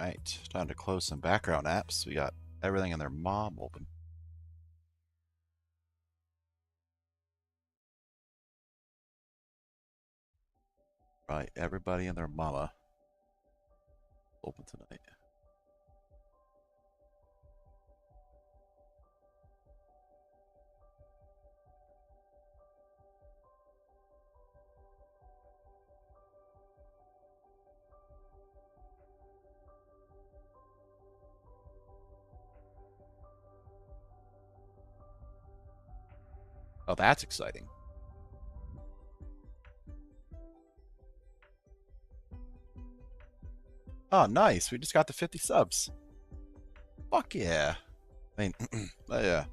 Alright, time to close some background apps. We got everything in their mom open. Right, everybody and their mama open tonight. Oh, that's exciting. Oh, nice. We just got the 50 subs. Fuck yeah. I mean, yeah.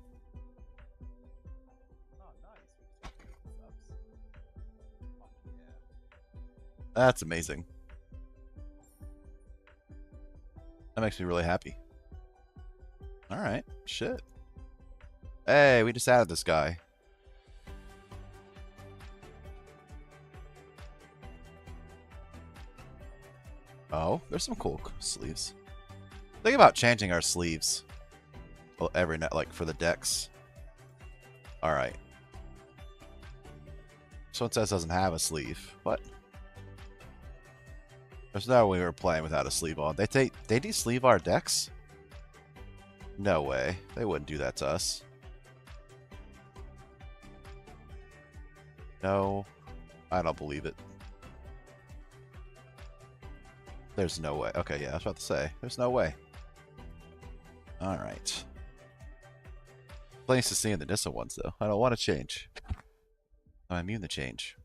Oh, nice. We just got 50 subs. Fuck yeah. That's amazing. That makes me really happy. Alright, shit. Hey, we just added this guy. Oh, there's some cool sleeves. Think about changing our sleeves. Well, every night, like for the decks. Alright. So it says doesn't have a sleeve. What? There's no way we're playing without a sleeve on. They de-sleeve our decks? No way. They wouldn't do that to us. No. I don't believe it. There's no way. Okay, yeah, I was about to say. There's no way. Alright. Place to see in the Nissa ones, though. I don't want to change. I'm immune to change.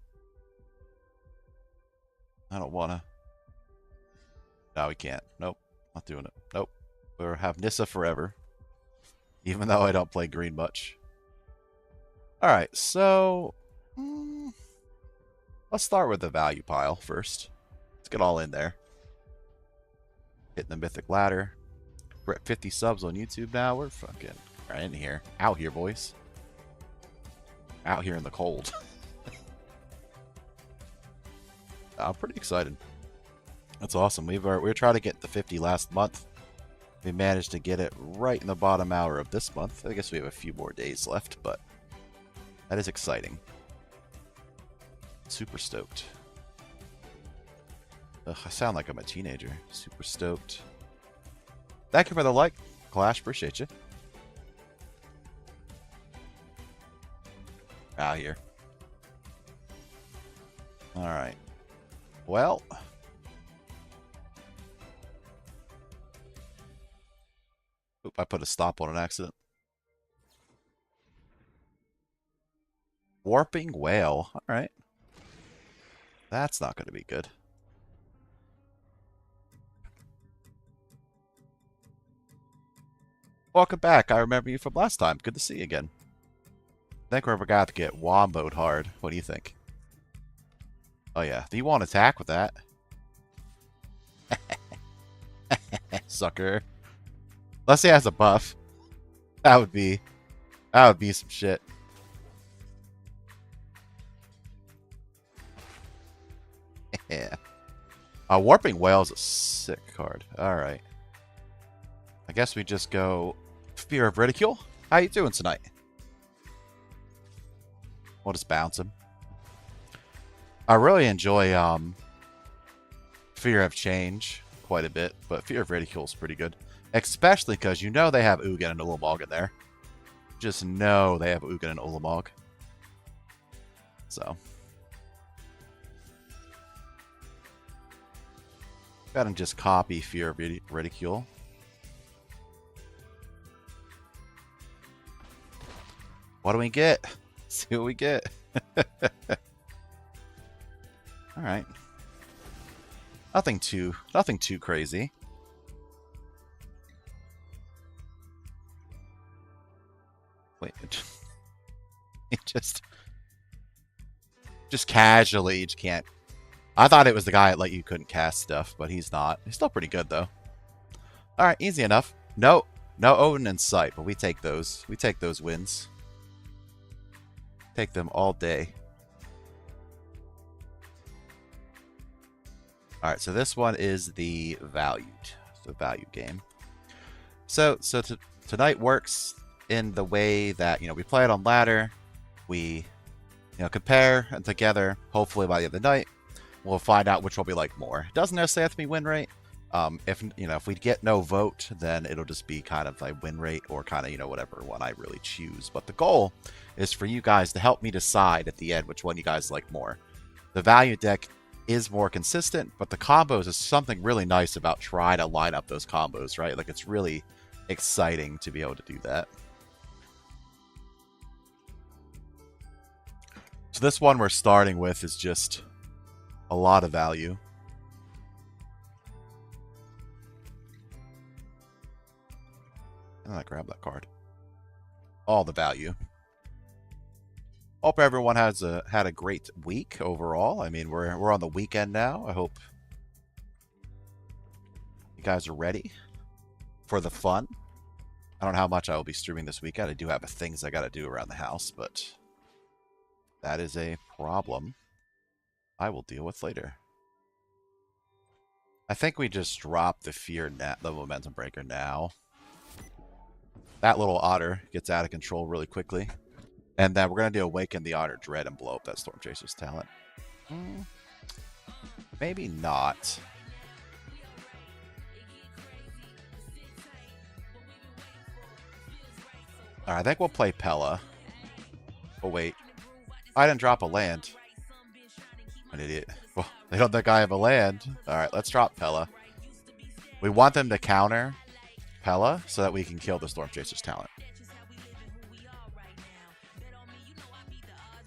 I don't want to. No, we can't. Nope. Not doing it. Nope. We'll have Nissa forever. Even though I don't play green much. Alright, so... let's start with the value pile first. Let's get all in there. Hitting the mythic ladder. We're at 50 subs on YouTube now. We're fucking right in here. Out here, boys. Out here in the cold. I'm pretty excited. That's awesome. We were trying to get the 50 last month. We managed to get it right in the bottom hour of this month. I guess we have a few more days left, but that is exciting. Super stoked. Ugh, I sound like I'm a teenager. Super stoked. Thank you for the like, Clash. Appreciate you. Out here. Alright. Well. Oop, I put a stop on an accident. Warping Whale. Alright. That's not going to be good. Welcome back. I remember you from last time. Good to see you again. I think we're about to get womboed hard. What do you think? Oh yeah. Do you want to attack with that? Sucker. Unless he has a buff. That would be some shit. Yeah. Warping Whale is a sick card. Alright. I guess we just go Fear of Ridicule. How you doing tonight? We'll just bounce him. I really enjoy Fear of Change quite a bit, but Fear of Ridicule is pretty good. Especially because you know they have Ugin and Ulamog in there. Just know they have Ugin and Ulamog. So. Go ahead and just copy Fear of Ridicule. What do we get? See what we get. Alright. Nothing too crazy. Wait, it just casually, you just can't. I thought it was the guy that let you couldn't cast stuff, but he's not. He's still pretty good though. Alright, easy enough. No Odin in sight, but we take those. We take those wins. Take them all day. Alright, so this one is the valued. the value game. So tonight works in the way that, we play it on ladder. We, compare and together. Hopefully by the end of the night, we'll find out which one we like more. It doesn't necessarily have to be win rate. If we get no vote, then it'll just be kind of like win rate or kind of, whatever one I really choose. But the goal is for you guys to help me decide at the end which one you guys like more. The value deck is more consistent, but the combos is something really nice about trying to line up those combos, right? Like, it's really exciting to be able to do that. So this one we're starting with is just a lot of value. I grab that card. All the value. Hope everyone had a great week overall. I mean, we're on the weekend now. I hope you guys are ready for the fun. I don't know how much I will be streaming this weekend. I do have things I got to do around the house, but that is a problem I will deal with later. I think we just drop the the momentum breaker now. That little otter gets out of control really quickly. And then we're going to do Awaken the Otter Dread and blow up that Storm Chaser's talent. Maybe not. Alright, I think we'll play Pella. Oh, wait. I didn't drop a land. An idiot. Well, they don't think I have a land. Alright, let's drop Pella. We want them to counter Pella so that we can kill the Storm Chaser's talent.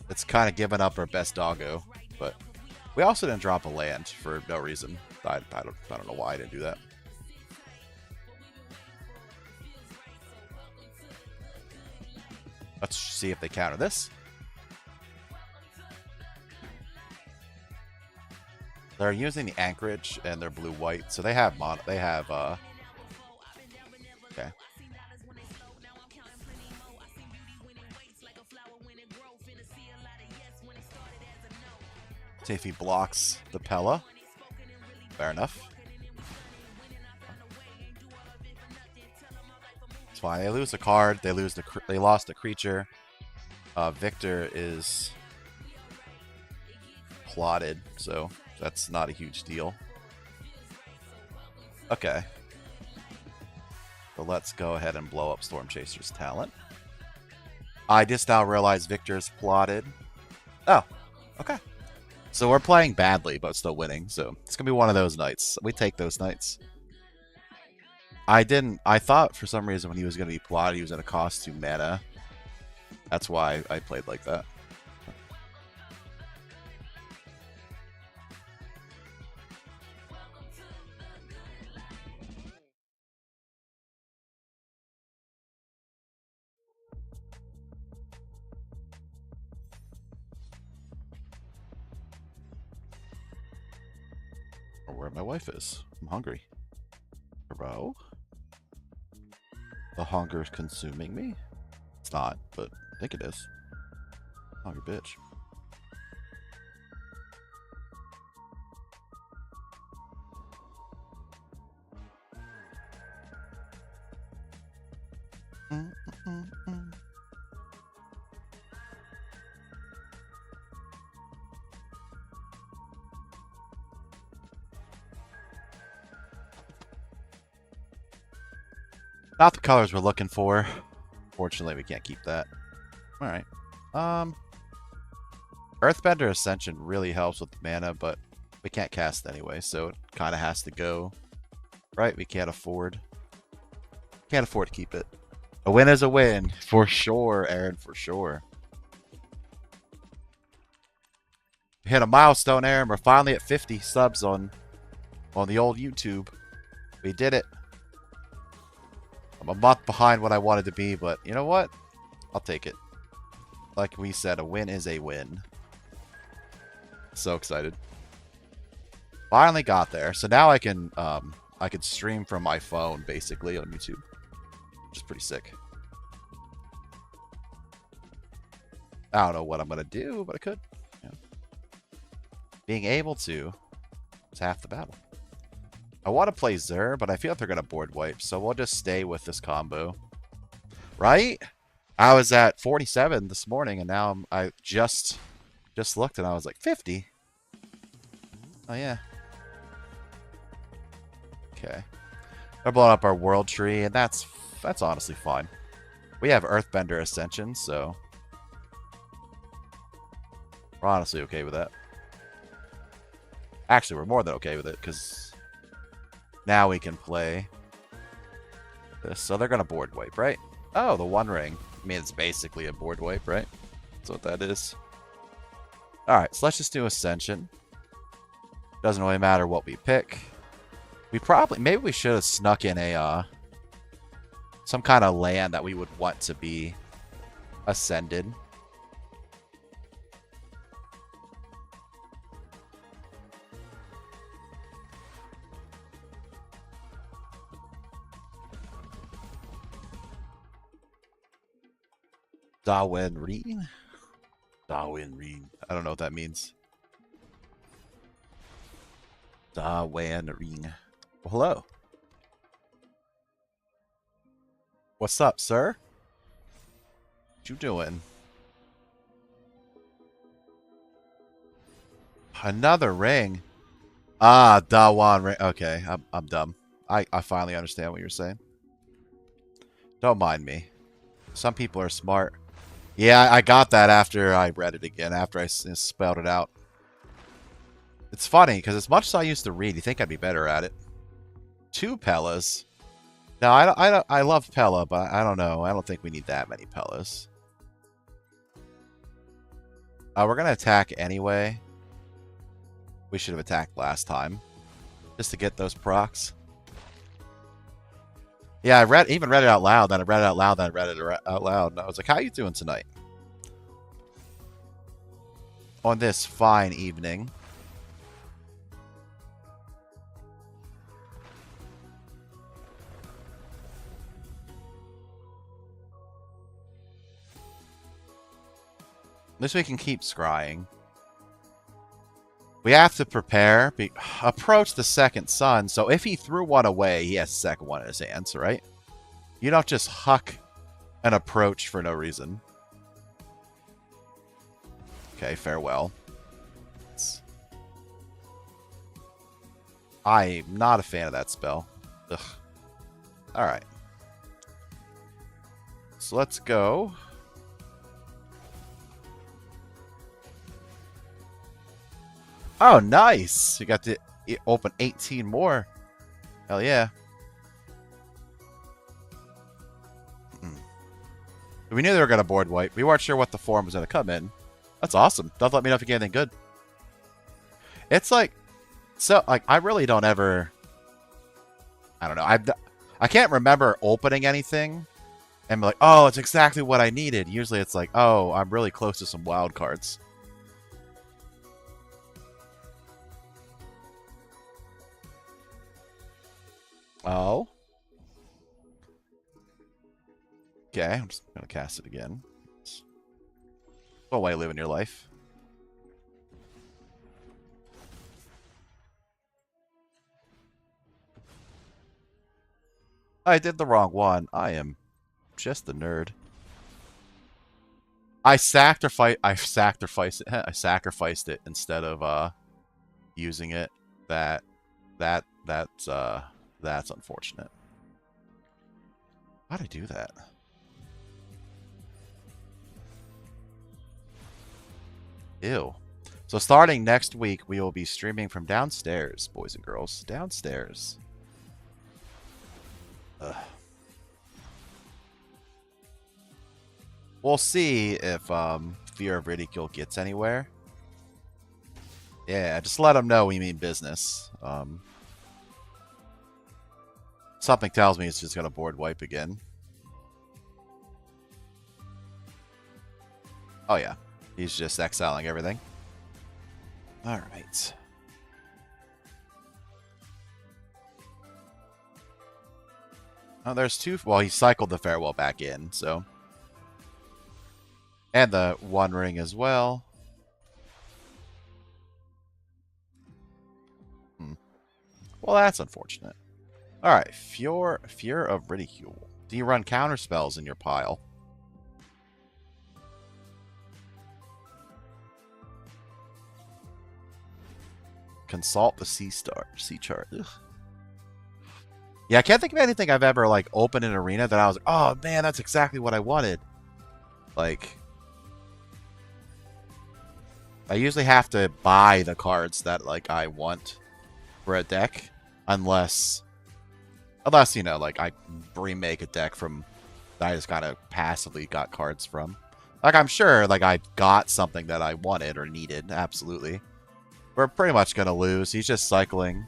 It's kind of giving up our best doggo, but we also didn't drop a land for no reason. I don't know why I didn't do that. Let's see if they counter this. They're using the anchorage and they're blue-white, so they have okay. See if he blocks the Pella. Fair enough. That's fine. They lose a card. They lost a creature. Victor is plotted, so that's not a huge deal. Okay. So let's go ahead and blow up Storm Chaser's talent. I just now realized Victor's plotted. Oh, okay. So we're playing badly, but still winning. So it's going to be one of those nights. We take those nights. I thought for some reason when he was going to be plotted, he was going to cost 2 mana. That's why I played like that. Or where my wife is. I'm hungry. Bro? The hunger's consuming me? It's not, but I think it is. Hungry bitch. Not the colors we're looking for. Fortunately, we can't keep that. Alright. Earthbender Ascension really helps with the mana, but we can't cast anyway, so it kind of has to go. Right? We can't afford to keep it. A win is a win. For sure, Aaron, for sure. We hit a milestone, Aaron. We're finally at 50 subs on the old YouTube. We did it. I'm a month behind what I wanted to be, but you know what? I'll take it. Like we said, a win is a win. So excited. Finally got there. So now I can stream from my phone basically on YouTube. Which is pretty sick. I don't know what I'm gonna do, but I could. Yeah. Being able to is half the battle. I want to play Zur, but I feel like they're going to board wipe, so we'll just stay with this combo. Right? I was at 47 this morning, and now I just looked, and I was like, 50? Oh, yeah. Okay. They're blowing up our world tree, and that's honestly fine. We have Earthbender Ascension, so we're honestly okay with that. Actually, we're more than okay with it, because now we can play this. So they're going to board wipe, right? Oh, the One Ring. I mean, it's basically a board wipe, right? That's what that is. Alright, so let's just do Ascension. Doesn't really matter what we pick. Maybe we should have snuck in a, some kind of land that we would want to be ascended. Dawen Reen? Dawen Reen. I don't know what that means. Dawen Reen. Well, hello. What's up, sir? What you doing? Another ring. Ah, Dawan ring. Okay, I'm dumb. I finally understand what you're saying. Don't mind me. Some people are smart. Yeah, I got that after I read it again, after I spelled it out. It's funny, because as much as I used to read, you think I'd be better at it. 2 Pellas. No, I love Pella, but I don't know. I don't think we need that many Pellas. We're going to attack anyway. We should have attacked last time. Just to get those procs. Yeah, I even read it out loud, then I read it out loud, then I read it out loud. And I was like, how are you doing tonight? On this fine evening. At least we can keep scrying. We have to prepare. Approach the second sun. So if he threw one away, he has the second one in his hands, right? You don't just huck an approach for no reason. Okay, farewell. I'm not a fan of that spell. Ugh. Alright. So let's go. Oh, nice! You got to open 18 more. Hell yeah. We knew they were going to board wipe. We weren't sure what the form was going to come in. That's awesome. Don't let me know if you get anything good. It's like... So, like, I really don't ever... I don't know. I can't remember opening anything and be like, oh, it's exactly what I needed. Usually it's like, oh, I'm really close to some wild cards. Oh. Okay, I'm just going to cast it again. It's one way of living your life. I did the wrong one. I am just a nerd. I sacrificed it instead of using it. That's unfortunate. How'd I do that? Ew. So starting next week, we will be streaming from downstairs, boys and girls. Downstairs. Ugh. We'll see if Fear of Ridicule gets anywhere. Yeah, just let them know we mean business. Something tells me it's just going to board wipe again. Oh yeah, he's just exiling everything. Alright. Oh, there's 2... Well, he cycled the Farewell back in, so... And the One Ring as well. Well, that's unfortunate. Alright, Fear of Ridicule. Do you run counter spells in your pile? Consult the sea chart. Ugh. Yeah, I can't think of anything I've ever like opened in Arena that I was like, oh man, that's exactly what I wanted. Like, I usually have to buy the cards that like I want for a deck, unless you know, like I remake a deck from that I just kind of passively got cards from. Like I'm sure like I got something that I wanted or needed, absolutely. We're pretty much gonna lose. He's just cycling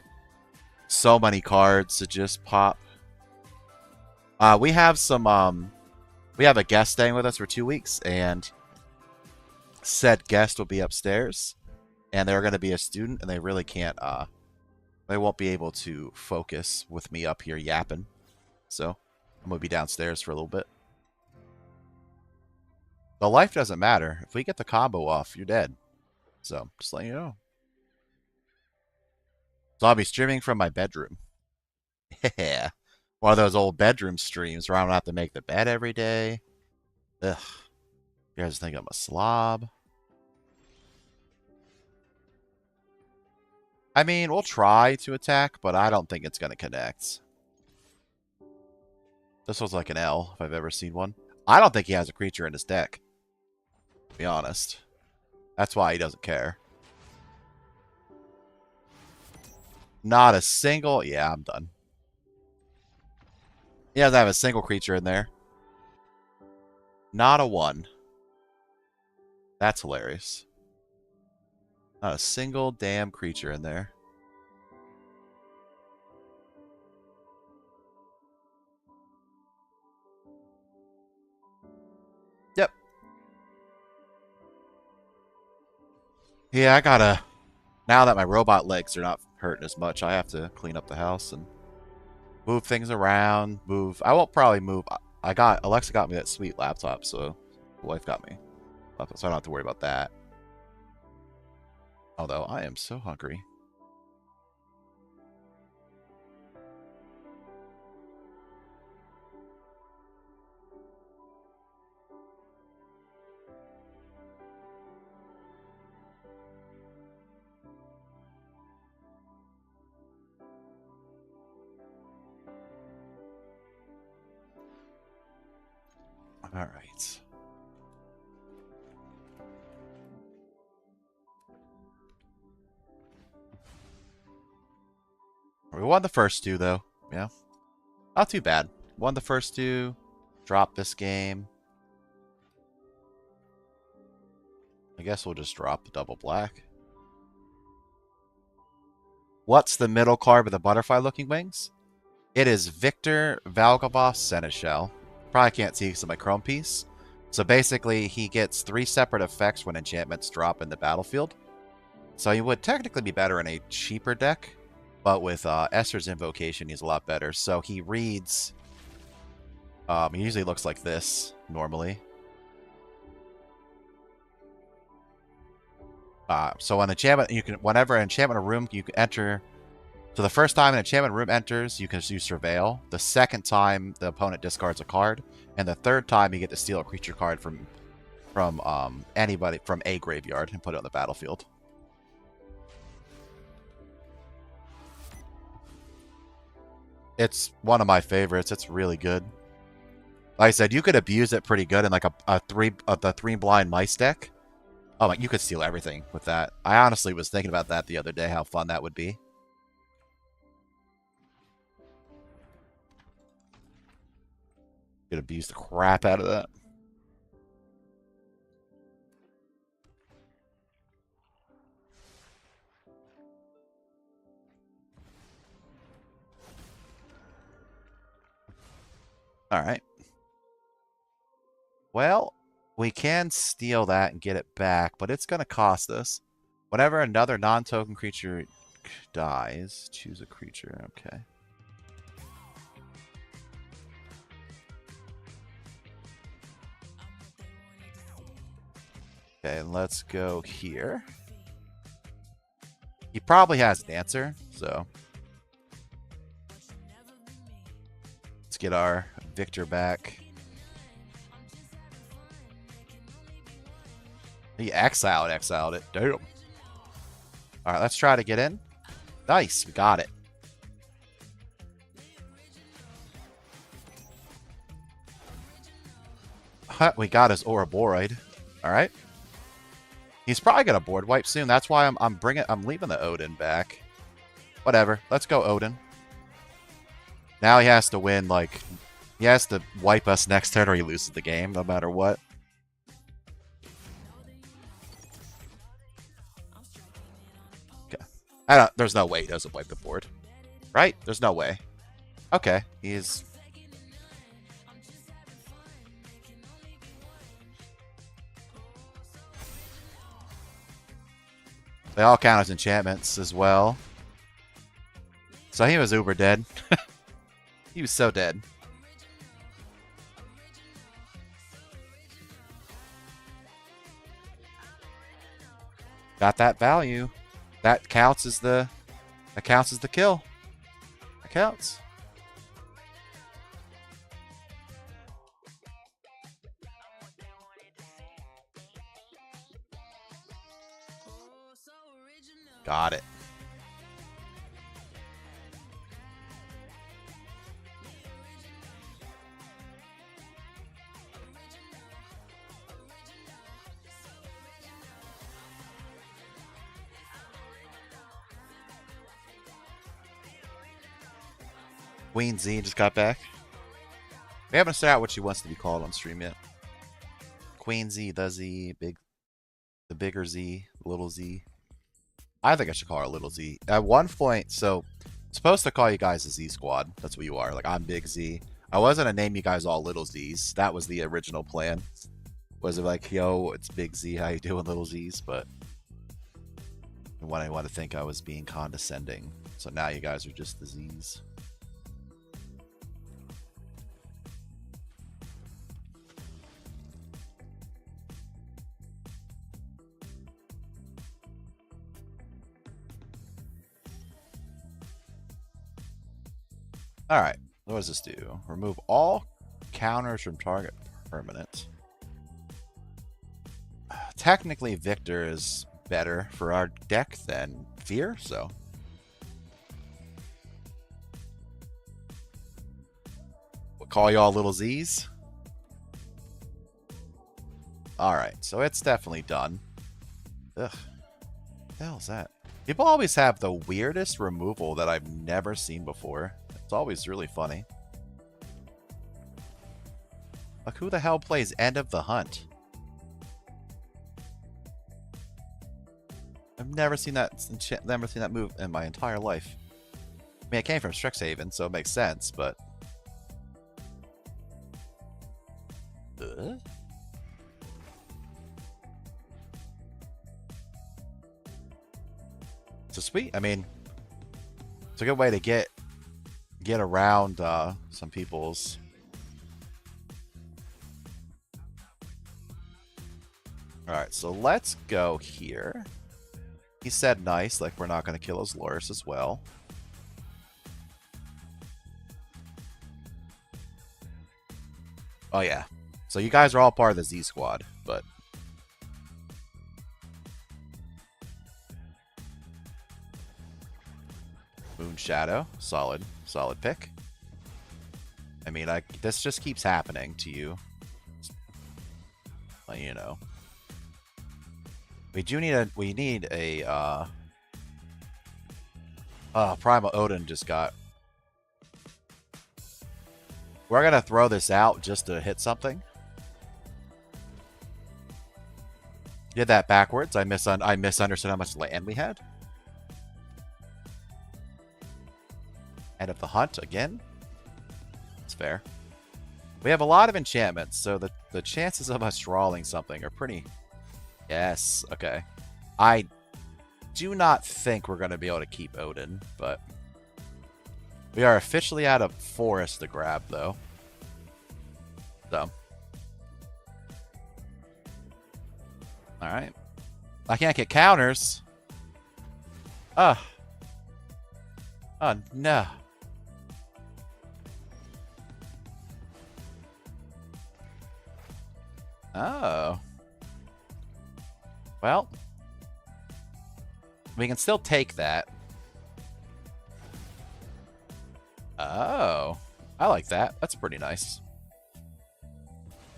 so many cards to just pop. We have some we have a guest staying with us for 2 weeks, and said guest will be upstairs, and they're gonna be a student, and they really can't they won't be able to focus with me up here yapping. So I'm gonna be downstairs for a little bit. The life doesn't matter. If we get the combo off, you're dead. So just letting you know. So I'll be streaming from my bedroom. Yeah. One of those old bedroom streams where I don't have to make the bed every day. Ugh. You guys think I'm a slob? I mean, we'll try to attack, but I don't think it's going to connect. This was like an L, if I've ever seen one. I don't think he has a creature in his deck, to be honest. That's why he doesn't care. Not a single... Yeah, I'm done. He doesn't have a single creature in there. Not a one. That's hilarious. Not a single damn creature in there. Yep. Yeah, I gotta... Now that my robot legs are not hurting as much, I have to clean up the house and move things around. I won't probably move... Alexa got me that sweet laptop, so... The wife got me. So I don't have to worry about that. Although, I am so hungry. Alright. We won the first two, though. Yeah. Not too bad. Won the first two. Dropped this game. I guess we'll just drop the double black. What's the middle card with the butterfly-looking wings? It is Victor Valgavoth Seneschal. Probably can't see because of my chrome piece. So basically, he gets 3 separate effects when enchantments drop in the battlefield. So he would technically be better in a cheaper deck. But with Esther's Invocation, he's a lot better. So he reads... he usually looks like this, normally. So on enchantment, whenever an enchantment room, you can enter... So the first time an enchantment room enters, you can use Surveil. The second time, the opponent discards a card. And the third time, you get to steal a creature card from anybody, from a graveyard, and put it on the battlefield. It's one of my favorites. It's really good. Like I said, you could abuse it pretty good in like the 3 blind mice deck. Oh my, you could steal everything with that. I honestly was thinking about that the other day, how fun that would be. Could abuse the crap out of that. Alright. Well, we can steal that and get it back, but it's going to cost us. Whenever another non-token creature dies, choose a creature. Okay. Okay, let's go here. He probably has an answer, so get our Victor back. He exiled it. Damn. Alright, let's try to get in. Nice, we got it. We got his Ouroboride. Alright. He's probably gonna board wipe soon. That's why I'm leaving the Odin back. Whatever. Let's go Odin. Now he has to win, like, he has to wipe us next turn or he loses the game, no matter what. Okay. There's no way he doesn't wipe the board. Right? There's no way. Okay. He's... They all count as enchantments as well. So he was uber dead. He was so dead. Got that value. That counts as the kill. That counts. Got it. Queen Z just got back. We haven't figured out what she wants to be called on stream yet. Queen Z, the Z, the bigger Z, little Z. I think I should call her Little Z. At one point, so I'm supposed to call you guys a Z Squad. That's what you are. Like, I'm Big Z. I wasn't gonna name you guys all Little Z's. That was the original plan. Was it like, yo, it's Big Z, how you doing, Little Z's? But when I want to think I was being condescending. So now you guys are just the Z's. Alright, what does this do? Remove all counters from target permanent. Technically, Victor is better for our deck than Fear, so... We'll call you all Little Z's. Alright, so it's definitely done. Ugh. What the hell is that? People always have the weirdest removal that I've never seen before. It's always really funny. Like, who the hell plays End of the Hunt? I've never seen that move in my entire life. I mean, it came from Strixhaven, so it makes sense, but... So sweet. I mean, it's a good way to get around some people's... Alright, so let's go here. He said nice, like we're not going to kill his Loris as well. Oh yeah. So you guys are all part of the Z Squad, but... Moon Shadow, solid pick. I mean, this just keeps happening to you. You know. We need a Primal Odin just got... We're gonna throw this out just to hit something. Did that backwards. I misunderstood how much land we had. End of the Hunt again. That's fair. We have a lot of enchantments, so the chances of us drawing something are pretty... Yes, okay. I do not think we're going to be able to keep Odin, but... We are officially out of forest to grab, though. So. Alright. I can't get counters. Oh, no. Oh. Well, we can still take that. Oh. I like that. That's pretty nice.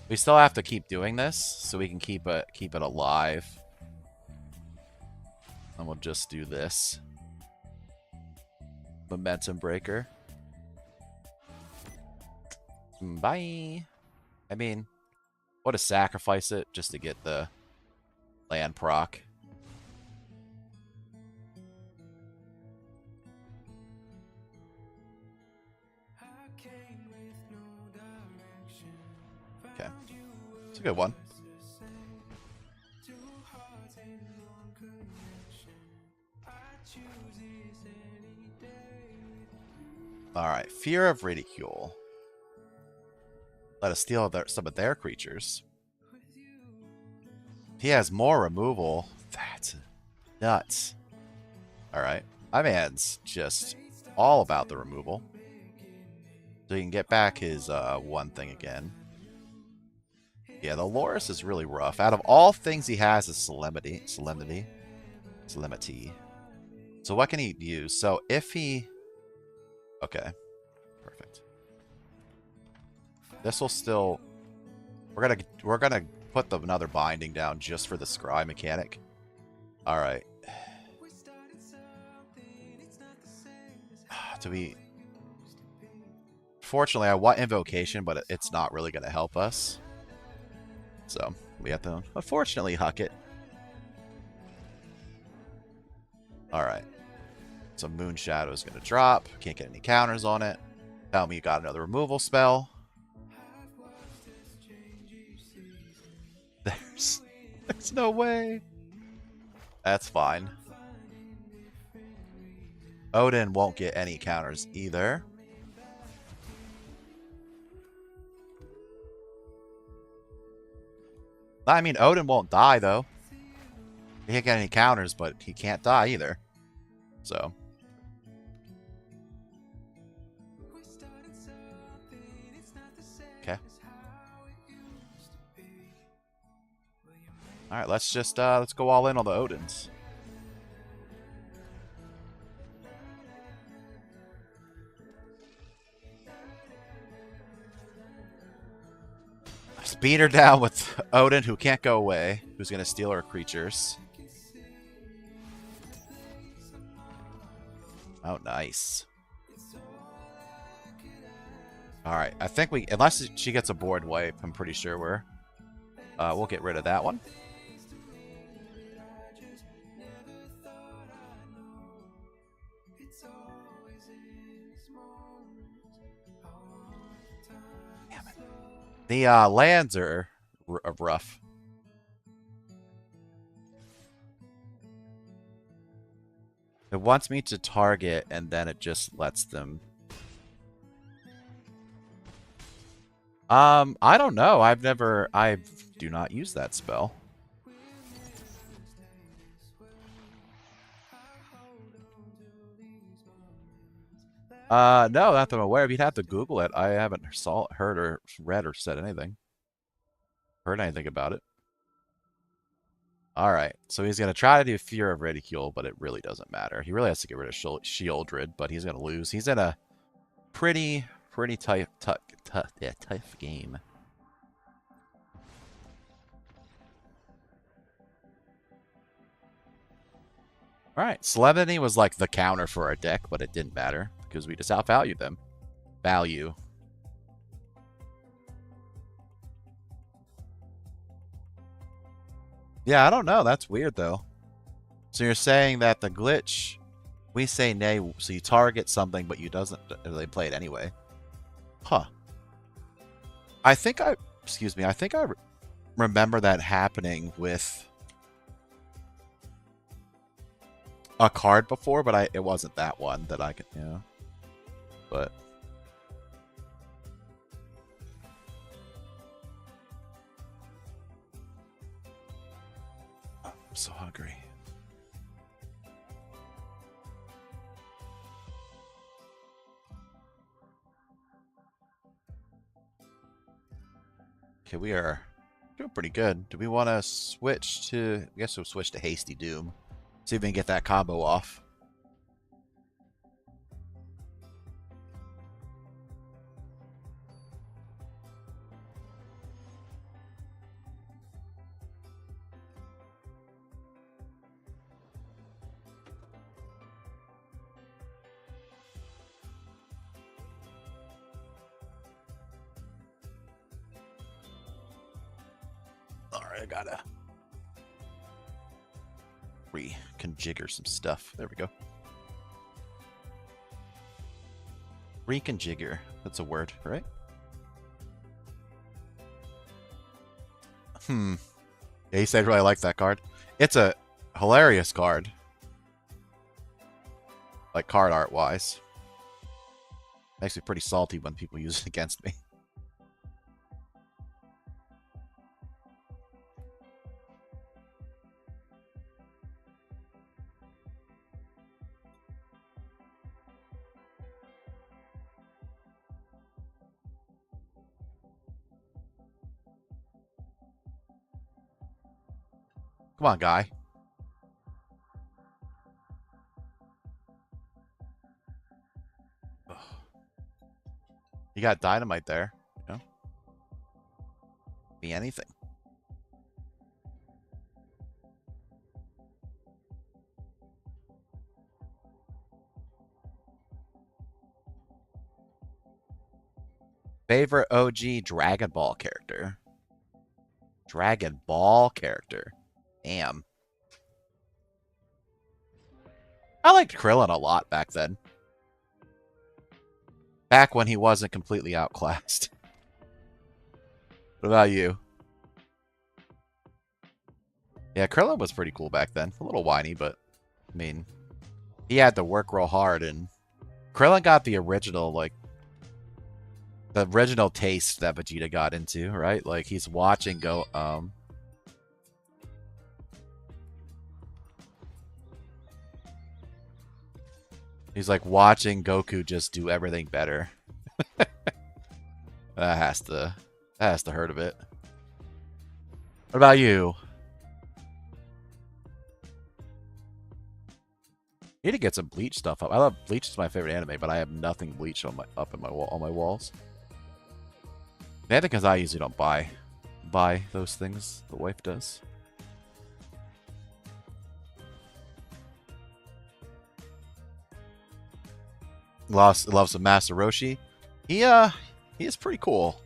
We still have to keep doing this so we can keep it alive. And we'll just do this. Momentum breaker. Bye. I mean, what to sacrifice it just to get the land proc. Okay. It's a good one. Alright, fear of ridicule. Let us steal some of their creatures. He has more removal. That's nuts. Alright. My man's just all about the removal. So he can get back his one thing again. Yeah, the Loris is really rough. Out of all things he has is Solemnity. So what can he use? So if he... Okay. Perfect. This will still... We're gonna put another binding down just for the scry mechanic. Alright. Do we... Fortunately, I want invocation, but it's not really gonna help us. So we have to unfortunately huck it. Alright. So Moon Shadow is gonna drop. Can't get any counters on it. Tell me you got another removal spell. There's no way. That's fine. Odin won't get any counters either. I mean, Odin won't die, though. He can't get any counters, but he can't die either. So. Okay. Alright, let's just, let's go all in on the Odins. Speed her down with Odin, who can't go away, who's going to steal our creatures. Oh, nice. Alright, I think we... Unless she gets a board wipe, I'm pretty sure we'll get rid of that one. Damn it. The lands are rough. It wants me to target, and then it just lets them... I don't know. I do not use that spell. No, not that I'm aware of. You'd have to Google it. I haven't heard or read or said anything. Heard anything about it. Alright, so he's going to try to do Fear of Ridicule, but it really doesn't matter. He really has to get rid of Shieldred, but he's going to lose. He's in a pretty tough game. Alright, Solemnity was like the counter for our deck, but it didn't matter because we just outvalued them. Value. Yeah, I don't know. That's weird, though. So you're saying that the glitch, we say nay, so you target something, but you doesn't really play it anyway. Huh. I think I remember that happening with a card before, but it wasn't that one that I could, you know. But I'm so hungry. Okay, we are doing pretty good. Do we want to switch to... I guess we'll switch to Hasty Doom. See if we can get that combo off. Alright, I gotta reconfigure some stuff. There we go. Reconfigure. That's a word, right? Yeah, he said really like that card. It's a hilarious card. Like card art wise. Makes me pretty salty when people use it against me. Come on, guy. Ugh. You got dynamite there. You know? Be anything. Favorite OG Dragon Ball character? Dragon Ball character. Damn. I liked Krillin a lot back then. Back when he wasn't completely outclassed. What about you? Yeah, Krillin was pretty cool back then. A little whiny, but I mean, he had to work real hard, and Krillin got the original, like, the original taste that Vegeta got into, right? Like, he's watching he's like watching Goku just do everything better. That has to hurt a bit. What about you? Need to get some Bleach stuff up. I love Bleach is my favorite anime, but I have nothing Bleach on my walls. Mainly because I usually don't buy those things. The wife does. Loves some Master Roshi. He is pretty cool.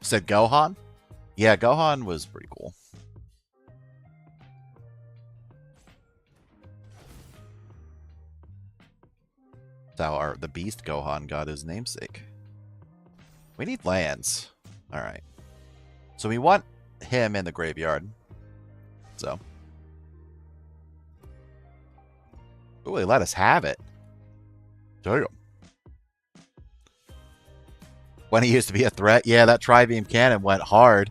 Said Gohan? Yeah, Gohan was pretty cool. That's how the Beast Gohan got his namesake. We need lands. Alright. So we want him in the graveyard. So. Ooh, they let us have it. Damn. When he used to be a threat. Yeah, that Tri-Beam Cannon went hard.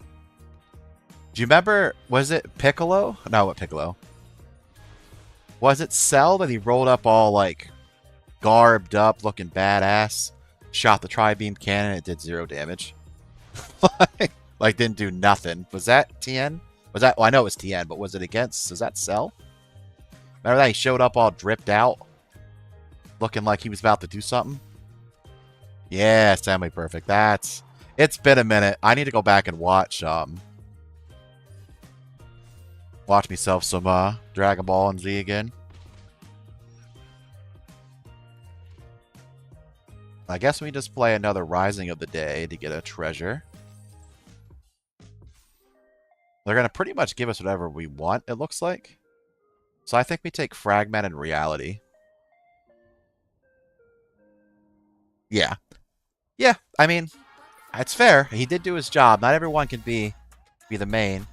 Do you remember, was it Piccolo? No, what Piccolo? Was it Cell that he rolled up all, like, garbed up, looking badass? Shot the Tri-Beam Cannon, it did 0 damage. Like, didn't do nothing. Was that Tien? Was that, well, I know it was Tien, but was it against, was that Cell? Remember that he showed up all dripped out? Looking like he was about to do something? Yeah, semi-perfect. It's been a minute. I need to go back and watch myself some Dragon Ball and Z again. I guess we just play another Rising of the Day to get a treasure. They're going to pretty much give us whatever we want, it looks like. So I think we take Fragment and Reality. Yeah. Yeah, I mean, it's fair. He did do his job. Not everyone can be the main.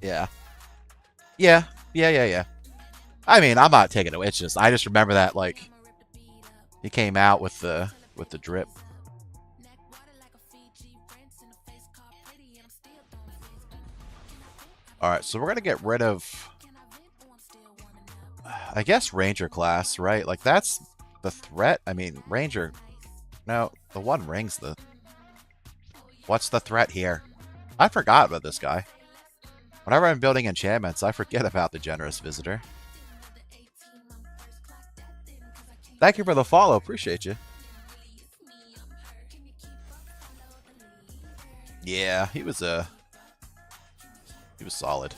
Yeah. Yeah. Yeah. I mean, I'm not taking it away. It's just, I just remember that, like, he came out with the drip. Alright, so we're going to get rid of, I guess, Ranger class, right? Like, that's the threat. I mean, Ranger, no, the One Ring's the What's the threat here? I forgot about this guy. Whenever I'm building enchantments, I forget about the generous visitor. Thank you for the follow. Appreciate you. Yeah, he was solid.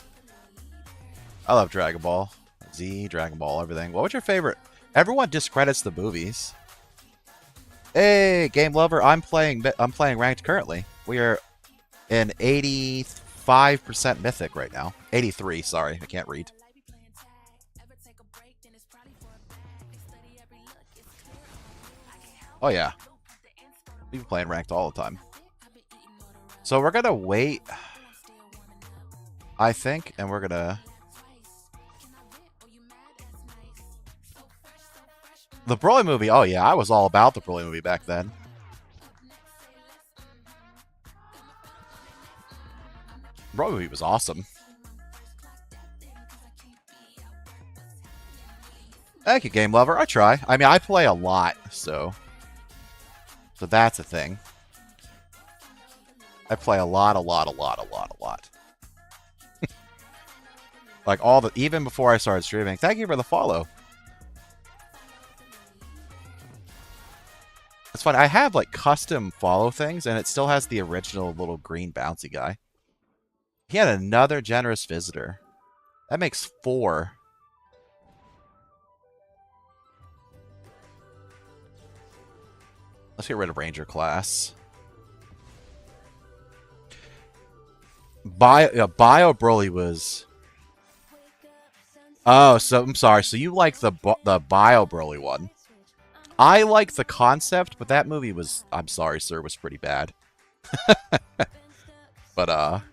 I love Dragon Ball Z, Dragon Ball, everything. What was your favorite? Everyone discredits the movies. Hey, game lover, I'm playing ranked currently. We are in 85% mythic right now. 83, sorry, I can't read. Oh yeah, we've been playing ranked all the time. So we're gonna wait, I think, and we're gonna. The Broly movie, oh yeah, I was all about the Broly movie back then. Broly movie was awesome. Thank you, game lover. I try. I mean, I play a lot, so that's a thing. I play a lot. Like even before I started streaming. Thank you for the follow. It's fun. I have like custom follow things, and it still has the original little green bouncy guy. He had another generous visitor. That makes 4. Let's get rid of Ranger class. Bio Broly was. Oh, so I'm sorry. So you like the Bio Broly one? I like the concept, but that movie was, I'm sorry, sir, was pretty bad. But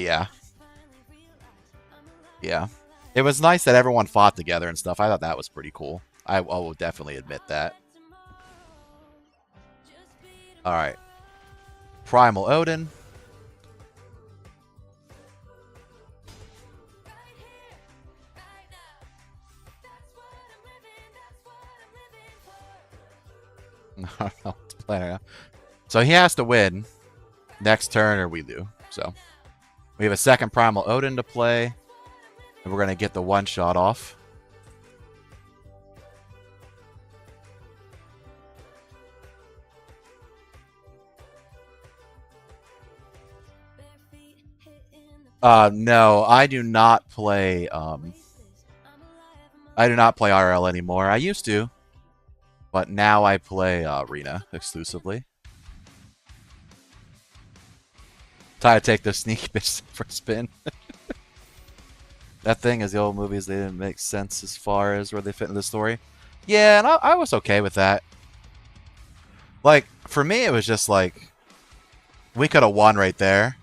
yeah. Yeah. It was nice that everyone fought together and stuff. I thought that was pretty cool. I will definitely admit that. Alright. Primal Odin. So he has to win next turn or we do. So we have a second Primal Odin to play. And we're going to get the one shot off. No, I do not play IRL anymore. I used to. But now I play Arena exclusively. Try to take the sneak bitch for a spin. That thing is the old movies, they didn't make sense as far as where they fit in the story. Yeah, and I was okay with that. Like, for me, it was just like, we could have won right there.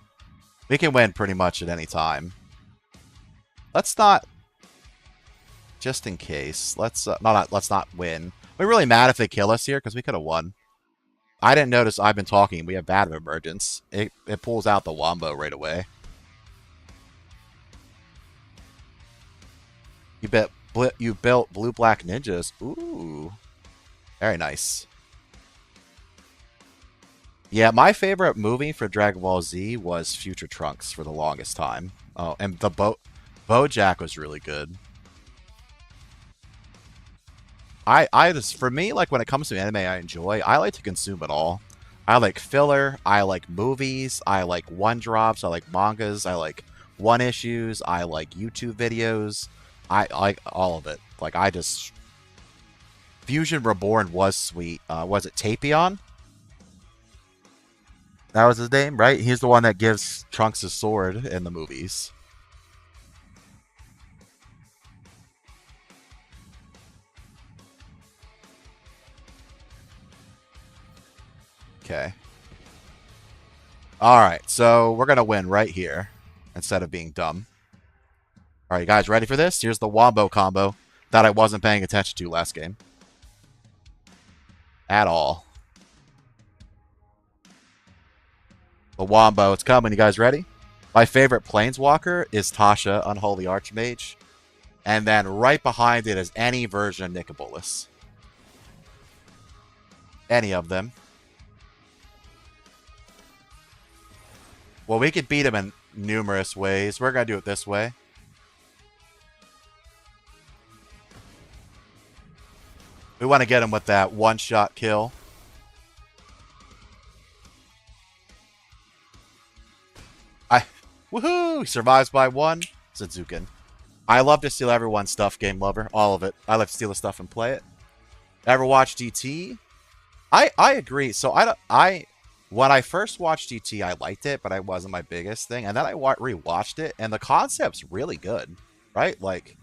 We can win pretty much at any time. Let's not, just in case, let's not win. We're really mad if they kill us here, because we could have won. I didn't notice I've been talking. We have bad emergence. It pulls out the Wombo right away. You built blue-black ninjas. Ooh. Very nice. Yeah, my favorite movie for Dragon Ball Z was Future Trunks for the longest time. Oh, and the BoJack was really good. For me, like when it comes to anime I enjoy, I like to consume it all. I like filler, I like movies, I like one-drops, I like mangas, I like one-issues, I like YouTube videos. I like all of it. Like, Fusion Reborn was sweet. Was it Tapion? That was his name, right? He's the one that gives Trunks his sword in the movies. Okay. Alright, so we're going to win right here instead of being dumb. Alright, guys, ready for this? Here's the Wombo combo that I wasn't paying attention to last game. At all. The Wombo, it's coming. You guys ready? My favorite Planeswalker is Tasha, Unholy Archmage. And then right behind it is any version of Nicobolus. Any of them. Well, we could beat him in numerous ways. We're going to do it this way. We want to get him with that one-shot kill. Woohoo! He survives by one. Suzukin. I love to steal everyone's stuff, Game Lover. All of it. I love to steal the stuff and play it. Ever watch DT? I agree. So when I first watched DT, I liked it, but I wasn't my biggest thing. And then I rewatched it, and the concept's really good, right? Like,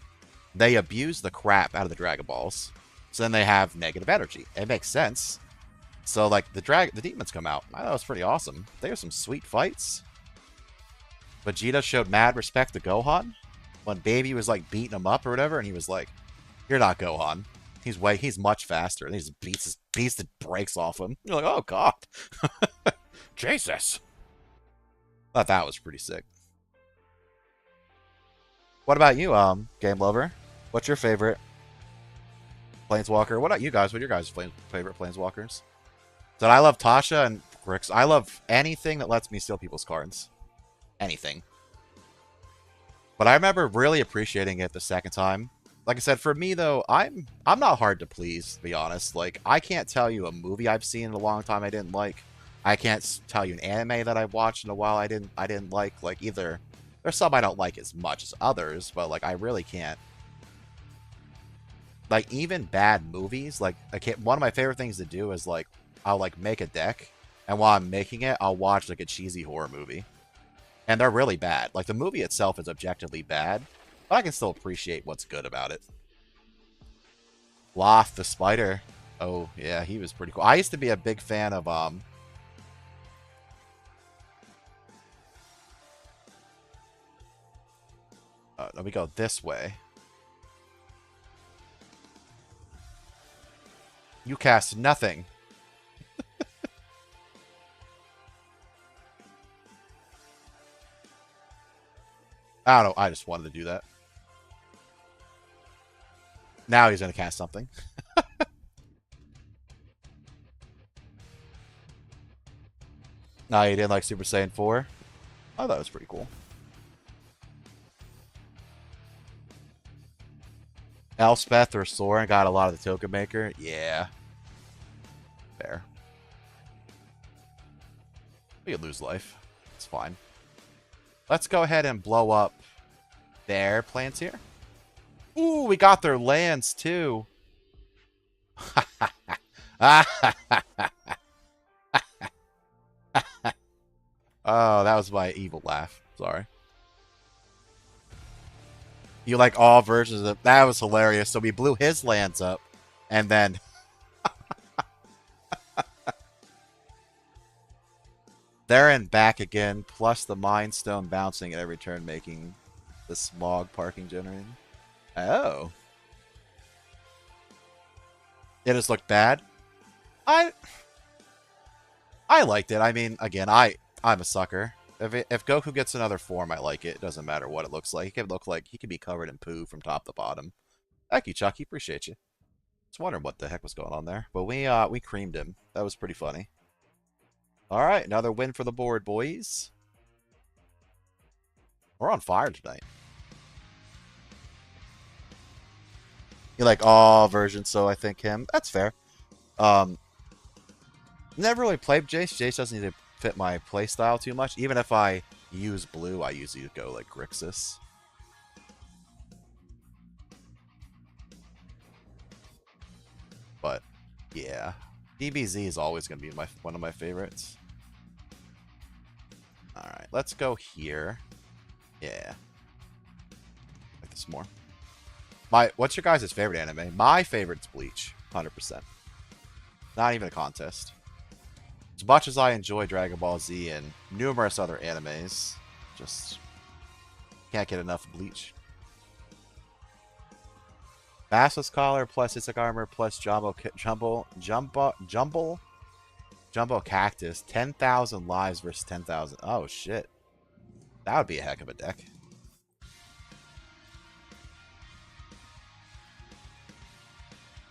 they abuse the crap out of the Dragon Balls, so then they have negative energy. It makes sense. So like the demons come out. I thought it was pretty awesome. There were some sweet fights. Vegeta showed mad respect to Gohan when Baby was like beating him up or whatever, and he was like, "You're not Gohan. He's much faster." And he just beats the brakes off him. You're like, "Oh God, Jesus!" Thought that was pretty sick. What about you, Game Lover? What's your favorite Planeswalker? What about you guys? What are your guys' favorite Planeswalkers? So I love Tasha and Grix. I love anything that lets me steal people's cards. Anything. But I remember really appreciating it the second time. Like I said, for me though, I'm not hard to please, to be honest. Like, I can't tell you a movie I've seen in a long time I didn't like. I can't tell you an anime that I've watched in a while I didn't like. Like, either there's some I don't like as much as others, but like I really can't. Like, even bad movies, like one of my favorite things to do is like I'll like make a deck, and while I'm making it, I'll watch like a cheesy horror movie. And they're really bad. Like, the movie itself is objectively bad, but I can still appreciate what's good about it. Loth the Spider. Oh, yeah, he was pretty cool. I used to be a big fan of, let me go this way. You cast nothing. I don't know. I just wanted to do that. Now he's going to cast something. No, you didn't like Super Saiyan 4? I thought it was pretty cool. Elspeth or Soren got a lot of the token maker. Yeah. Fair. We could lose life. It's fine. Let's go ahead and blow up their plants here. Ooh, we got their lands too. Oh, that was my evil laugh. Sorry. You like all versions of that? Was hilarious. So we blew his lands up, and then they're in back again, plus the Mind Stone bouncing at every turn, making the smog parking generating. Oh. It just looked bad. I liked it. I mean, again, I'm a sucker. If Goku gets another form, I like it. It doesn't matter what it looks like. He could look like he could be covered in poo from top to bottom. Thank you, Chucky. Appreciate you. Just wondering what the heck was going on there. But we creamed him. That was pretty funny. All right, another win for the board, boys. We're on fire tonight. You like all versions, so I think him. That's fair. Never really played Jace. Jace doesn't need to fit my playstyle too much. Even if I use blue, I usually go like Grixis. But yeah, DBZ is always going to be one of my favorites. All right, let's go here. Yeah, I like this more. What's your guys' favorite anime? My favorite's Bleach, 100%. Not even a contest. As much as I enjoy Dragon Ball Z and numerous other animes, just can't get enough of Bleach. Basilisk Collar plus Isaac Armor plus Jumbo Cactus. 10,000 lives versus 10,000. Oh, shit. That would be a heck of a deck.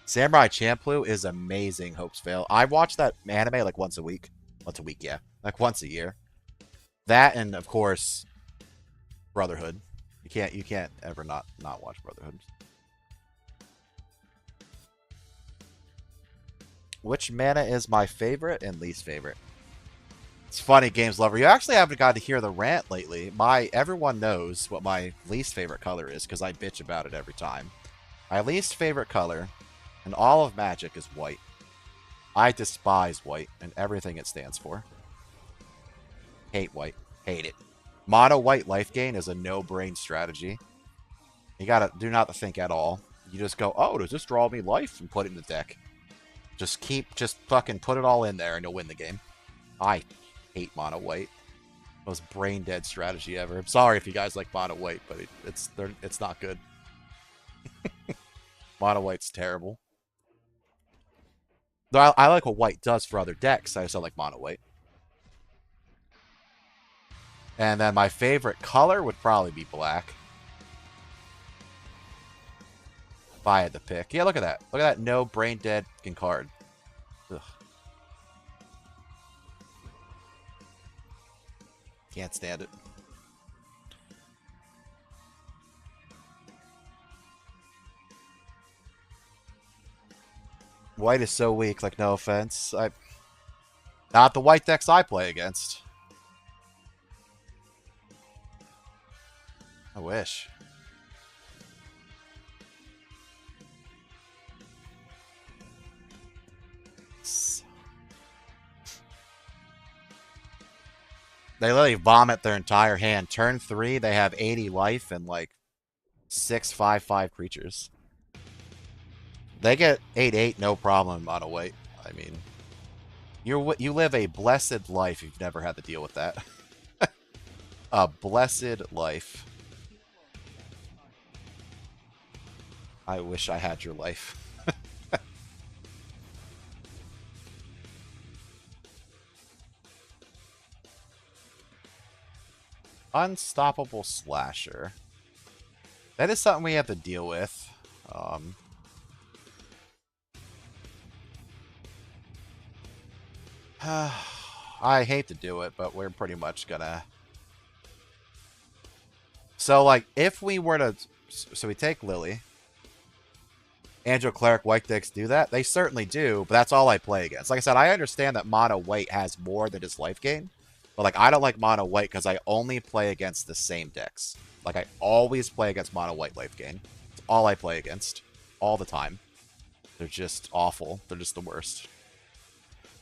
Samurai Champloo is amazing, Hopes Fail. I watch that anime like once a week. Once a week, yeah. Like once a year. That and of course Brotherhood. You can't ever not watch Brotherhood. Which mana is my favorite and least favorite? It's funny, Games Lover. You actually haven't got to hear the rant lately. Everyone knows what my least favorite color is because I bitch about it every time. My least favorite color in all of Magic is white. I despise white and everything it stands for. Hate white. Hate it. Mono white life gain is a no-brain strategy. You gotta do not think at all. You just go, oh, does this draw me life? And put it in the deck. Just fucking put it all in there and you'll win the game. I hate mono white. Most brain dead strategy ever. I'm sorry if you guys like mono white, but it's not good. Mono white's terrible. Though I like what white does for other decks. I just don't like mono white. And then my favorite color would probably be black. If I had to pick. Yeah, look at that. Look at that no brain dead card. Ugh. Can't stand it. White is so weak, like no offense. Not the white decks I play against. I wish. They literally vomit their entire hand. Turn 3, they have 80 life and like 6/5/5 creatures. They get 8/8, no problem on a white. I mean, you live a blessed life. You've never had to deal with that. A blessed life. I wish I had your life. Unstoppable Slasher. That is something we have to deal with. I hate to do it, but we're pretty much gonna... So, like, if we were to... So we take Lily. Angel Cleric white decks do that? They certainly do, but that's all I play against. Like I said, I understand that mono white has more than his life gain. But, like, I don't like mono white because I only play against the same decks. Like, I always play against mono white life gain. It's all I play against. All the time. They're just awful. They're just the worst.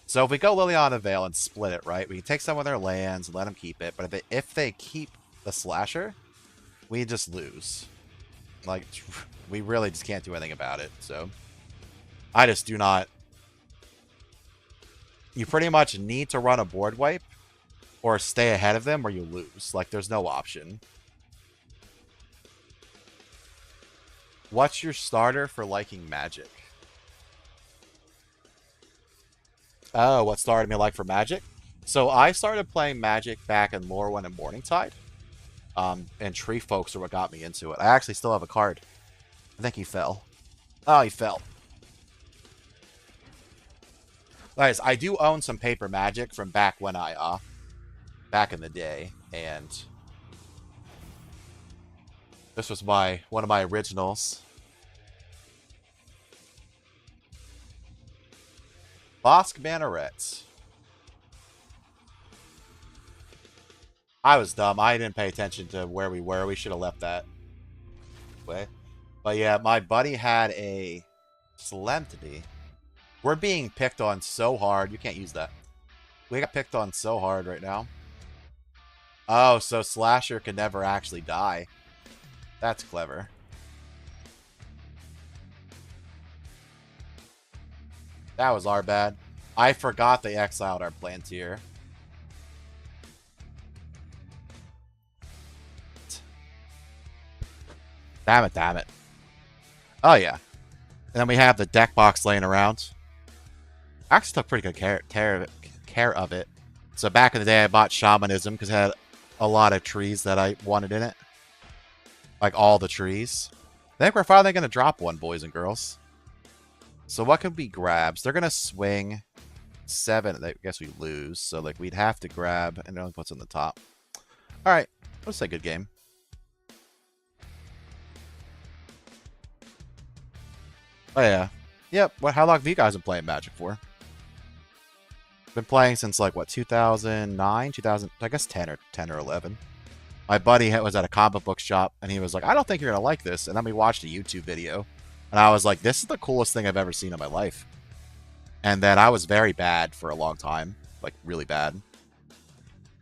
So if we go Liliana Vale and split it, right? We can take some of their lands and let them keep it. But if they keep the Slasher, we just lose. Like, we really just can't do anything about it. So I just do not... You pretty much need to run a board wipe or stay ahead of them or you lose. Like, there's no option. What's your starter for liking Magic? Oh, what started me like for Magic? So I started playing Magic back in Lorwyn and Morningtide. And Tree Folks are what got me into it. I actually still have a card. I think he fell. Oh, he fell. Guys, I do own some paper Magic from back when back in the day, and this was one of my originals. Bosk Bannerets. I was dumb. I didn't pay attention to where we were. We should have left way. But yeah, my buddy had a Solemnity. We're being picked on so hard. You can't use that. We got picked on so hard right now. Oh, so Slasher can never actually die. That's clever. That was our bad. I forgot they exiled our Plantier. Damn it, damn it. Oh, yeah. And then we have the deck box laying around. I actually took pretty good care of it. So back in the day, I bought Shamanism because it had a lot of trees that I wanted in it. Like all the trees. I think we're finally going to drop one, boys and girls. So what could be grabs? They're going to swing 7. I guess we lose. So like we'd have to grab, and it only puts on the top. Alright, let's say good game. Oh yeah. Yep, how long have you guys been playing Magic for? Been playing since like what, 2009, 2000, I guess 10 or 11. My buddy was at a comic book shop and he was like, I don't think you're gonna like this. And then we watched a YouTube video and I was like, this is the coolest thing I've ever seen in my life. And then I was very bad for a long time, like really bad.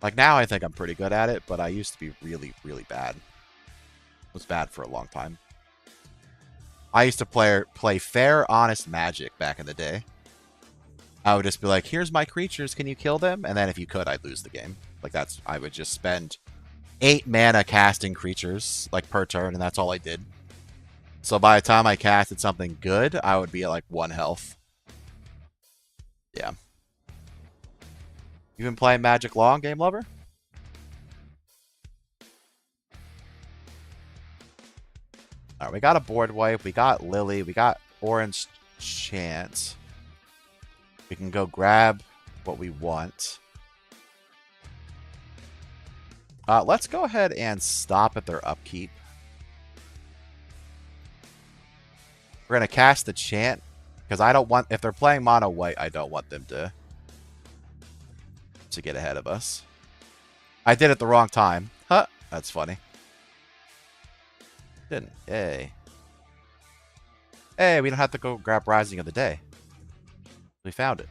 Like now I think I'm pretty good at it, but I used to be really, really bad. I was bad for a long time. I used to play fair, honest Magic back in the day. I would just be like, here's my creatures, can you kill them? And then if you could, I'd lose the game. Like I would just spend 8 mana casting creatures, like per turn, and that's all I did. So by the time I casted something good, I would be at like 1 health. Yeah. You been playing Magic long, Game Lover? Alright, we got a board wipe, we got Lily, we got Orange Chance. We can go grab what we want. Let's go ahead and stop at their upkeep. We're going to cast the Chant, because I don't want, if they're playing mono white, I don't want them to get ahead of us. I did it the wrong time. Huh, that's funny. Didn't. Hey. Hey, we don't have to go grab Rising of the Day. We found it.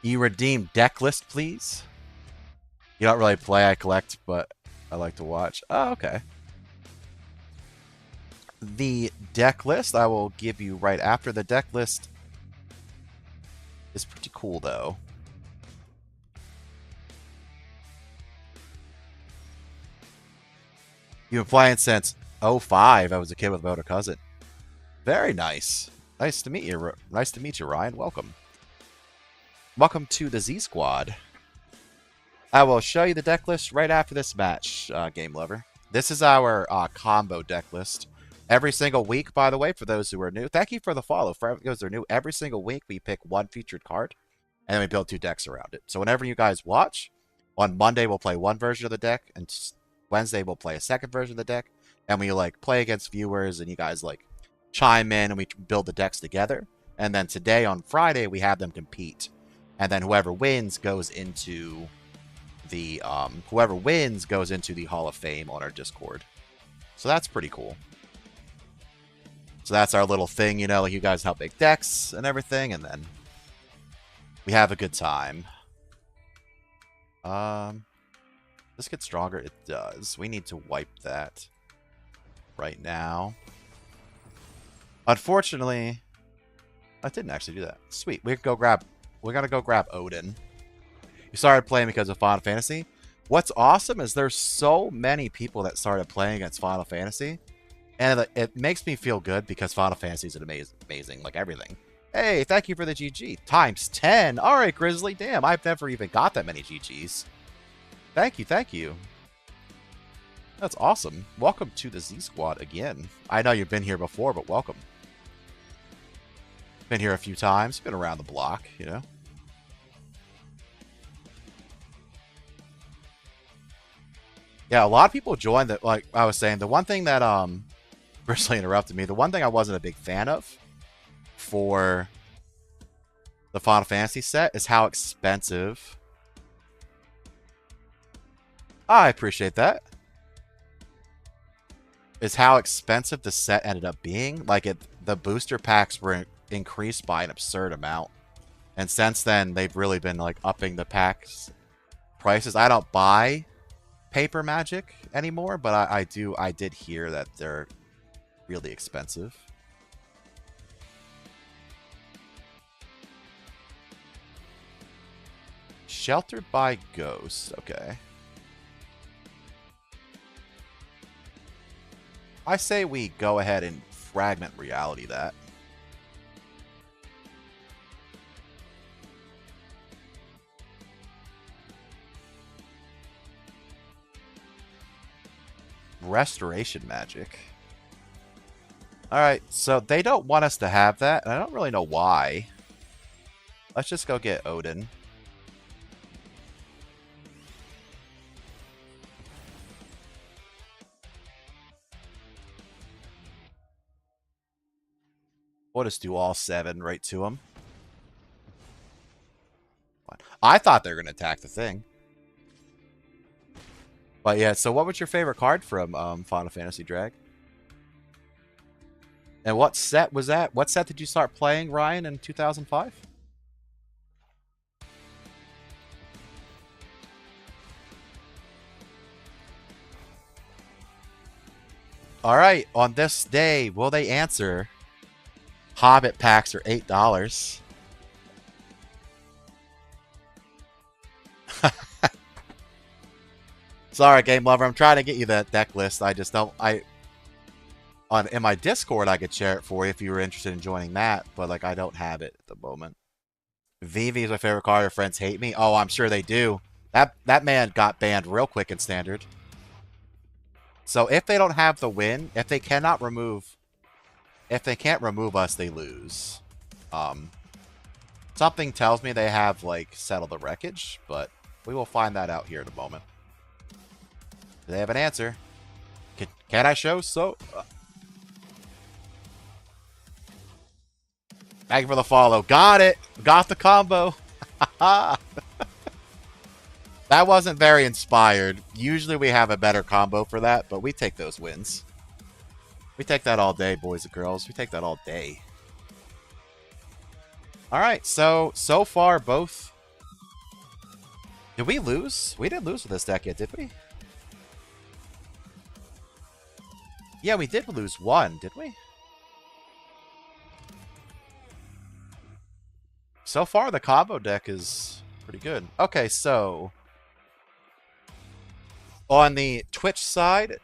You redeem deck list, please? You don't really play, I collect, but I like to watch. Oh, okay. The deck list I will give you right after. The deck list is pretty cool, though. You've been playing since 05. I was a kid with a older cousin. Very nice. Nice to meet you. Nice to meet you, Ryan. Welcome. Welcome to the Z Squad. I will show you the deck list right after this match, Game Lover. This is our combo deck list. Every single week, by the way, for those who are new. Thank you for the follow. For those who are new, every single week we pick one featured card, and then we build 2 decks around it. So whenever you guys watch, on Monday we'll play one version of the deck, and Wednesday we'll play a second version of the deck, and we like play against viewers, and you guys like chime in, and we build the decks together. And then today on Friday we have them compete, and then whoever wins goes into the Hall of Fame on our Discord. So that's pretty cool. So that's our little thing, you know, like you guys help make decks and everything, and then we have a good time. This gets stronger? It does. We need to wipe that right now. Unfortunately, I didn't actually do that. Sweet. We gotta go grab Odin. You started playing because of Final Fantasy. What's awesome is there's so many people that started playing against Final Fantasy. And it makes me feel good because Final Fantasy is amazing, like everything. Hey, thank you for the GG. Times 10. All right, Grizzly. Damn, I've never even got that many GGs. Thank you, thank you. That's awesome. Welcome to the Z Squad again. I know you've been here before, but welcome. Been here a few times. Been around the block, you know. Yeah, a lot of people joined that. Like I was saying, the one thing that Grizzly interrupted me. The one thing I wasn't a big fan of for the Final Fantasy set is how expensive. I appreciate that. Is how expensive the set ended up being. Like the booster packs were increased by an absurd amount, and since then they've really been like upping the packs prices. I don't buy paper Magic anymore, but I did hear that they're really expensive. Sheltered by Ghosts. Okay. I say we go ahead and Fragment Reality that. Restoration Magic. Alright, so they don't want us to have that, and I don't really know why. Let's just go get Odin. We'll just do all 7 right to him. I thought they were going to attack the thing. But yeah, so what was your favorite card from Final Fantasy Drag? And what set was that? What set did you start playing, Ryan, in 2005? All right, on this day, will they answer? Hobbit packs are $8. Sorry, game lover. I'm trying to get you that deck list. I just don't. In my Discord, I could share it for you if you were interested in joining that, but like I don't have it at the moment. Vivi is my favorite card. Your friends hate me. Oh, I'm sure they do. That man got banned real quick in Standard. So if they don't have the win, if they can't remove us, they lose. Something tells me they have like Settle the Wreckage, but we will find that out here in a moment. Do they have an answer? Can I show? Thank you for the follow. Got it. Got the combo. That wasn't very inspired. Usually we have a better combo for that, but we take those wins. We take that all day, boys and girls. We take that all day. All right, so far both. Did we lose? We didn't lose with this deck yet, did we? Yeah, we did lose one, didn't we? So far, the combo deck is pretty good. Okay, so on the Twitch side,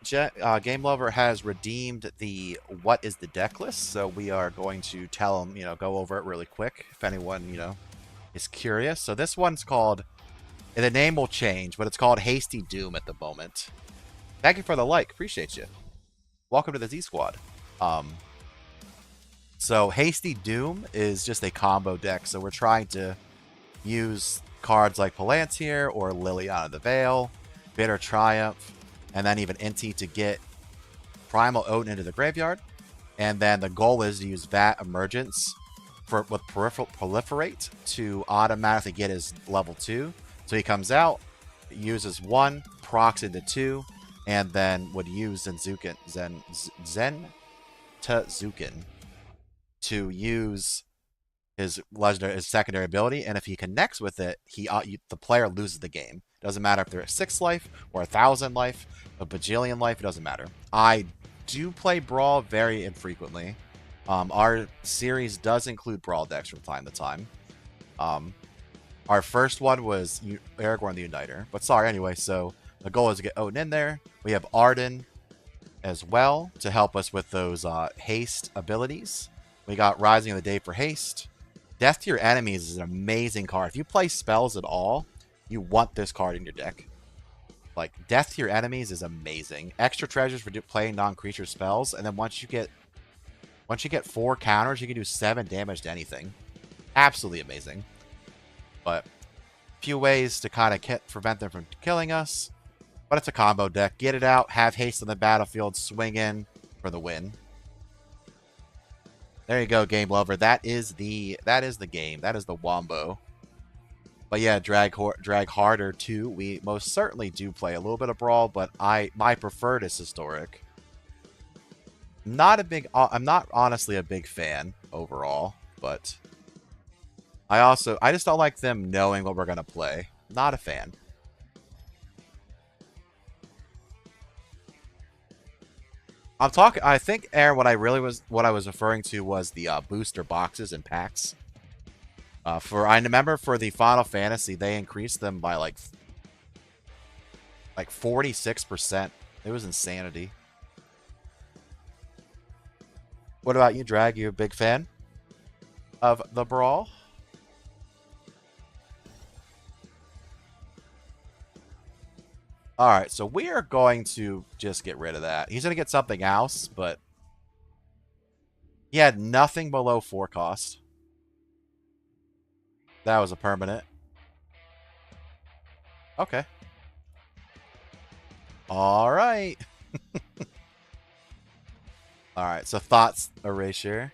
Game Lover has redeemed the what is the deck list. So we are going to tell them, go over it really quick if anyone, is curious. So this one's called, and the name will change, but it's called Hasty Doom at the moment. Thank you for the like. Appreciate you. Welcome to the Z Squad. So Hasty Doom is just a combo deck. So we're trying to use cards like Palantir or Liliana the Veil, Bitter Triumph, and then even Inti to get Primal Odin into the graveyard. And then the goal is to use Vat Emergence with Proliferate to automatically get his level 2. So he comes out, uses 1, procs into 2, and then would use Zen Zukin to use his secondary ability, and if he connects with it, the player loses the game. Doesn't matter if they're at 6 life or 1,000 life, a bajillion life. It doesn't matter. I do play Brawl very infrequently. Our series does include Brawl decks from time to time. Our first one was Aragorn the Uniter. But sorry, anyway, so the goal is to get Odin in there. We have Arden as well to help us with those haste abilities. We got Rising of the Day for haste. Death to Your Enemies is an amazing card. If you play spells at all, you want this card in your deck. Like, Death to Your Enemies is amazing. Extra treasures for playing non-creature spells, and then once you get 4 counters, you can do 7 damage to anything. Absolutely amazing. But few ways to kind of prevent them from killing us. But it's a combo deck. Get it out, have haste on the battlefield, swing in for the win. There you go, Game Lover. That is the game. That is the wombo. But yeah, drag harder too. We most certainly do play a little bit of Brawl, but my preferred is Historic. I'm not honestly a big fan overall, but I just don't like them knowing what we're gonna play. Not a fan. I think, Aaron, what I was referring to was the booster boxes and packs. I remember for the Final Fantasy, they increased them by like 46%. It was insanity. What about you, Drag? You a big fan of the Brawl? Alright, so we are going to just get rid of that. He's going to get something else, but he had nothing below 4 cost. That was a permanent. Okay. All right. All right. So thoughts erasure.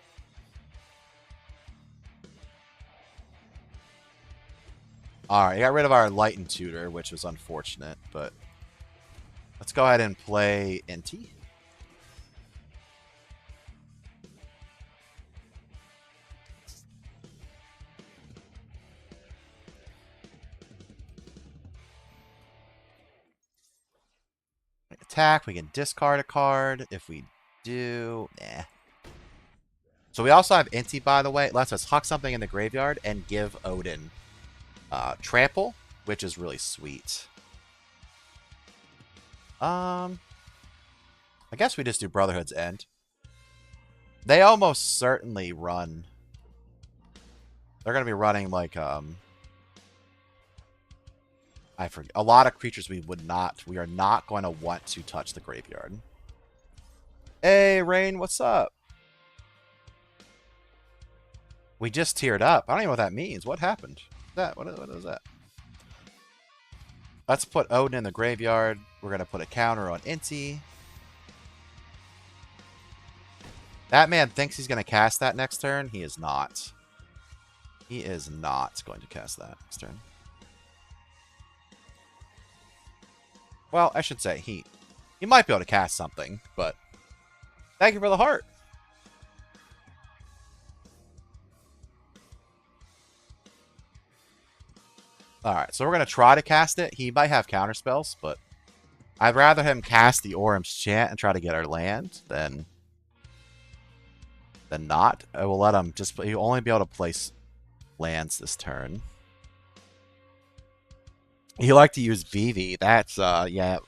All right. I got rid of our lightened tutor, which was unfortunate, but let's go ahead and play Inti. Attack. We can discard a card. If we do, nah. So we also have Inti, by the way. It lets us huck something in the graveyard and give Odin trample, which is really sweet. I guess we just do Brotherhood's End. They almost certainly run. They're going to be running like I forget, a lot of creatures we are not going to want to touch the graveyard. Hey, Rain, what's up? We just tiered up. I don't even know what that means. What happened? What is that? Let's put Odin in the graveyard. We're going to put a counter on Inti. That man thinks he's going to cast that next turn. He is not. He is not going to cast that next turn. Well, I should say he might be able to cast something, but thank you for the heart. Alright, so we're going to try to cast it. He might have counter spells, but I'd rather him cast the Orum's Chant and try to get our land than not. I will let him just... He'll only be able to place lands this turn. You like to use Vivi. That's, yeah.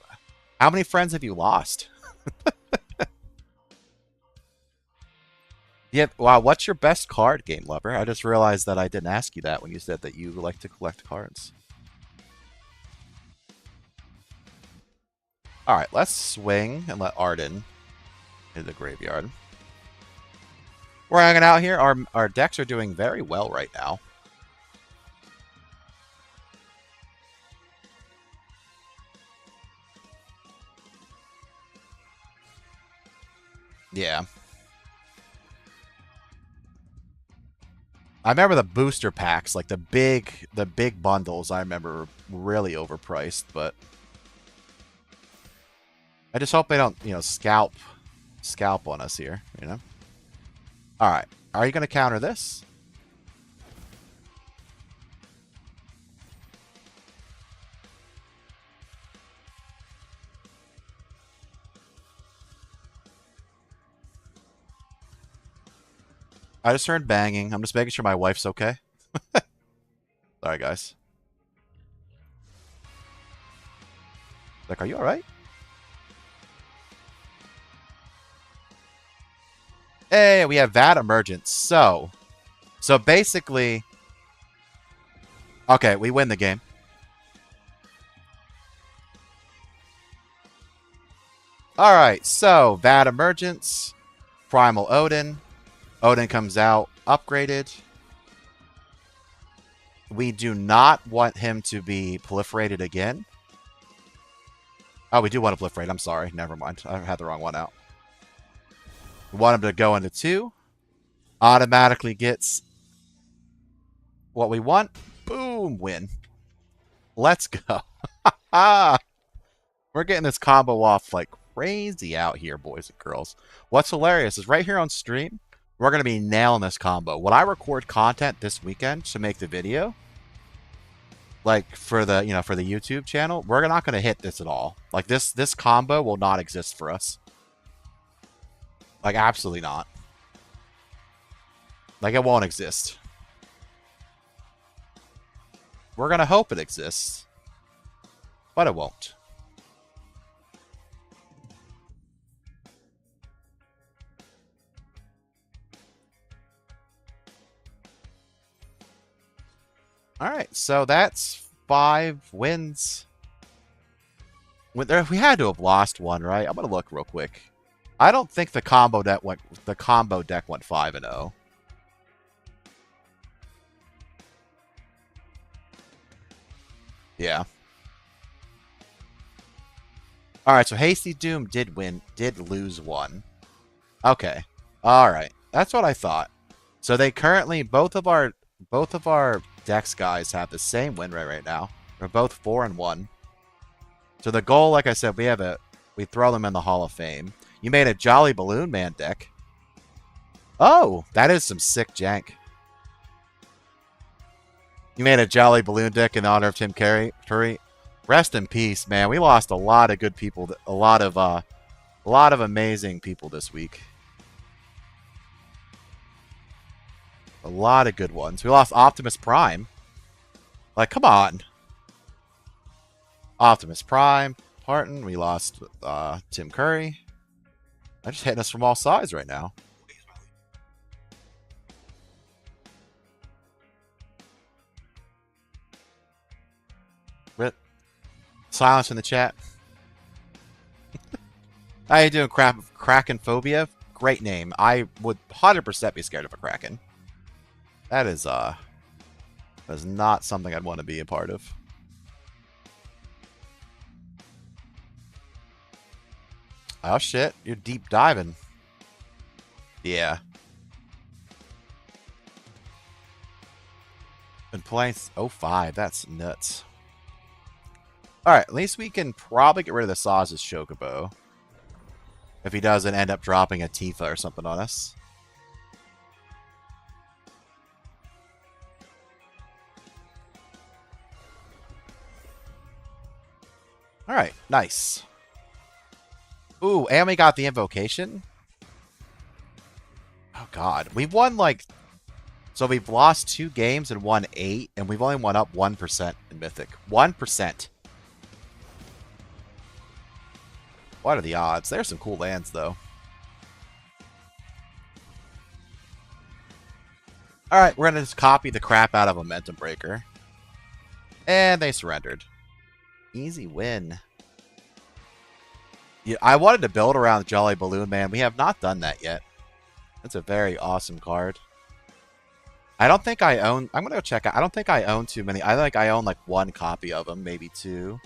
How many friends have you lost? Yeah, wow, what's your best card, Game Lover? I just realized that I didn't ask you that when you said that you like to collect cards. Alright, let's swing and let Arden into the graveyard. We're hanging out here. Our decks are doing very well right now. Yeah. I remember the booster packs, like the big bundles. I remember were really overpriced, but I just hope they don't, scalp on us here, All right, are you going to counter this? I just heard banging. I'm just making sure my wife's okay. Sorry, guys. Like, are you alright? Hey, we have Vat Emergence. So basically... Okay, we win the game. Alright, so Vat Emergence, Primal Odin. Odin comes out upgraded. We do not want him to be proliferated again. Oh, we do want to proliferate. I'm sorry. Never mind. I had the wrong one out. We want him to go into 2. Automatically gets what we want. Boom. Win. Let's go. We're getting this combo off like crazy out here, boys and girls. What's hilarious is right here on stream, we're going to be nailing this combo. When I record content this weekend to make the video, like for the, for the YouTube channel, we're not going to hit this at all. Like this combo will not exist for us. Like absolutely not. Like it won't exist. We're going to hope it exists, but it won't. Alright, so that's 5 wins. We had to have lost one, right? I'm gonna look real quick. I don't think the combo deck went 5-0. Yeah. All right, so Hasty Doom did win, did lose one. Okay. All right. That's what I thought. So they currently both of our Dex guys have the same win rate right now. We're both 4-1. So the goal, like I said, we throw them in the Hall of Fame. You made a Jolly Balloon Man deck. Oh, that is some sick jank. You made a Jolly Balloon deck in honor of Tim Curry. Rest in peace, man. We lost a lot of good people, a lot of amazing people this week. A lot of good ones. We lost Optimus Prime. Like, come on. Optimus Prime, Parton. We lost Tim Curry. They're just hitting us from all sides right now. Rip. Silence in the chat. How you doing, Kraken Phobia? Great name. I would 100% be scared of a Kraken. That is not something I'd want to be a part of. Oh shit, you're deep diving. Yeah. Been playing 05, that's nuts. Alright, at least we can probably get rid of the Saz's Chocobo. If he doesn't end up dropping a Tifa or something on us. Alright, nice. Ooh, and we got the Invocation. Oh god, we've won like... So we've lost 2 games and won 8, and we've only won up 1% in Mythic. 1%. What are the odds? There's some cool lands, though. Alright, we're going to just copy the crap out of Momentum Breaker. And they surrendered. Easy win. Yeah, I wanted to build around Jolly Balloon Man. We have not done that yet. That's a very awesome card. I don't think I own... I'm going to go check out. I don't think I own too many. I think I own like 1 copy of them. Maybe 2.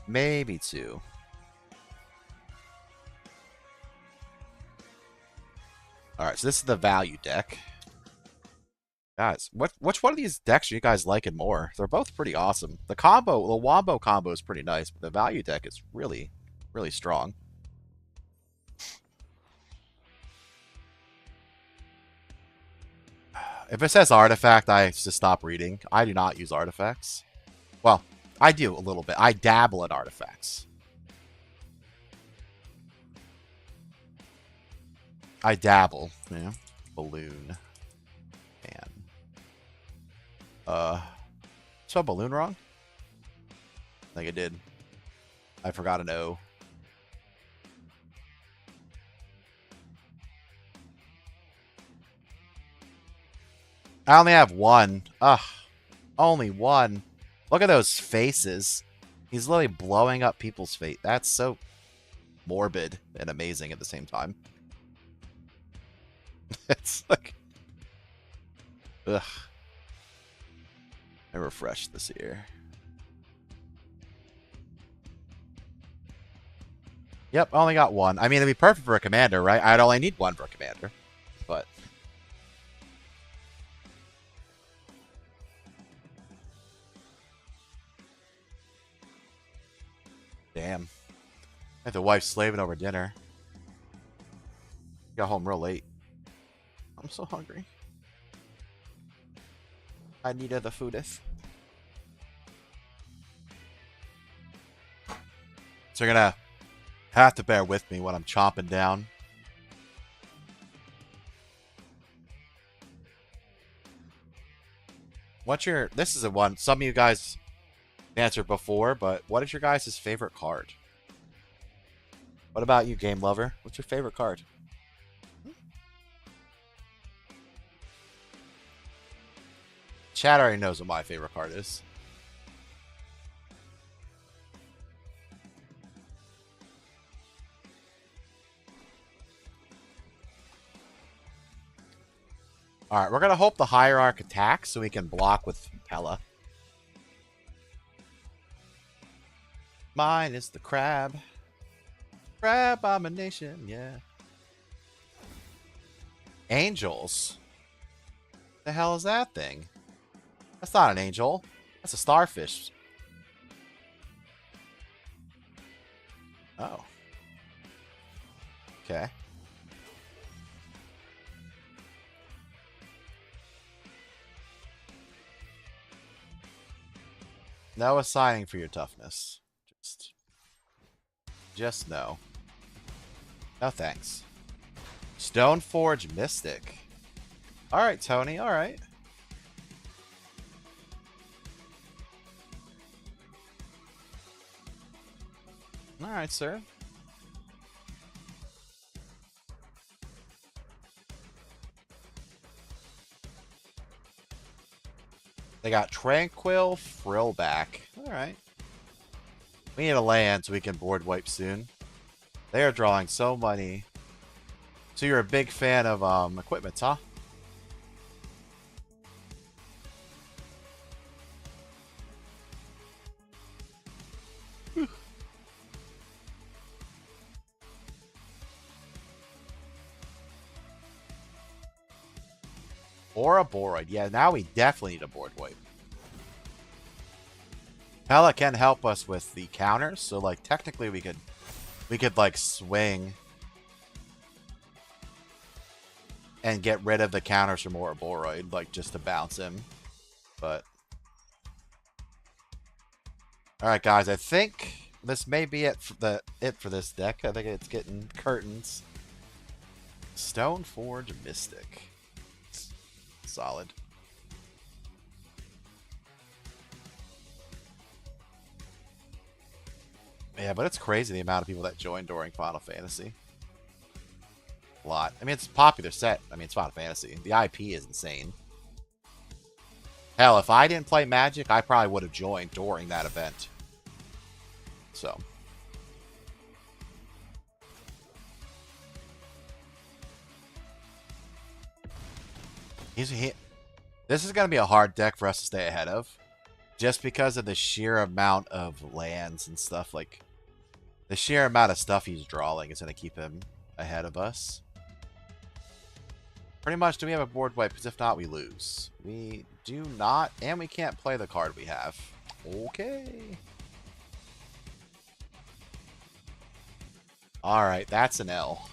Maybe 2. Alright, so this is the value deck. Guys, which one of these decks are you guys liking more? They're both pretty awesome. The Wombo combo is pretty nice, but the value deck is really, really strong. If it says artifact, I just stop reading. I do not use artifacts. Well, I do a little bit. I dabble in artifacts. I dabble. Yeah. Balloon. Spelled balloon wrong? I think I did. I forgot an O. I only have 1. Ugh. Only 1. Look at those faces. He's literally blowing up people's face. That's so morbid and amazing at the same time. It's like... Ugh. I refreshed this here. Yep, only got 1. I mean, it'd be perfect for a commander, right? I'd only need 1 for a commander. But... Damn. I had the wife slaving over dinner. Got home real late. I'm so hungry. I need the foodeth. So you're gonna have to bear with me when I'm chomping down. What's your... This is a one some of you guys answered before, but what is your guys' favorite card? What about you, game lover? What's your favorite card? Chat already knows what my favorite card is. Alright, we're gonna hope the Hierarch attacks so we can block with Pella. Mine is the crab. Crab abomination, yeah. Angels? The hell is that thing? That's not an angel. That's a starfish. Oh. Okay. No assigning for your toughness. Just no. No thanks. Stoneforge Mystic. Alright, Tony, alright. Alright, sir. They got Tranquil Frillback. Alright. We need a land so we can board wipe soon. They are drawing so money. So you're a big fan of equipment, huh? Or a Boroid. Yeah, now we definitely need a board wipe. Pella can help us with the counters, so like technically we could like swing and get rid of the counters from Ouroboros, like just to bounce him. But alright guys, I think this may be it for this deck. I think it's getting curtains. Stoneforge Mystic. Solid. Yeah, but it's crazy the amount of people that join during Final Fantasy. A lot. I mean, it's a popular set. I mean, it's Final Fantasy. The IP is insane. Hell, if I didn't play Magic, I probably would have joined during that event. So. This is going to be a hard deck for us to stay ahead of. Just because of the sheer amount of lands and stuff. Like, the sheer amount of stuff he's drawing is going to keep him ahead of us. Pretty much, do we have a board wipe? Because if not, we lose. We do not, and we can't play the card we have. Okay. Alright, that's an L.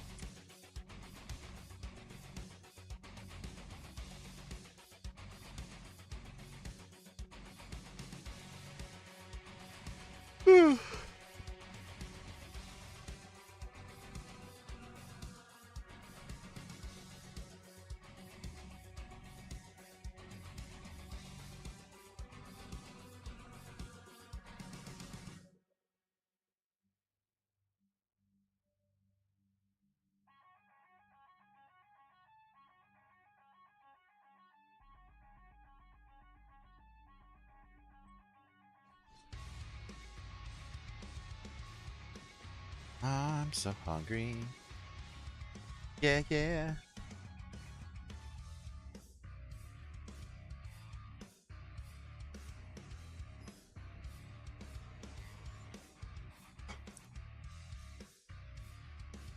I'm so hungry. Yeah, yeah.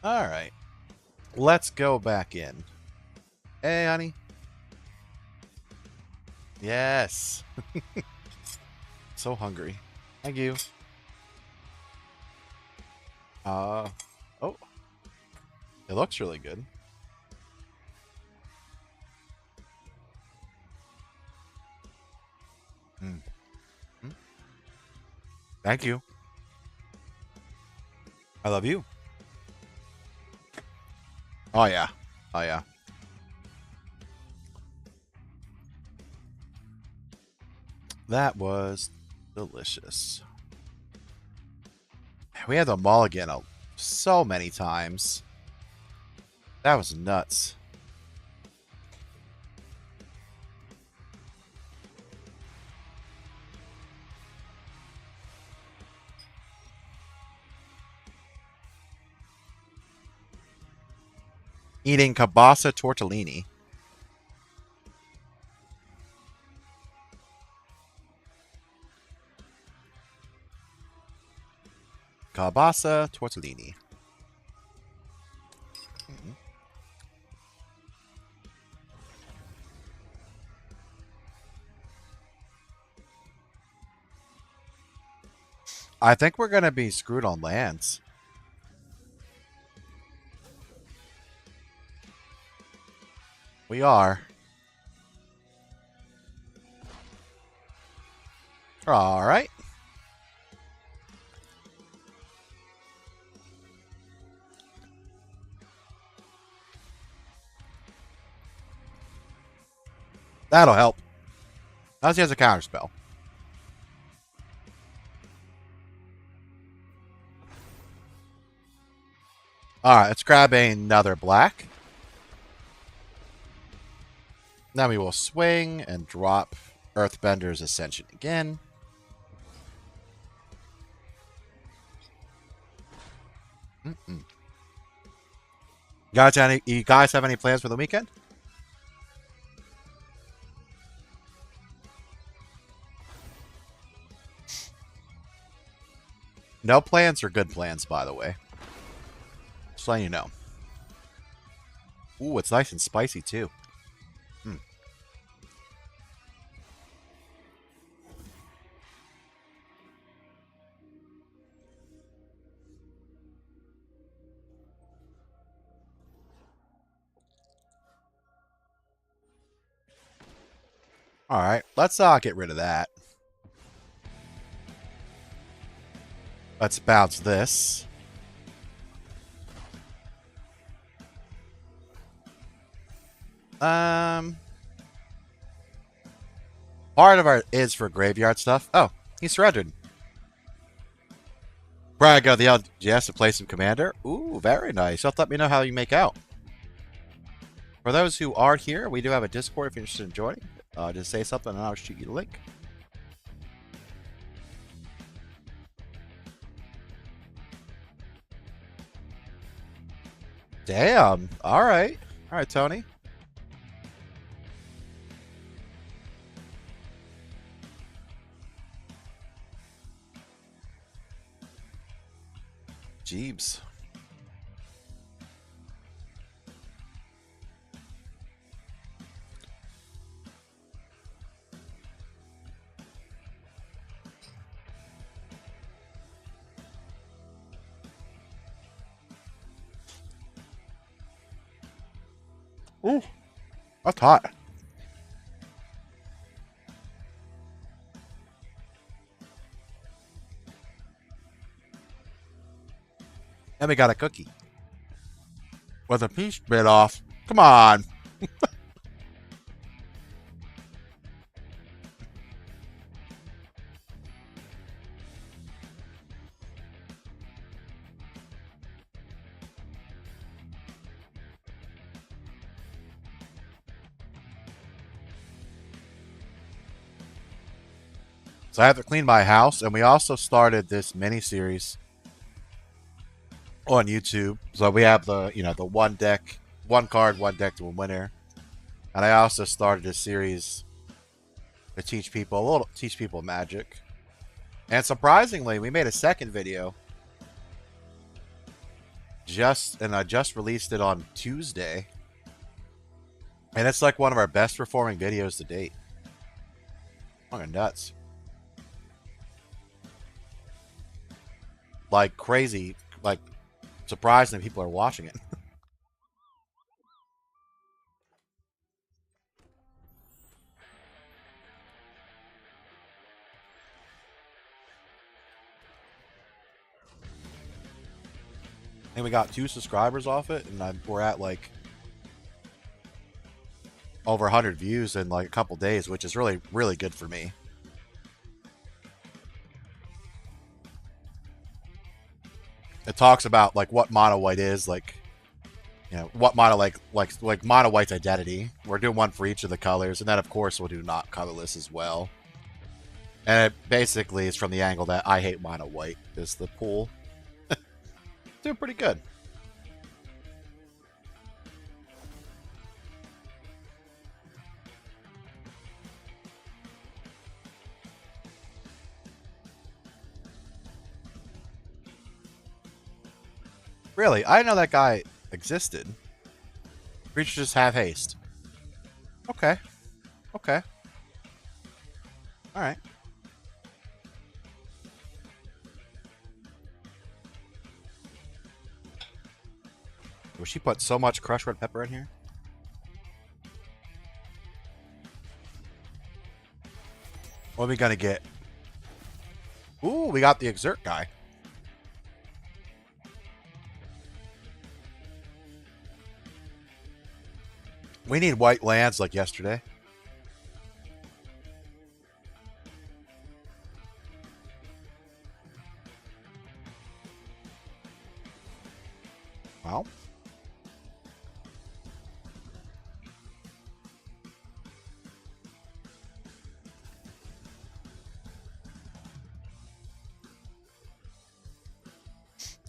Alright. Let's go back in. Hey, honey. Yes. So hungry. Thank you. Oh. It looks really good. Mm. Mm. Thank you. I love you. Oh, yeah. Oh, yeah. That was delicious. We had the mulligan so many times. That was nuts. Eating kielbasa tortellini. Kalabasa tortellini. Mm-hmm. I think we're going to be screwed on lands. We are. All right. That'll help. Unless he has a counterspell. Alright, let's grab another black. Then we will swing and drop Earthbender's Ascension again. Mm-mm. You guys have any plans for the weekend? No plans are good plans, by the way. Just letting you know. Ooh, it's nice and spicy, too. Mm. Alright, let's get rid of that. Let's bounce this. Part of our is for graveyard stuff. Oh, he surrendered. Brag of the LGS to play some commander. Ooh, very nice. You'll let me know how you make out. For those who are here, we do have a Discord if you're interested in joining. Just say something and I'll shoot you the link. Damn. All right. All right, Tony. Jeebs. Ooh, that's hot. And we got a cookie. With a piece bit off. Come on. So I have to clean my house, and we also started this mini series on YouTube. So we have the one deck, one card, one deck to a winner. And I also started a series to teach people Magic. And surprisingly, we made a second video. I just released it on Tuesday. And it's like one of our best performing videos to date. Fucking nuts. Like crazy, like surprising people are watching it. And we got 2 subscribers off it, and we're at like over 100 views in like a couple days, which is really, really good for me. It talks about like what mono white is, like what mono like mono white's identity. We're doing one for each of the colors, and then of course we'll do not colorless as well. And it basically is from the angle that I hate mono white is the pool. Doing pretty good. Really? I didn't know that guy existed. Creatures just have haste. Okay. Okay. Alright. Will she put so much crushed red pepper in here? What are we gonna get? Ooh, we got the Exert guy. We need white lands like yesterday. Well.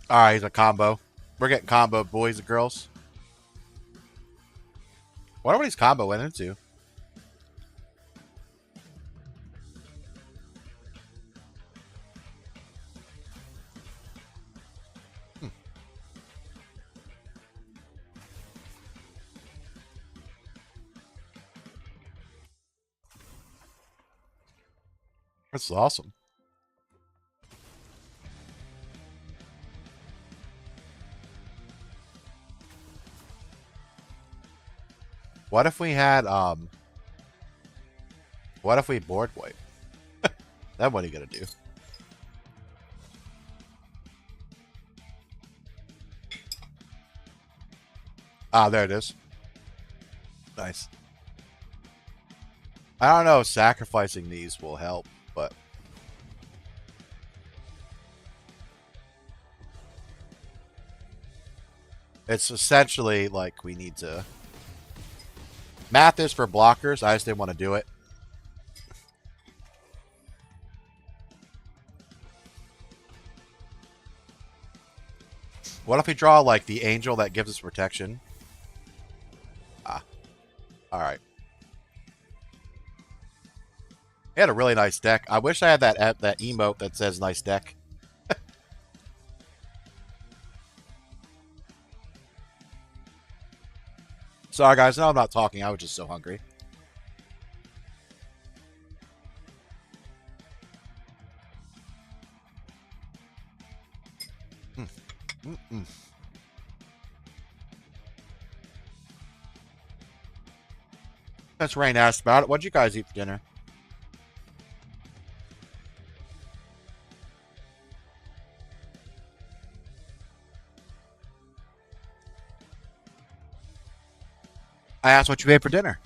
Alright, he's a combo. We're getting combo, boys and girls. Wonder what he's comboing into. This is awesome. What if we had, what if we board wipe? Then what are you gonna do? Ah, there it is. Nice. I don't know if sacrificing these will help, but... It's essentially like we need to... Math is for blockers. I just didn't want to do it. What if we draw, like, the angel that gives us protection? Ah. Alright. He had a really nice deck. I wish I had that emote that says nice deck. Sorry, guys. No, I'm not talking. I was just so hungry. That's Rain asked about it. What'd you guys eat for dinner? I asked what you ate for dinner.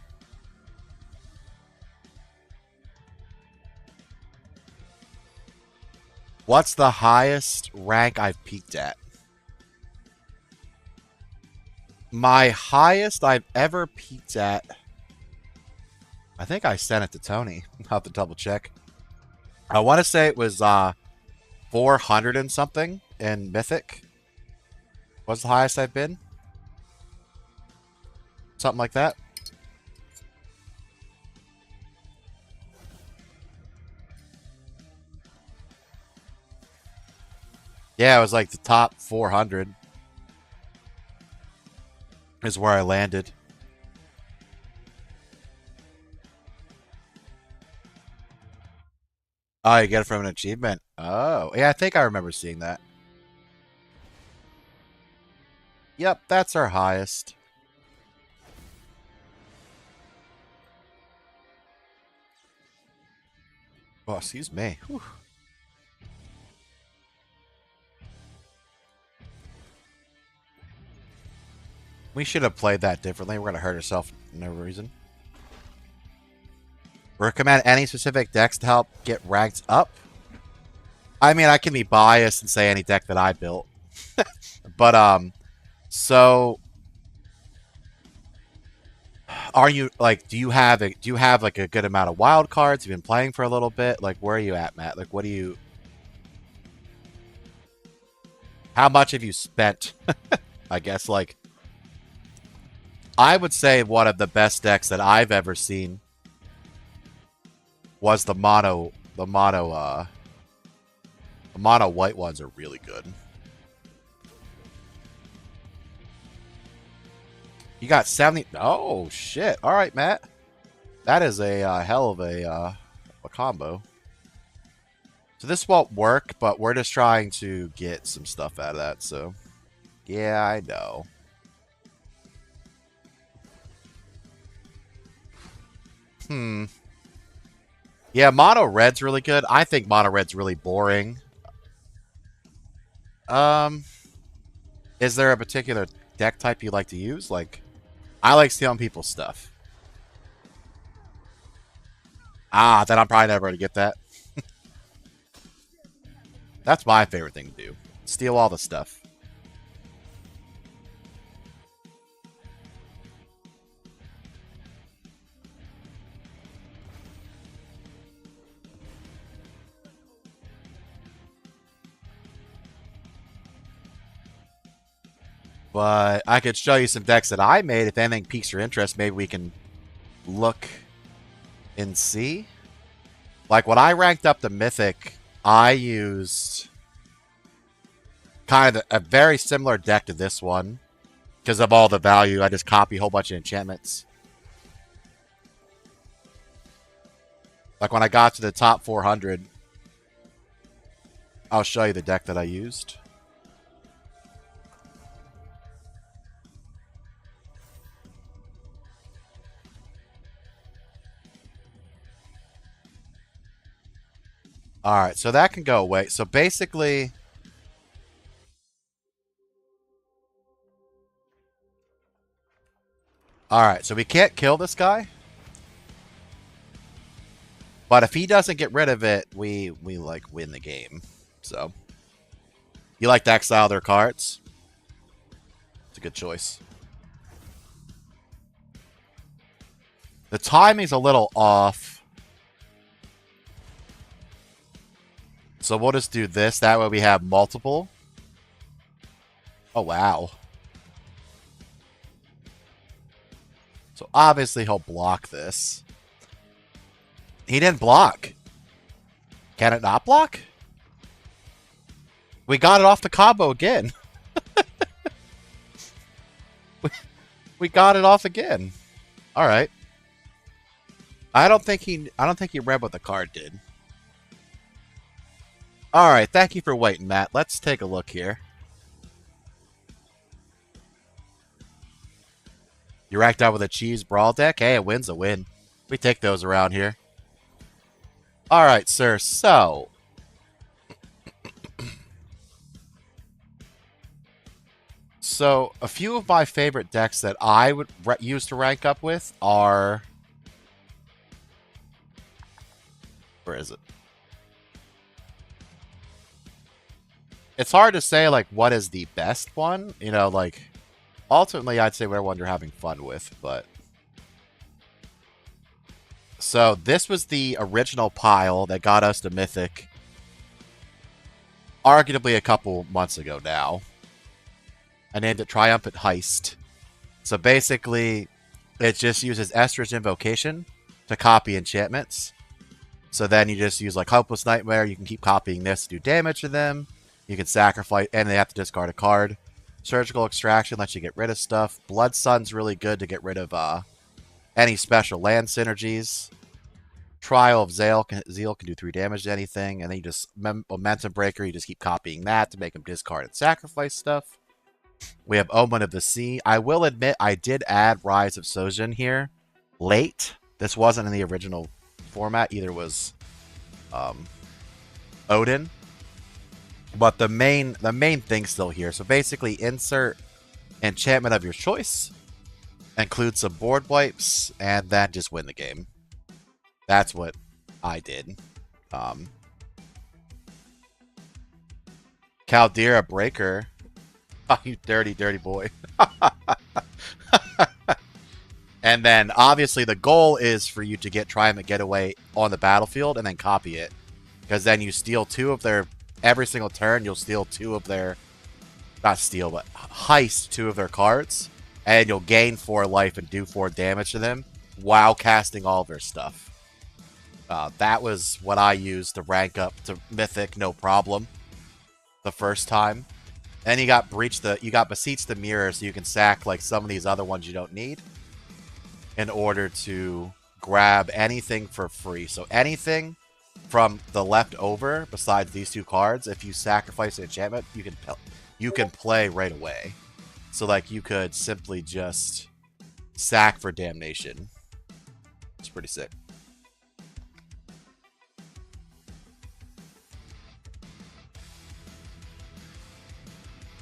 What's the highest rank I've peaked at? My highest I've ever peaked at... I think I sent it to Tony. I'll have to double check. I want to say it was 400 and something in Mythic. What's the highest I've been? Something like that. Yeah, it was like the top 400 is where I landed. Oh, you get it from an achievement. Oh, yeah, I think I remember seeing that. Yep, that's our highest. Oh, excuse me. Whew. We should have played that differently. We're going to hurt ourselves for no reason. Recommend any specific decks to help get ranked up? I mean, I can be biased and say any deck that I built. But, so... Are you, like, do you have like, a good amount of wild cards? You've been playing for a little bit? Like, where are you at, Matt? Like, what do you... How much have you spent? I guess, like... I would say one of the best decks that I've ever seen was the mono white ones are really good. You got 70. Oh, shit. All right, Matt. That is a hell of a combo. So this won't work, but we're just trying to get some stuff out of that, so... Yeah, I know. Yeah, mono red's really good. I think mono red's really boring. Um, is there a particular deck type you like to use? Like, I like stealing people's stuff. Ah, then I'm probably never going to get that. That's my favorite thing to do. Steal all the stuff. But I could show you some decks that I made. If anything piques your interest, maybe we can look and see. Like when I ranked up the Mythic, I used kind of a very similar deck to this one. Because of all the value, I just copy a whole bunch of enchantments. Like when I got to the top 400, I'll show you the deck that I used. Alright, so that can go away. So basically... Alright, so we can't kill this guy. But if he doesn't get rid of it, we like win the game. So you like to exile their cards? It's a good choice. The timing's a little off. So we'll just do this. That way we have multiple. Oh, wow. So obviously he'll block this. He didn't block. Can it not block? We got it off the combo again. we got it off again. All right. I don't think he read what the card did. All right. Thank you for waiting, Matt. Let's take a look here. You racked out with a cheese brawl deck? Hey, a win's a win. We take those around here. All right, sir. So, a few of my favorite decks that I would use to rank up with are... Where is it? It's hard to say, like, what is the best one. You know, like, ultimately, I'd say whatever one you're having fun with, but... So, this was the original pile that got us to Mythic. Arguably a couple months ago now. I named it Triumphant Heist. So basically, it just uses Esther's Invocation to copy enchantments. So then you just use like Hopeless Nightmare. You can keep copying this to do damage to them. You can sacrifice, and they have to discard a card. Surgical Extraction lets you get rid of stuff. Blood Sun's really good to get rid of any special land synergies. Trial of Zeal can do 3 damage to anything. And then you just, Momentum Breaker, you just keep copying that to make them discard and sacrifice stuff. We have Omen of the Sea. I will admit I did add Rise of Sojin here late. This wasn't in the original format. Either was Odin. But the main thing's still here. So basically insert enchantment of your choice. Include some board wipes. And then just win the game. That's what I did. Caldera Breaker. Oh, you dirty, dirty boy. And then, obviously, the goal is for you to get Triumphant Getaway on the battlefield and then copy it. Because then you steal 2 of their... Every single turn, you'll steal 2 of their... Not steal, but heist 2 of their cards. And you'll gain 4 life and do 4 damage to them while casting all of their stuff. That was what I used to rank up to Mythic, no problem. The first time. And you got Beseech the Mirror, so you can sack like some of these other ones you don't need in order to grab anything for free. So anything from the leftover besides these two cards, if you sacrifice an enchantment, you can play right away. So like you could simply just sack for Damnation. It's pretty sick.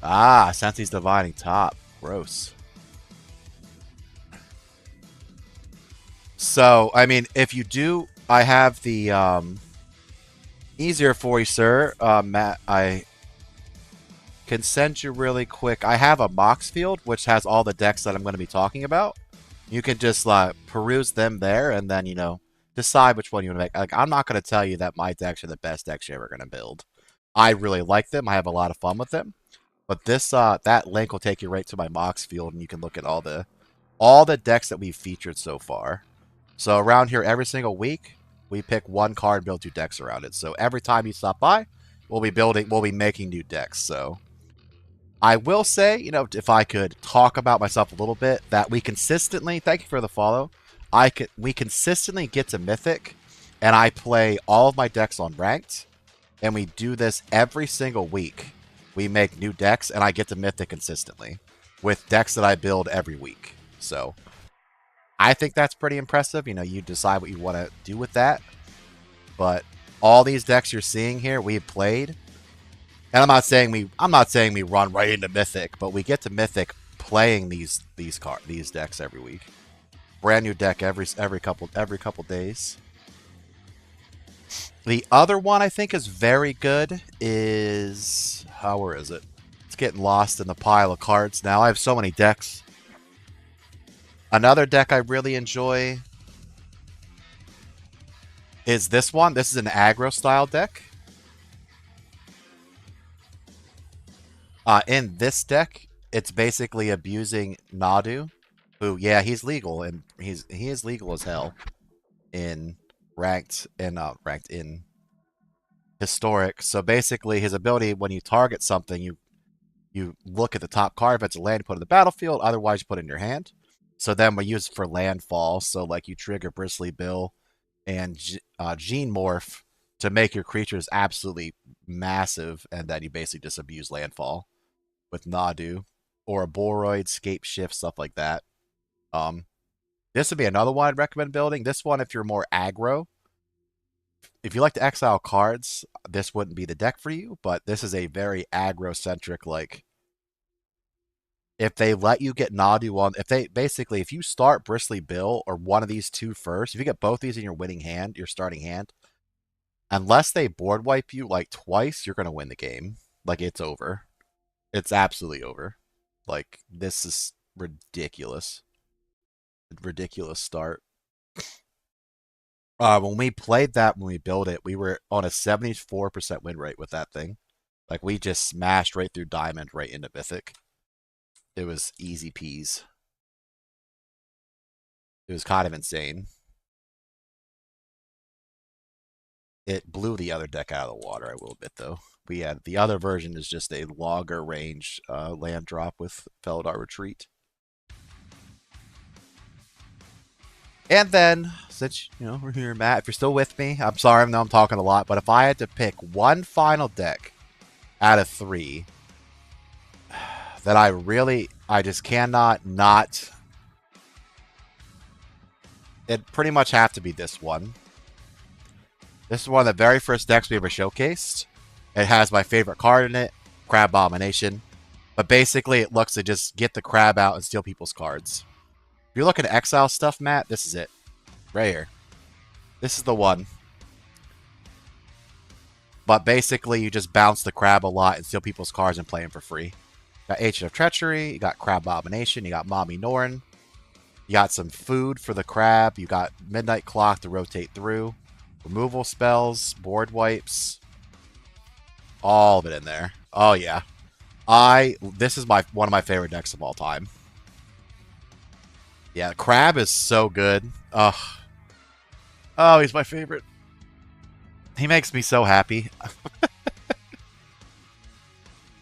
Ah, Sensi's Divining Top. Gross. So, I mean, if you do, I have the easier for you, sir. Matt, I can send you really quick. I have a Mox field, which has all the decks that I'm going to be talking about. You can just peruse them there and then, decide which one you want to make. Like, I'm not going to tell you that my decks are the best decks you're ever going to build. I really like them. I have a lot of fun with them. But this that link will take you right to my Mox field, and you can look at all the decks that we've featured so far. So around here, every single week, we pick one card and build 2 decks around it. So every time you stop by, we'll be making new decks. So I will say, if I could talk about myself a little bit, that we consistently, thank you for the follow, we consistently get to Mythic, and I play all of my decks on Ranked, and we do this every single week. We make new decks, and I get to Mythic consistently with decks that I build every week. So I think that's pretty impressive. You decide what you want to do with that. But all these decks you're seeing here, we've played. And I'm not saying we run right into Mythic, but we get to Mythic playing these decks every week. Brand new deck every couple days. The other one I think is very good is where is it? It's getting lost in the pile of cards now. I have so many decks. Another deck I really enjoy is this one. This is an aggro style deck. In this deck, it's basically abusing Nadu, who, yeah, he's legal, and he is legal as hell in ranked in historic. So basically, his ability, when you target something, you look at the top card. If it's a land, you put it in the battlefield. Otherwise, you put it in your hand. So then we use it for landfall. So like you trigger Bristly Bill and Gene Morph to make your creatures absolutely massive, and then you basically just abuse landfall with Nadu or a Boroid, Scape Shift, stuff like that. This would be another one I'd recommend building. This one, if you're more aggro, if you like to exile cards, this wouldn't be the deck for you, but this is a very aggro-centric, like, if they let you get Nadu on, if you start Bristly Bill or one of these two first, if you get both these in your winning hand, your starting hand, unless they board wipe you like twice, you're going to win the game. Like, it's over. It's absolutely over. Like, this is ridiculous. Ridiculous start. When we played that, when we built it, we were on a 74% win rate with that thing. Like, we just smashed right through Diamond, right into Mythic. It was easy peas. It was kind of insane. It blew the other deck out of the water, I will admit, though. The other version is just a longer range land drop with Felidar Retreat. And then, since, we're here, Matt, if you're still with me, I'm sorry, I know I'm talking a lot, but if I had to pick one final deck out of 3 that I just cannot not, it'd pretty much have to be this one. This is one of the very first decks we ever showcased. It has my favorite card in it, Crab Abomination. But basically, it looks to just get the crab out and steal people's cards. If you're looking to exile stuff, Matt, this is it. Right here. This is the one. But basically, you just bounce the crab a lot and steal people's cards and play them for free. You got Agent of Treachery, you got Crab Abomination, you got Mommy Norn. You got some food for the crab, you got Midnight Clock to rotate through. Removal spells, board wipes. All of it in there. Oh, yeah. This is one of my favorite decks of all time. Yeah, Crab is so good. Ugh. Oh, he's my favorite. He makes me so happy.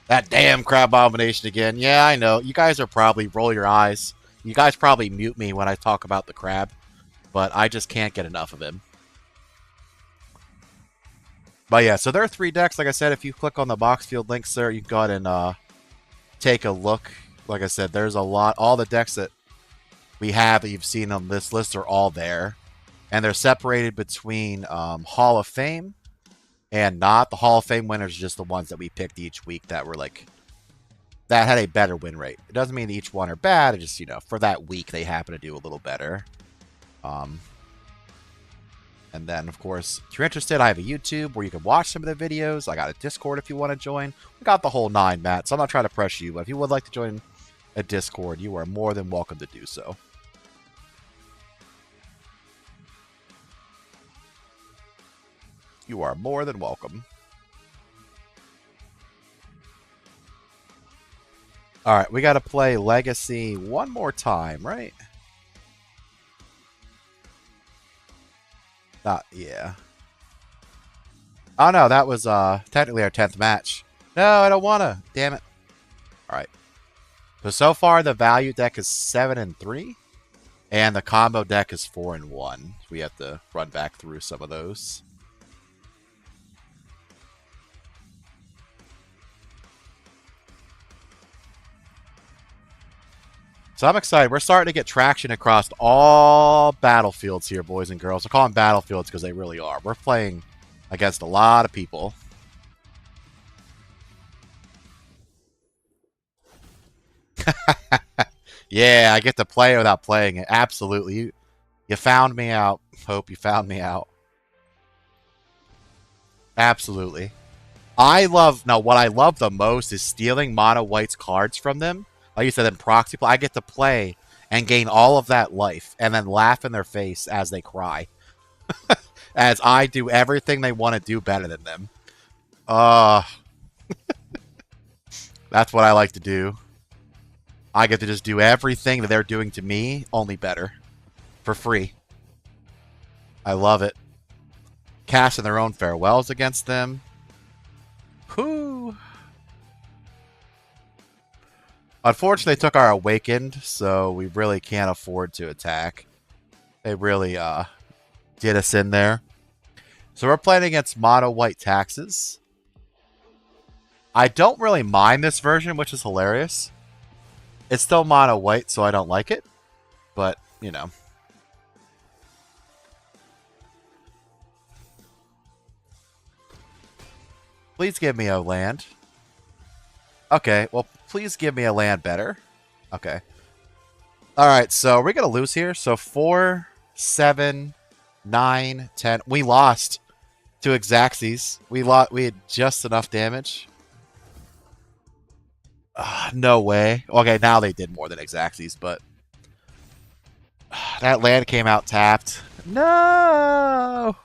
That damn crab abomination again. Yeah, I know. You guys are probably roll your eyes. You guys probably mute me when I talk about the crab, but I just can't get enough of him. But yeah, so there are 3 decks. Like I said, if you click on the box field links there, you can go ahead and take a look. Like I said, there's a lot. All the decks that we have that you've seen on this list are all there. And they're separated between Hall of Fame and not. The Hall of Fame winners are just the ones that we picked each week that were like, that had a better win rate. It doesn't mean each one are bad. It just, for that week, they happen to do a little better. And then, of course, if you're interested, I have a YouTube where you can watch some of the videos. I got a Discord if you want to join. We got the whole 9, Matt, so I'm not trying to pressure you. But if you would like to join a Discord, you are more than welcome to do so. You are more than welcome. All right, we got to play Legacy one more time, right? Yeah. Oh, no, that was technically our 10th match. No, I don't want to. Damn it. All right. So far, the value deck is 7-3, and the combo deck is 4-1. We have to run back through some of those. So I'm excited. We're starting to get traction across all battlefields here, boys and girls. I call them battlefields because they really are. We're playing against a lot of people. Yeah, I get to play without playing it. Absolutely. You found me out. Hope you found me out. Absolutely. What I love the most is stealing Mono White's cards from them. Like you said, in proxy play, I get to play and gain all of that life and then laugh in their face as they cry. As I do everything they want to do better than them. That's what I like to do. I get to just do everything that they're doing to me, only better. For free. I love it. Casting their own farewells against them. Whoo! Unfortunately, they took our Awakened, so we really can't afford to attack. They really did us in there. So we're playing against Mono White Taxes. I don't really mind this version, which is hilarious. It's still Mono White, so I don't like it. But, Please give me a land. Okay, well, please give me a land better. Okay. Alright, so we're going to lose here. So 4, 7, 9, 10. We lost to Xaxes. We had just enough damage. No way. Okay, now they did more than Xaxes, but that land came out tapped. No!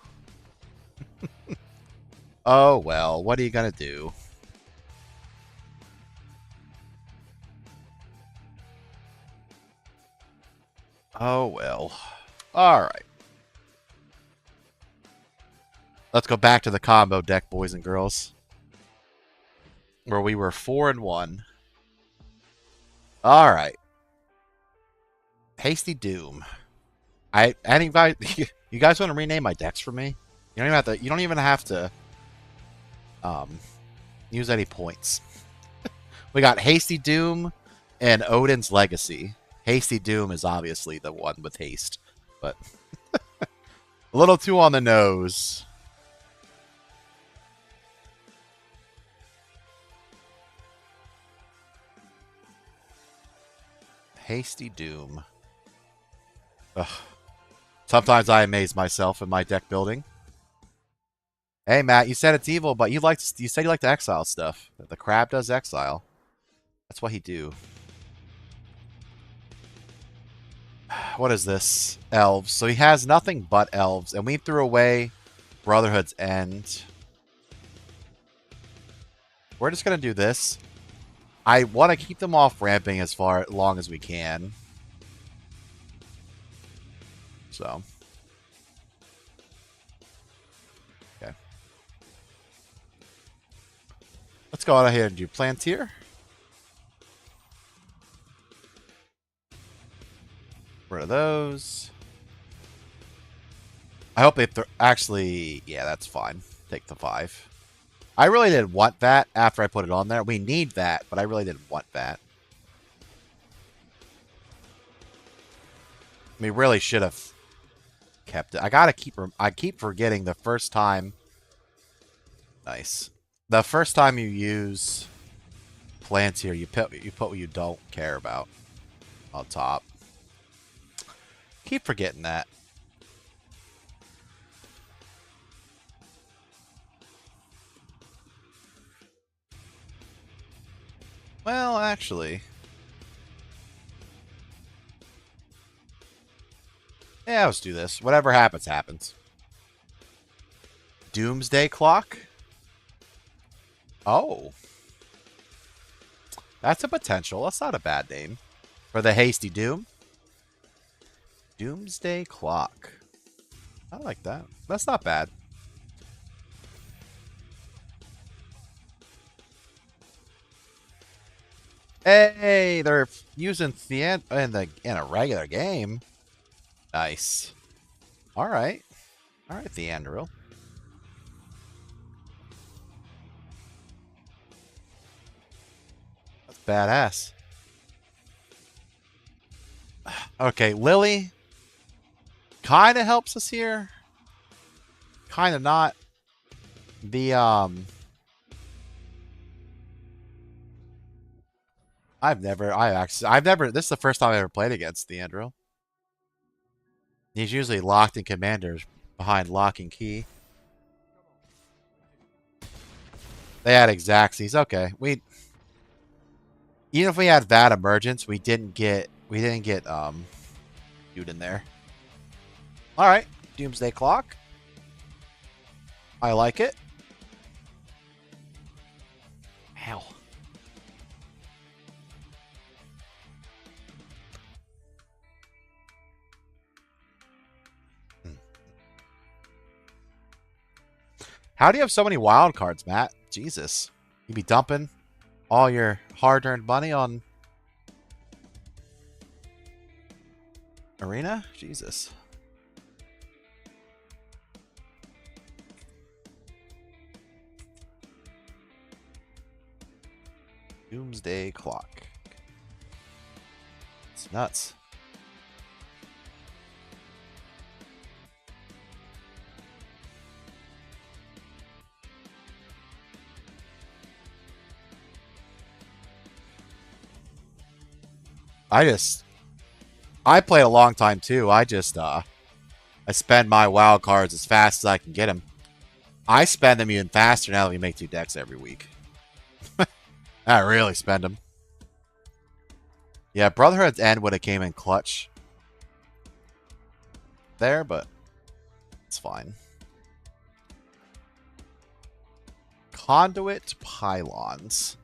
Oh, well, what are you going to do? Oh, well. Alright. Let's go back to the combo deck, boys and girls. Where we were 4-1. Alright. Hasty Doom. You guys want to rename my decks for me? You don't even have to use any points. We got Hasty Doom and Odin's Legacy. Hasty Doom is obviously the one with haste, but a little too on the nose. Hasty Doom. Ugh. Sometimes I amaze myself in my deck building. Hey Matt, you said it's evil, but you said you like to exile stuff. The crab does exile. That's what he do. What is this? Elves. So he has nothing but elves, and we threw away Brotherhood's End. We're just gonna do this. I want to keep them off ramping as long as we can. So. Let's go ahead and do Plantier. Rid of those. I hope they actually, yeah, that's fine. Take the 5. I really didn't want that after I put it on there. We need that, but I really didn't want that. We really should have kept it. I keep forgetting the first time. Nice. The first time you use Plantier, you put what you don't care about on top. Keep forgetting that. Well, actually. Yeah, let's do this. Whatever happens, happens. Doomsday Clock? Oh. That's a potential. That's not a bad name. For the Hasty Doom. Doomsday Clock. I like that. That's not bad. Hey, they're using Thean in a regular game. Nice. All right. All right, Theandril. That's badass. Okay, Lily kind of helps us here. Kind of not. The I've never this is the first time I ever played against Theandril. He's usually locked in commanders behind lock and key. They had Exactsies. Okay. Even if we had that emergence, we didn't get dude in there. Alright. Doomsday Clock. I like it. Ow. How do you have so many wild cards, Matt? Jesus. You be dumping all your hard-earned money on Arena? Jesus. Doomsday Clock. It's nuts. I played a long time too. I spend my wild cards as fast as I can get them. I spend them even faster now that we make 2 decks every week. I really spend them. Yeah, Brotherhood's End would have came in clutch there, but it's fine. Conduit Pylons.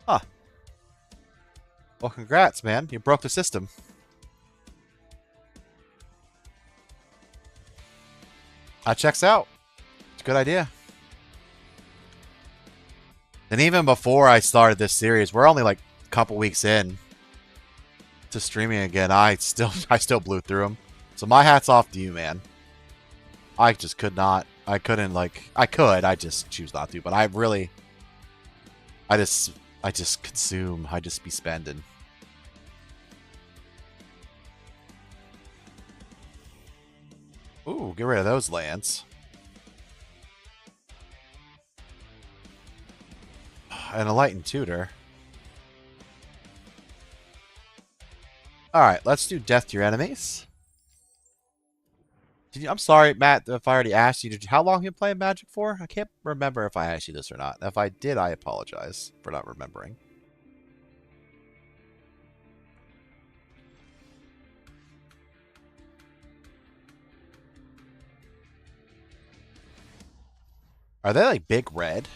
Huh. Well, congrats, man. You broke the system. That checks out. It's a good idea. And even before I started this series, we're only like a couple weeks in to streaming again. I still blew through them. So my hat's off to you, man. I just could not. I couldn't like. I could. I just choose not to. But I really. I just consume. I just be spending. Ooh, get rid of those lands. And a Enlightened Tutor. Alright, let's do Death to Your Enemies. I'm sorry, Matt, if I already asked you. How long have you been playing Magic for? I can't remember if I asked you this or not. If I did, I apologize for not remembering. Are they like big red?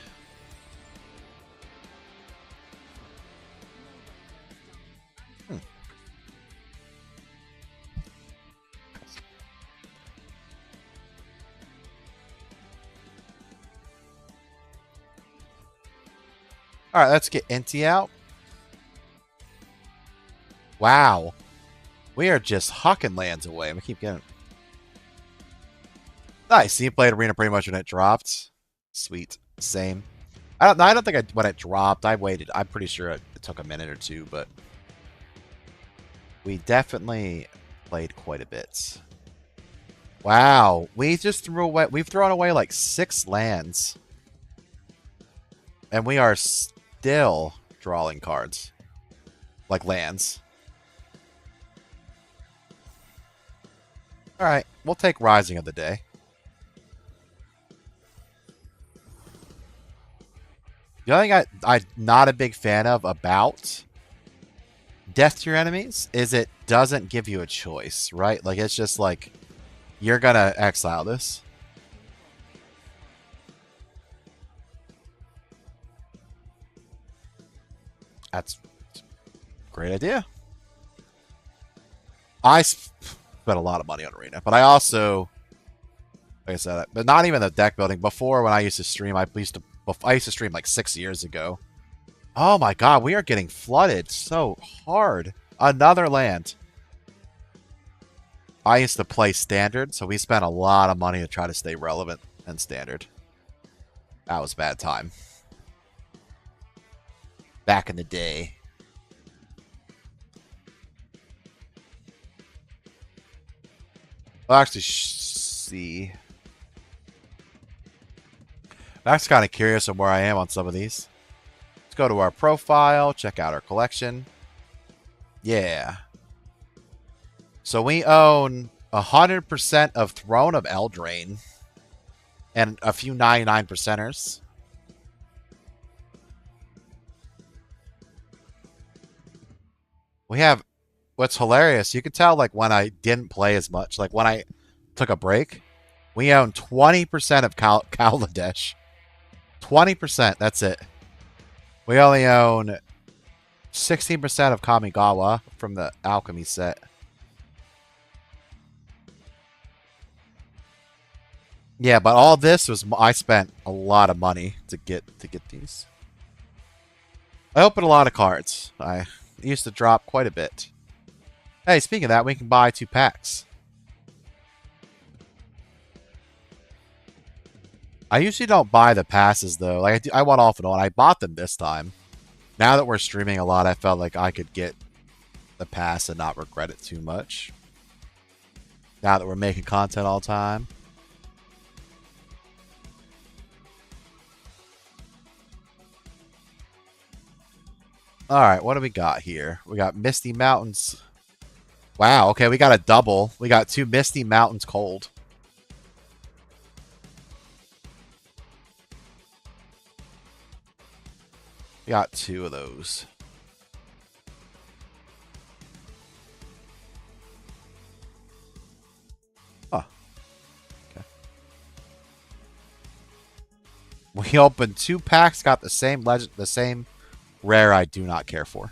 All right, let's get Inti out. Wow. We are just hucking lands away. We keep getting... Nice. You played Arena pretty much when it dropped. Sweet. Same. I don't think when it dropped, I waited. I'm pretty sure it took a minute or two, but we definitely played quite a bit. Wow. We just threw away... We've thrown away like 6 lands. And we are still drawing cards. Like lands. Alright, we'll take Rising of the Day. The only thing I'm not a big fan of about Death to Your Enemies is it doesn't give you a choice, right? Like, it's just like, you're gonna exile this. That's a great idea. I spent a lot of money on Arena, but I also, like I said, but not even the deck building. Before, when I used to stream, I used to stream like 6 years ago. Oh my god, we are getting flooded so hard. Another land. I used to play Standard, so we spent a lot of money to try to stay relevant in Standard. That was a bad time. Back in the day. I'll actually see. I'm actually kind of curious on where I am on some of these. Let's go to our profile, check out our collection. Yeah. So we own 100% of Throne of Eldraine and a few 99%ers. We have, what's hilarious, you can tell like when I didn't play as much, like when I took a break, we own 20% of Kaladesh. 20%, that's it. We only own 16% of Kamigawa from the Alchemy set. Yeah, but all this was, I spent a lot of money to get these. I opened a lot of cards. I used to drop quite a bit. Hey, speaking of that, we can buy 2 packs. I usually don't buy the passes, though. Like I want off and on. I bought them this time. Now that we're streaming a lot, I felt like I could get the pass and not regret it too much. Now that we're making content all the time. Alright, what do we got here? We got Misty Mountains. Wow, okay, we got a double. We got 2 Misty Mountains cold. We got 2 of those. Huh. Okay. We opened 2 packs, got the same legend, the same rare I do not care for.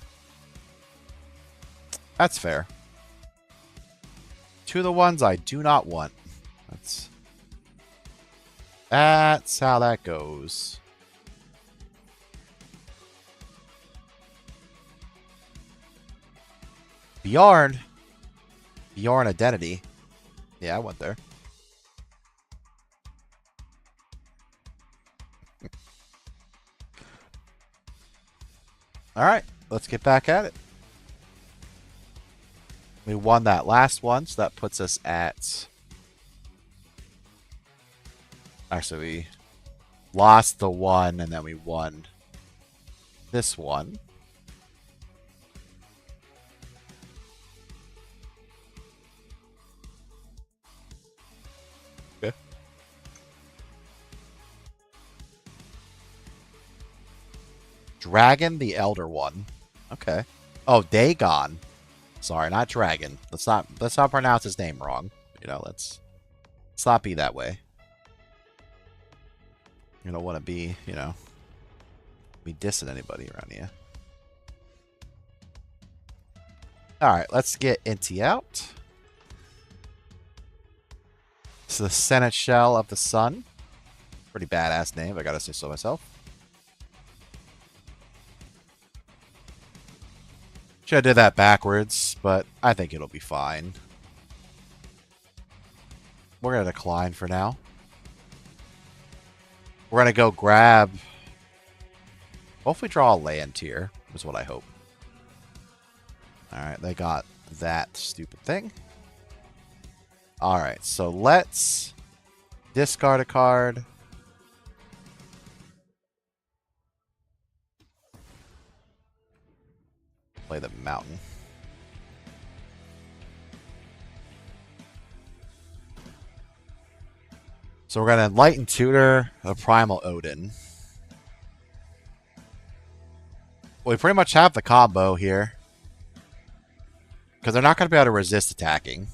That's fair. 2 of the ones I do not want. That's how that goes. Bjorn Identity. Yeah, I went there. Alright, let's get back at it. We won that last one, so that puts us at... Actually, we lost the one, and then we won this one. Okay. Dragon the Elder One. Okay. Oh, Dagon. Sorry, not Dragon. Let's not pronounce his name wrong. You know, let's not be that way. You don't want to be, you know, be dissing anybody around here. Alright, let's get Inti out. It's the Senate Shell of the Sun. Pretty badass name, I gotta say so myself. Should have did that backwards, but I think it'll be fine. We're going to decline for now. We're going to go grab... Hopefully draw a land here, is what I hope. Alright, they got that stupid thing. Alright, so let's discard a card. Play the mountain. So we're going to Enlighten Tutor a Primal Odin. We pretty much have the combo here. Because they're not going to be able to resist attacking.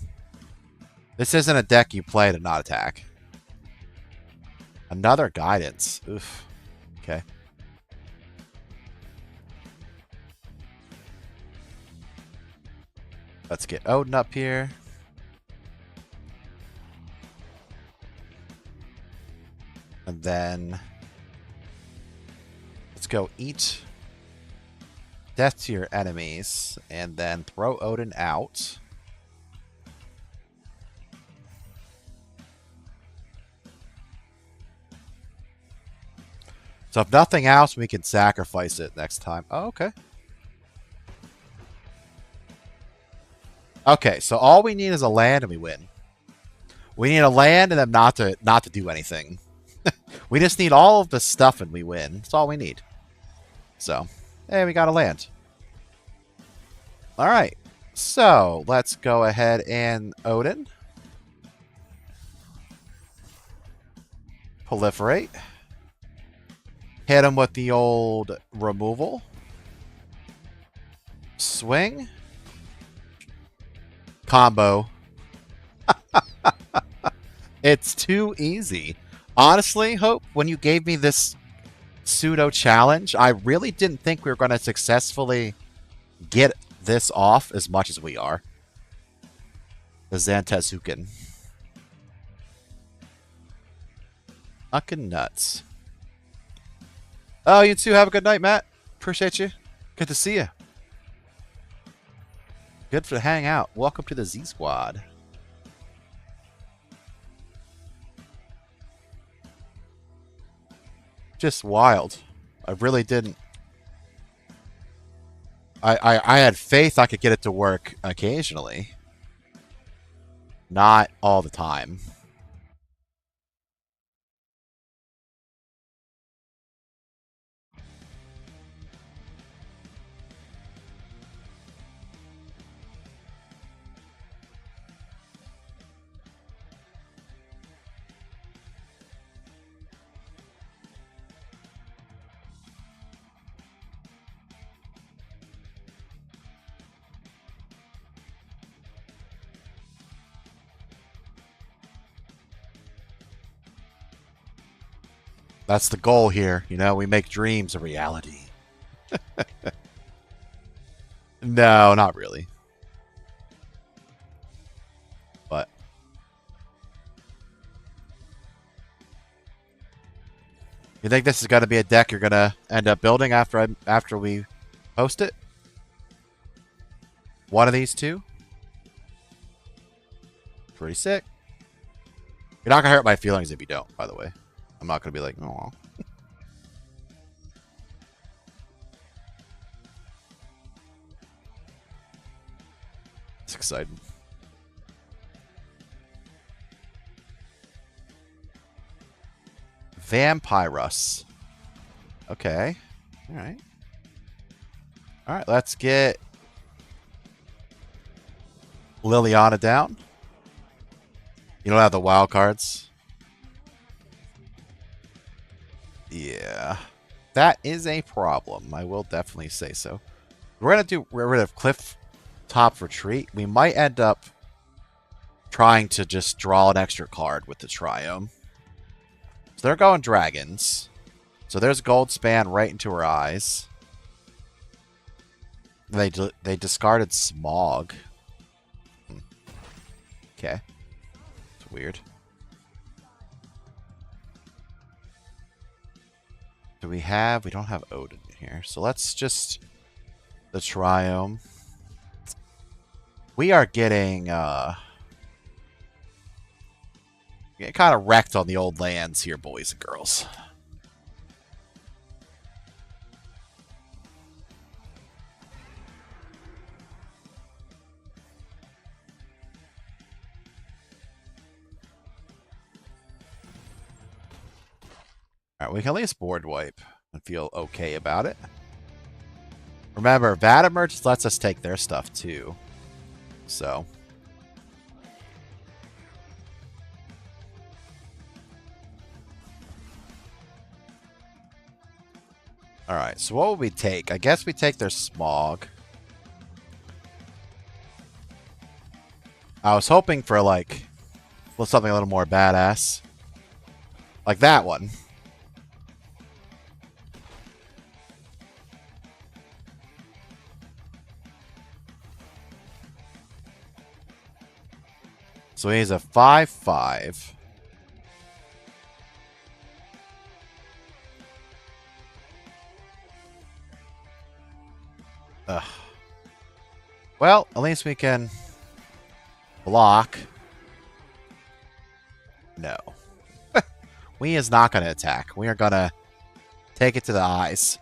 This isn't a deck you play to not attack. Another Guidance. Oof. Okay. Let's get Odin up here. And then let's go eat death to your enemies and then throw Odin out. So if nothing else, we can sacrifice it next time. Oh, okay. Okay, so all we need is a land and we win. We need a land and then not to do anything. We just need all of the stuff and we win. That's all we need. So, hey, we got a land. Alright, so let's go ahead and Odin. Proliferate. Hit him with the old removal. Swing. Combo. It's too easy. Honestly, Hope, when you gave me this pseudo challenge, I really didn't think we were going to successfully get this off as much as we are. The Zantetsuken. Fucking nuts. Oh, you two have a good night, Matt. Appreciate you. Good to see you. Good to hang out. Welcome to the Z Squad. Just wild. I really didn't. I had faith I could get it to work occasionally. Not all the time. That's the goal here. You know, we make dreams a reality. No, not really. But you think this is going to be a deck you're going to end up building after we post it? One of these two? Pretty sick. You're not going to hurt my feelings if you don't, by the way. I'm not going to be like, oh. It's exciting. Vampirus. Okay. Alright. Alright, let's get Liliana down. You don't have the wild cards. Yeah. That is a problem. I will definitely say so. We're going to get rid of Cliff Top Retreat. We might end up trying to just draw an extra card with the Triome. So they're going dragons. So there's Gold Span right into her eyes. They discarded Smog. Okay. It's weird. Do we don't have Odin here. So let's just the Triome. We are getting kind of wrecked on the old lands here, boys and girls. All right, we can at least board wipe and feel okay about it. Remember, Vadimer just lets us take their stuff too. So. Alright, so what will we take? I guess we take their Smog. I was hoping for, like, something a little more badass. Like that one. So he's a 5/5. Ugh. Well, at least we can block. No. We is not going to attack. We are going to take it to the eyes.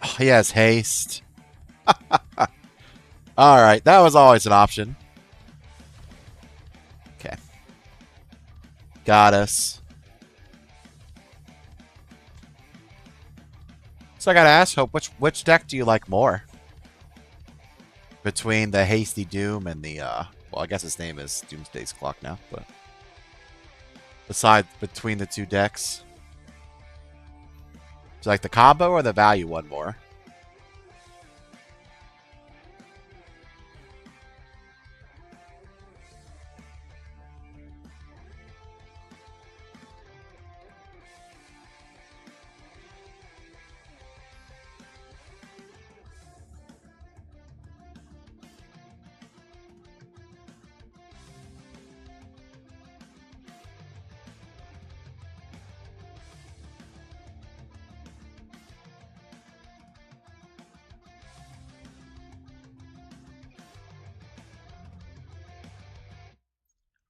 Oh, he has haste. Alright, that was always an option. Okay. Got us. So I gotta ask, Hope, which deck do you like more? Between the Hasty Doom and the, well, I guess his name is Doomsday's Clock now, but... between the two decks? Do you like the combo or the value one more?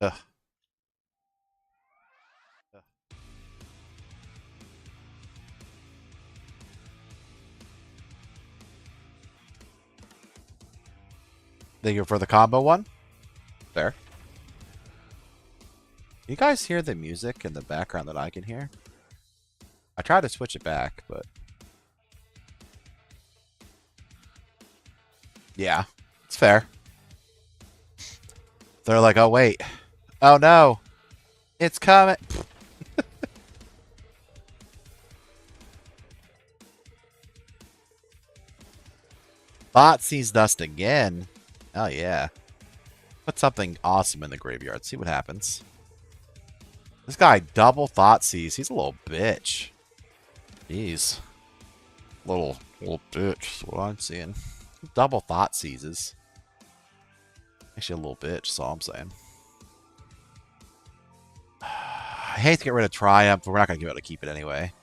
Ugh. Thank you for the combo one? Fair. You guys hear the music in the background that I can hear? I tried to switch it back, but... Yeah, it's fair. They're like, oh wait. Oh no. It's coming. Bot sees dust again. Oh yeah. Put something awesome in the graveyard. See what happens. This guy double Thoughtseize. He's a little bitch. Jeez. Little bitch is what I'm seeing. Double Thoughtseizes. Actually a little bitch, that's all I'm saying. I hate to get rid of Triumph, but we're not going to be able to keep it anyway.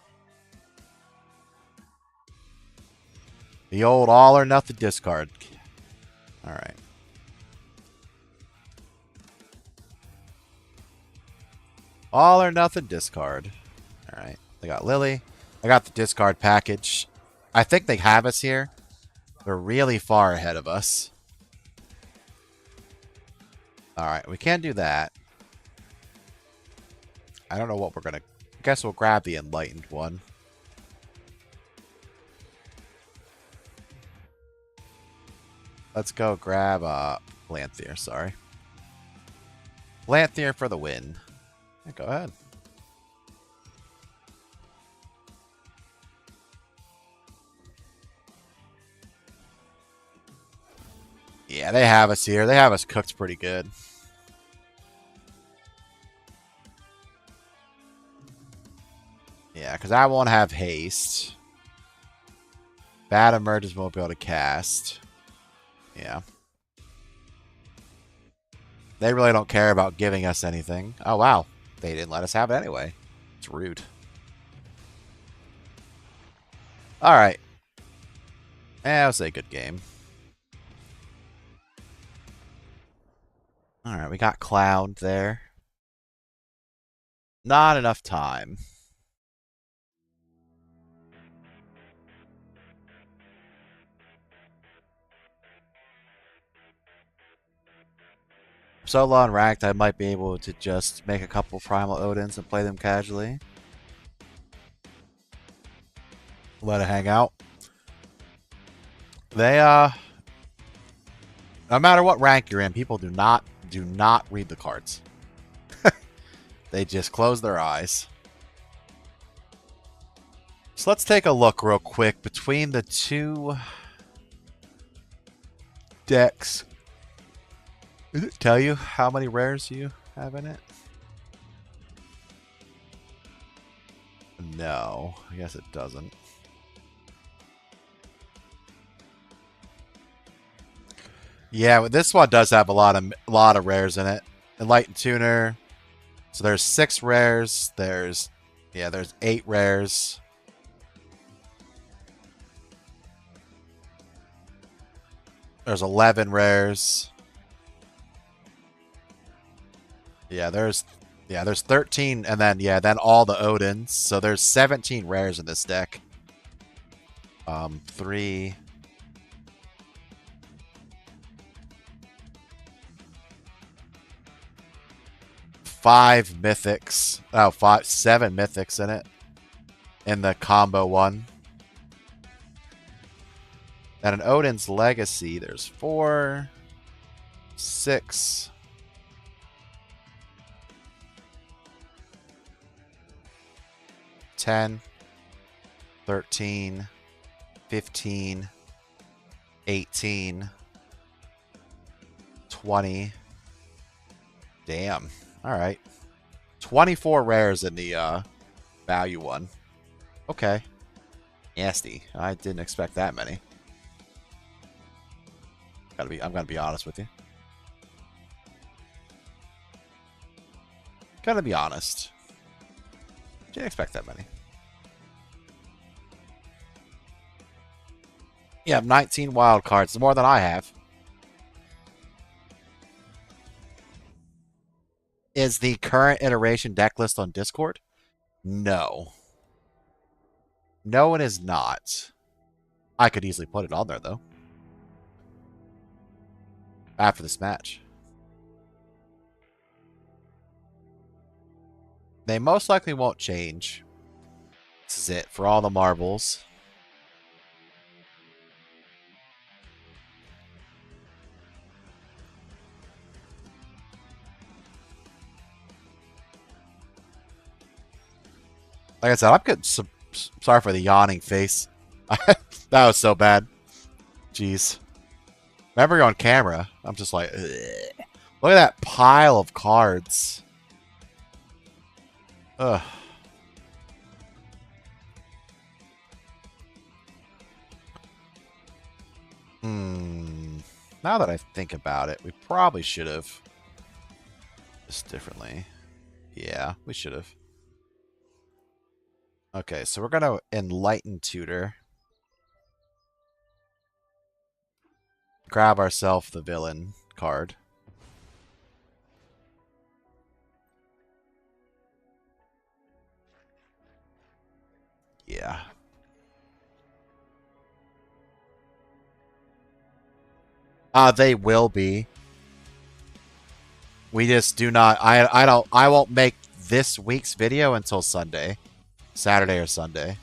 The old all or nothing discard. Alright. All or nothing discard. Alright. They got Lily. I got the discard package. I think they have us here. They're really far ahead of us. Alright, we can't do that. I don't know what we're going to... I guess we'll grab the Enlightened one. Let's go grab Lanthier, sorry. Lanthier for the win. Yeah, go ahead. Yeah, they have us here. They have us cooked pretty good. Yeah, because I won't have haste. Bad emerges won't be able to cast. Yeah. They really don't care about giving us anything. Oh, wow. They didn't let us have it anyway. It's rude. Alright. It was a good game. Alright, we got Cloud there. Not enough time. Solo and ranked, I might be able to just make a couple Primal Odins and play them casually. Let it hang out. They no matter what rank you're in, people do not read the cards. They just close their eyes. So let's take a look real quick between the two decks. Does it tell you how many rares you have in it? No, I guess it doesn't. Yeah, this one does have a lot of rares in it. Enlightened Tuner. So there's 6 rares. There's 8 rares. There's 11 rares. Yeah, there's 13, and then all the Odins. So there's 17 rares in this deck. 3. Five mythics. Oh, 7 mythics in it. In the combo one. And an Odin's Legacy, there's 4, 6, 10, 13, 15, 18, 20. Damn. Alright. 24 rares in the value one. Okay. Nasty. I didn't expect that many. I'm gonna be honest with you. Gotta be honest. Didn't expect that many. Yeah, 19 wild cards. More than I have. Is the current iteration deck list on Discord? No. No, it is not. I could easily put it on there, though. After this match. They most likely won't change. This is it for all the marbles. Like I said, I'm getting sorry for the yawning face. That was so bad. Jeez. Remember on camera, I'm just like, ugh. Look at that pile of cards. Ugh. Now that I think about it, we probably should have. Just differently. Yeah, we should have. Okay, so we're going to Enlighten Tutor. Grab ourselves the villain card. Yeah. They will be. We just do not. I won't make this week's video until Sunday. Saturday or Sunday.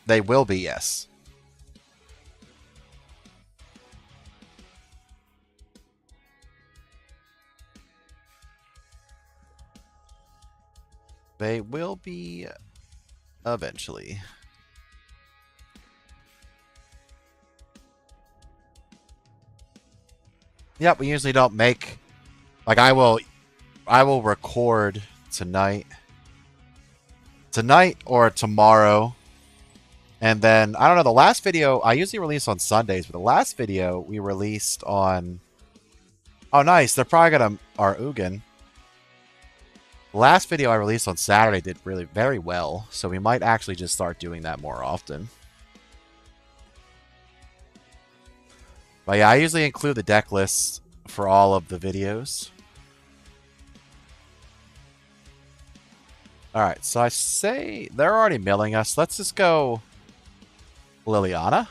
They will be, yes. They will be eventually. Yep, we usually don't make, like, I will record tonight or tomorrow, and then I don't know, the last video I usually release on Sundays, but the last video we released on, oh nice, they're probably gonna our Ugin. The last video I released on Saturday did really very well, so we might actually just start doing that more often. But yeah, I usually include the deck lists for all of the videos. Alright, so I say they're already milling us. Let's just go Liliana.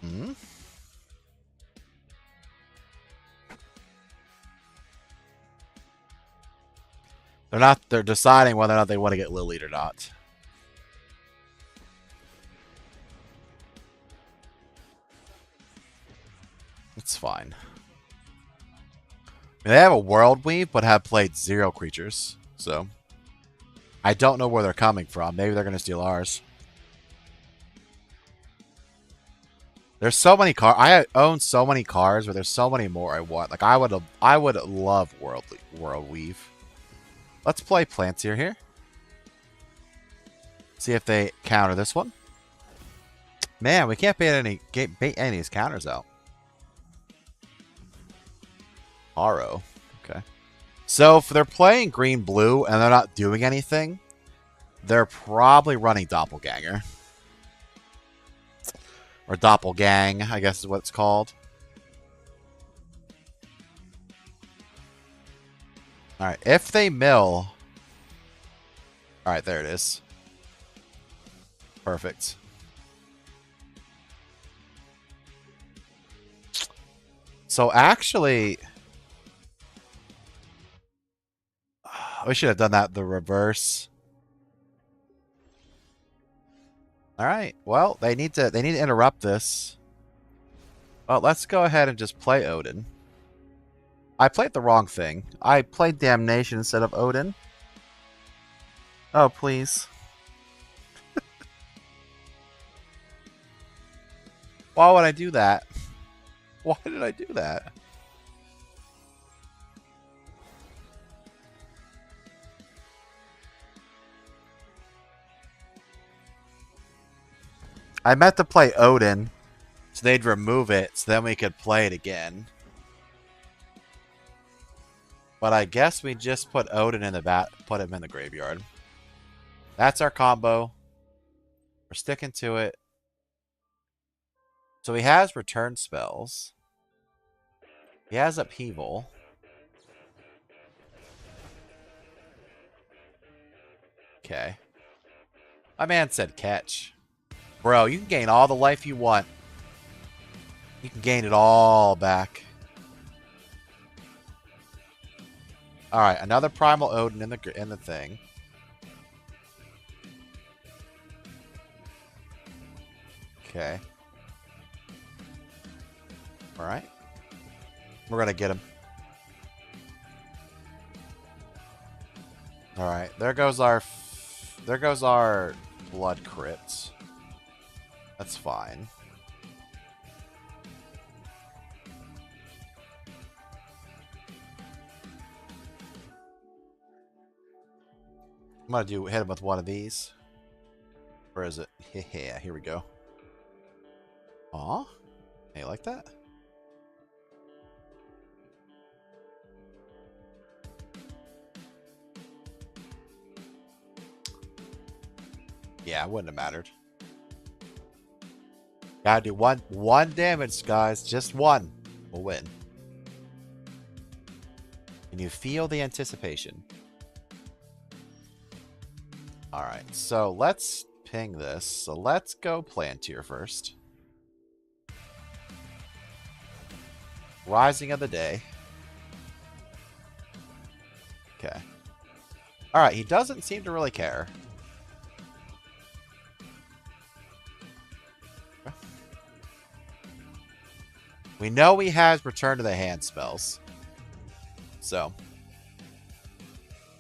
Hmm. They're deciding whether or not they want to get Lilied or not. It's fine. I mean, they have a World Weave, but have played 0 creatures. So, I don't know where they're coming from. Maybe they're going to steal ours. There's so many cards. I own so many cards, but there's so many more I want. Like, I would love World Weave. Let's play Plantier here. See if they counter this one. Man, we can't bait any of these counters out. Aro. Okay. So if they're playing green-blue and they're not doing anything, they're probably running Doppelganger. Or Doppelgang, I guess is what it's called. Alright, if they mill... Alright, there it is. Perfect. So actually... We should have done that the reverse. Alright, well, they need to interrupt this. Well, let's go ahead and just play Odin. I played the wrong thing. I played Damnation instead of Odin. Oh, please. Why would I do that? Why did I do that? I meant to play Odin, so they'd remove it, so then we could play it again. But I guess we just put Odin in the put him in the graveyard. That's our combo. We're sticking to it. So he has return spells. He has Upheaval. Okay. My man said catch. Bro, you can gain all the life you want. You can gain it all back. Alright, another Primal Odin in the thing. Okay. Alright. We're gonna get him. Alright, there goes our blood crits. That's fine. I'm gonna hit him with one of these. Where is it? Yeah, here we go. Aw. Hey, you like that? Yeah, it wouldn't have mattered. Gotta do one damage, guys. Just one. We'll win. Can you feel the anticipation? Alright, so let's ping this. So let's go Plantier first. Rising of the Day. Okay. Alright, he doesn't seem to really care. Okay. We know he has Return to the Hand spells. So.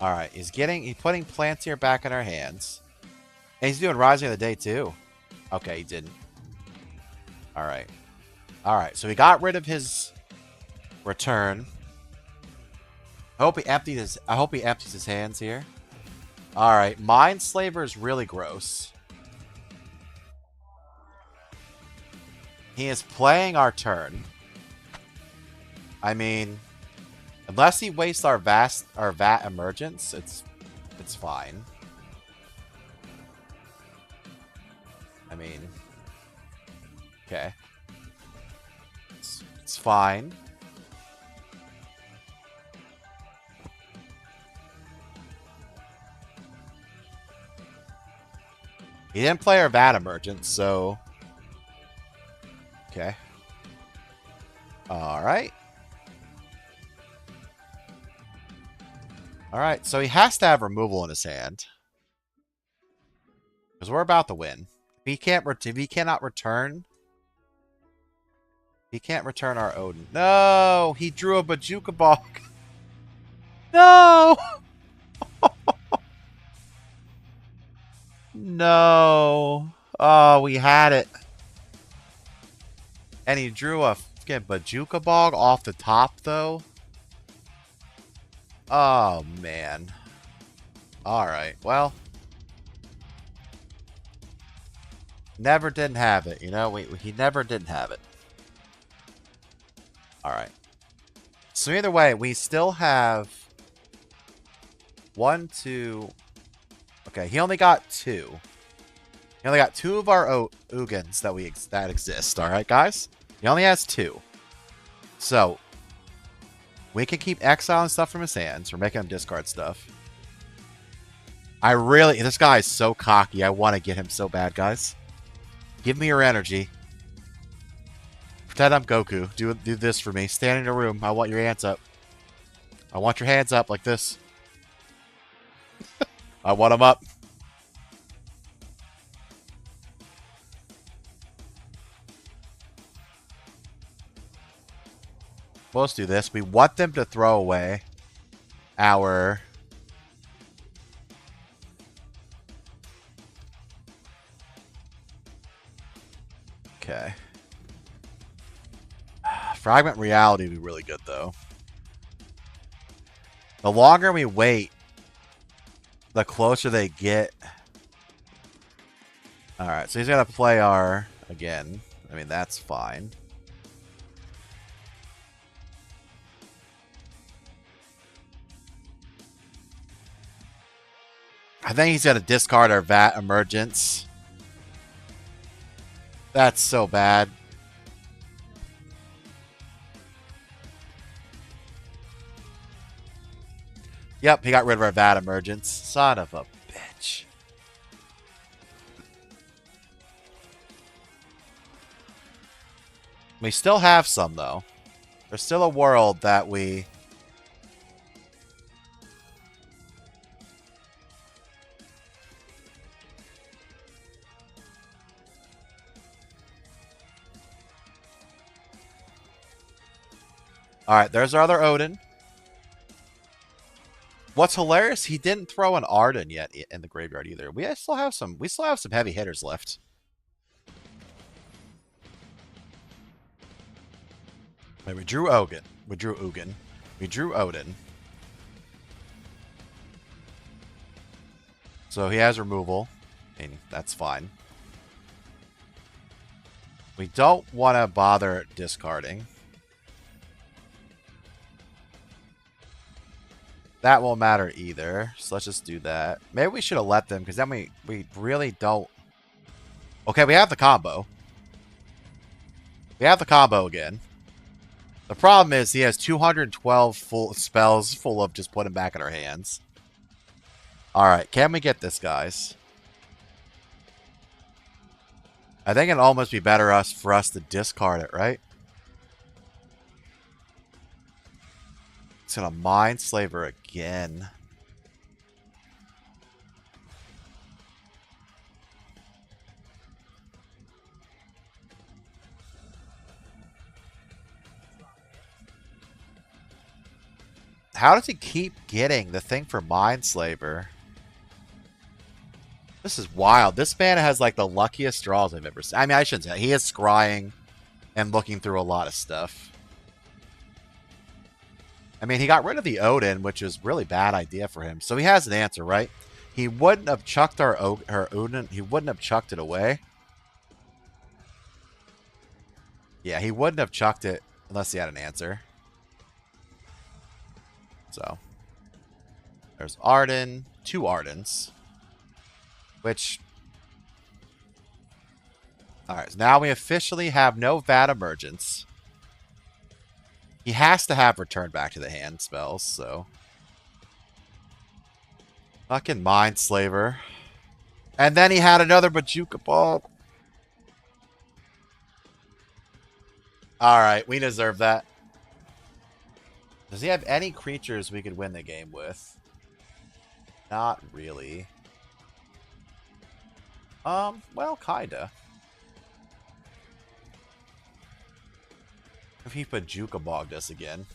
Alright, he's putting Plantier back in our hands. And he's doing Rising of the Day too. Okay, he didn't. Alright. Alright, so he got rid of his return. I hope he empties his hands here. Alright, Mindslaver is really gross. He is playing our turn. I mean, unless he wastes our vat emergence, it's fine. I mean, okay. It's fine. He didn't play our vat emergence, so... Okay. Alright. Alright, so he has to have removal in his hand. Because we're about to win. If he cannot return... He can't return our Odin. No! He drew a Bajuka Bog. No! No. Oh, we had it. And he drew a fucking Bajuka Bog off the top, though. Oh, man. Alright, well. Never didn't have it, you know? He never didn't have it. Alright. So either way, we still have... 1, 2... Okay, he only got 2. He only got 2 of our Ugins that exist, alright, guys? He only has 2. So, we can keep exiling stuff from his hands. We're making him discard stuff. This guy is so cocky. I want to get him so bad, guys. Give me your energy. Pretend I'm Goku. Do this for me. Stand in your room. I want your hands up. I want your hands up like this. I want them up. Well, let's do this. We want them to throw away our... Okay. Fragment Reality would be really good, though. The longer we wait, the closer they get. Alright, so he's going to play our... Again. I mean, that's fine. I think he's going to discard our Vat Emergence. That's so bad. Yep, he got rid of our Vat Emergence. Son of a bitch. We still have some, though. There's still a world that we... Alright, there's our other Odin. What's hilarious, he didn't throw an Arden yet in the graveyard either. We still have some heavy hitters left. Wait, we drew Ugin. We drew Ugin. We drew Odin. So he has removal. And that's fine. We don't want to bother discarding. That won't matter either. So let's just do that. Maybe we should have let them, because then we really don't... Okay, we have the combo. We have the combo again. The problem is he has 212 full spells full of just putting back in our hands. Alright, can we get this, guys? I think it'd almost be better for us to discard it, right? It's gonna Mind Slaver again. How does he keep getting the thing for Mind Slaver? This is wild. This man has like the luckiest draws I've ever seen. I mean, I shouldn't say that. He is scrying and looking through a lot of stuff. I mean, he got rid of the Odin, which is really bad idea for him. So he has an answer, right? He wouldn't have chucked our Odin. He wouldn't have chucked it away. Yeah, he wouldn't have chucked it unless he had an answer. So there's Arden, 2 Ardens, which... Alright, so now we officially have no VAT emergence. He has to have return back to the hand spells, so... Fucking Mind Slaver. And then he had another Bazooka Ball. Alright, we deserve that. Does he have any creatures we could win the game with? Not really. Well, kinda. If he Bazooka Bogged us again.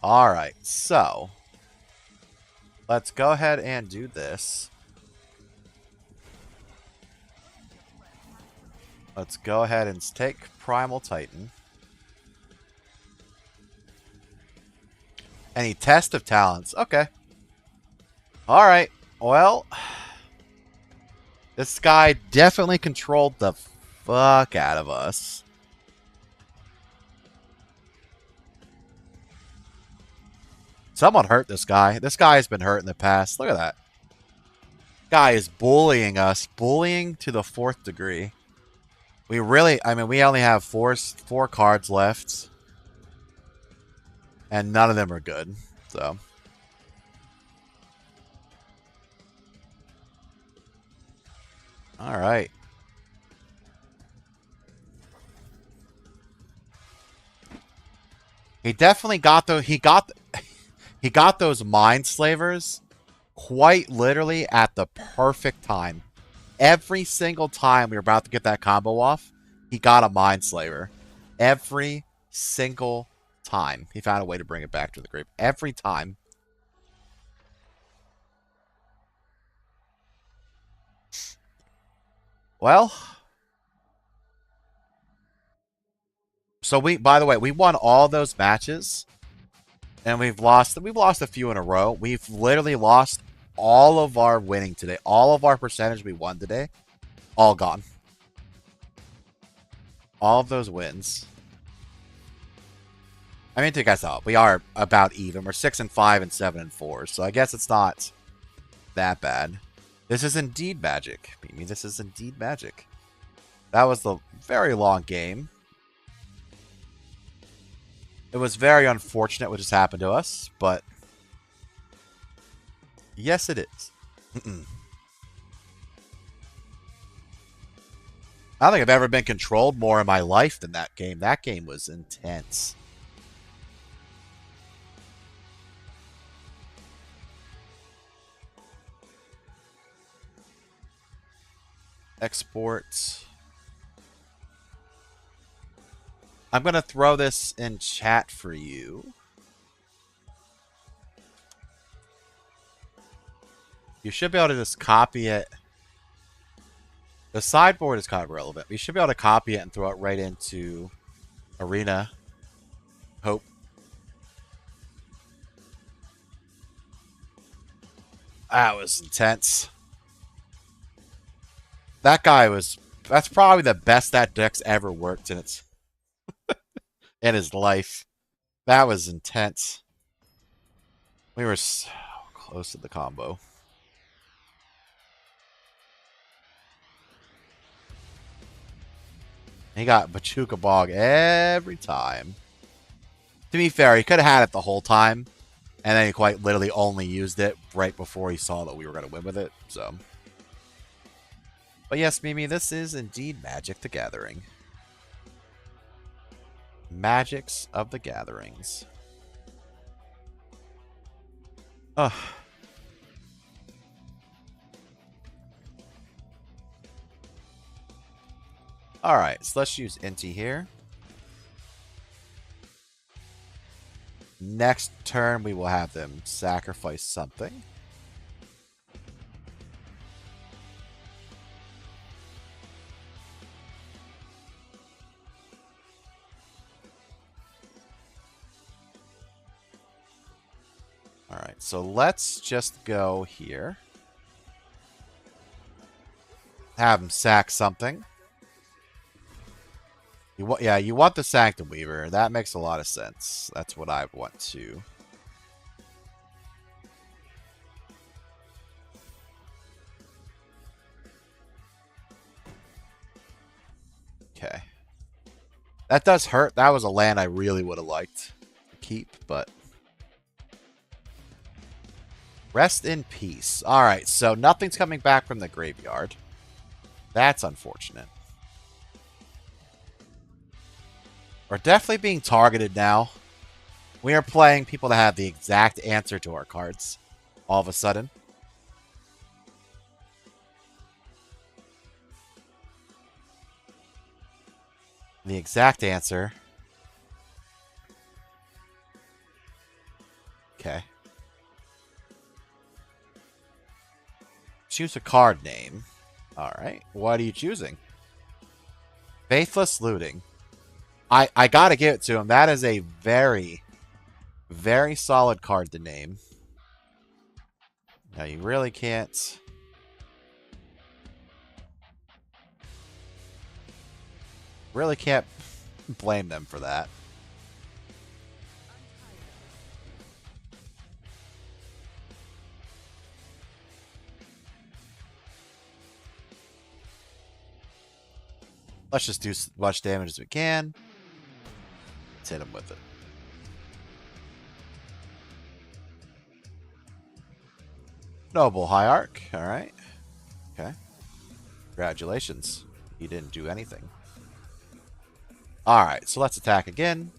Alright, so... let's go ahead and do this. Let's go ahead and take Primal Titan. Any test of talents. Okay. Alright. Well. This guy definitely controlled the fuck out of us. Someone hurt this guy. This guy has been hurt in the past. Look at that. Guy is bullying us. Bullying to the 4th degree. We really... I mean, we only have four cards left. And none of them are good. So... Alright. He definitely got those... He got those Mind Slavers quite literally at the perfect time. Every single time we were about to get that combo off, he got a Mind Slaver. Every single time. He found a way to bring it back to the grave. Every time. Well. So by the way, we won all those matches. And we've lost a few in a row. We've literally lost all of our winning today. All of our percentage we won today. All gone. All of those wins. I mean, to you guys out, we are about even. We're 6-5 and 7-4. So I guess it's not that bad. This is indeed magic. I mean, this is indeed magic. That was the very long game. It was very unfortunate what just happened to us, but yes, it is. I don't think I've ever been controlled more in my life than that game. That game was intense. Export. I'm going to throw this in chat for you. You should be able to just copy it. The sideboard is kind of relevant. You should be able to copy it and throw it right into Arena. Hope. That was intense. That guy was... That's probably the best that deck's ever worked in its... in his life. That was intense. We were so close to the combo. He got Bazooka Bog every time. To be fair, he could have had it the whole time. And then he quite literally only used it right before he saw that we were going to win with it. So. But yes, Mimi, this is indeed Magic the Gathering. Magics of the Gatherings. Ugh. Alright, so let's use Inti here. Next turn, we will have them sacrifice something. Alright, so let's just go here. Have them sack something. Yeah, you want the Sanctum Weaver. That makes a lot of sense. That's what I want too. Okay. That does hurt. That was a land I really would have liked to keep, but... Rest in peace. Alright, so nothing's coming back from the graveyard. That's unfortunate. We're definitely being targeted now. We are playing people that have the exact answer to our cards. All of a sudden. The exact answer. Okay. Choose a card name. Alright. What are you choosing? Faithless Looting. I gotta give it to him. That is a very, very solid card to name. Now, you really can't... Really can't blame them for that. Let's just do as much damage as we can. Let's hit him with it. Noble Hierarch. Alright. Okay. Congratulations. You didn't do anything. Alright, so let's attack again.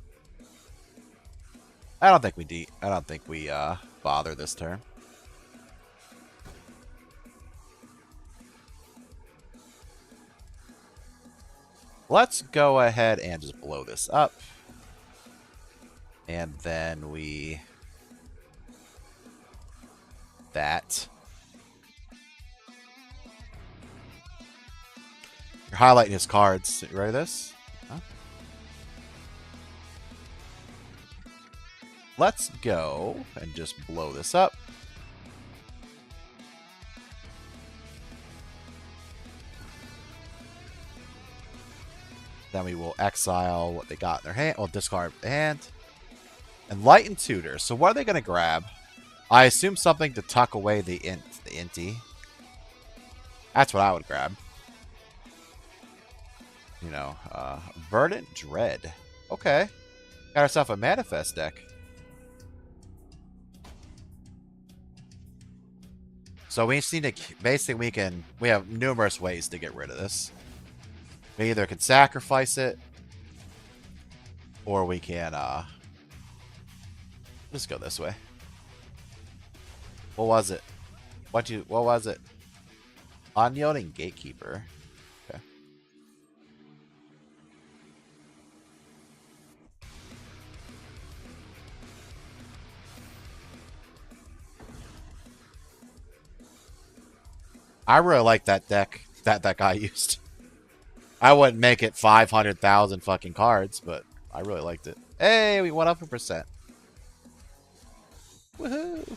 I don't think we bother this turn. Let's go ahead and just blow this up. And then we... That. You're highlighting his cards. You ready for this? Huh? Let's go and just blow this up. Then we will exile what they got in their hand. Well, discard the hand. Enlightened Tutor. So what are they going to grab? I assume something to tuck away the inty. That's what I would grab. You know, Verdant Dread. Okay. Got ourselves a Manifest deck. So we just need to... Basically, we have numerous ways to get rid of this. We either can sacrifice it, or we can, just go this way. What was it? What was it? Unyielding Gatekeeper. Okay. I really like that deck that guy used. I wouldn't make it 500,000 fucking cards, but I really liked it. Hey, we went up a percent. Woohoo!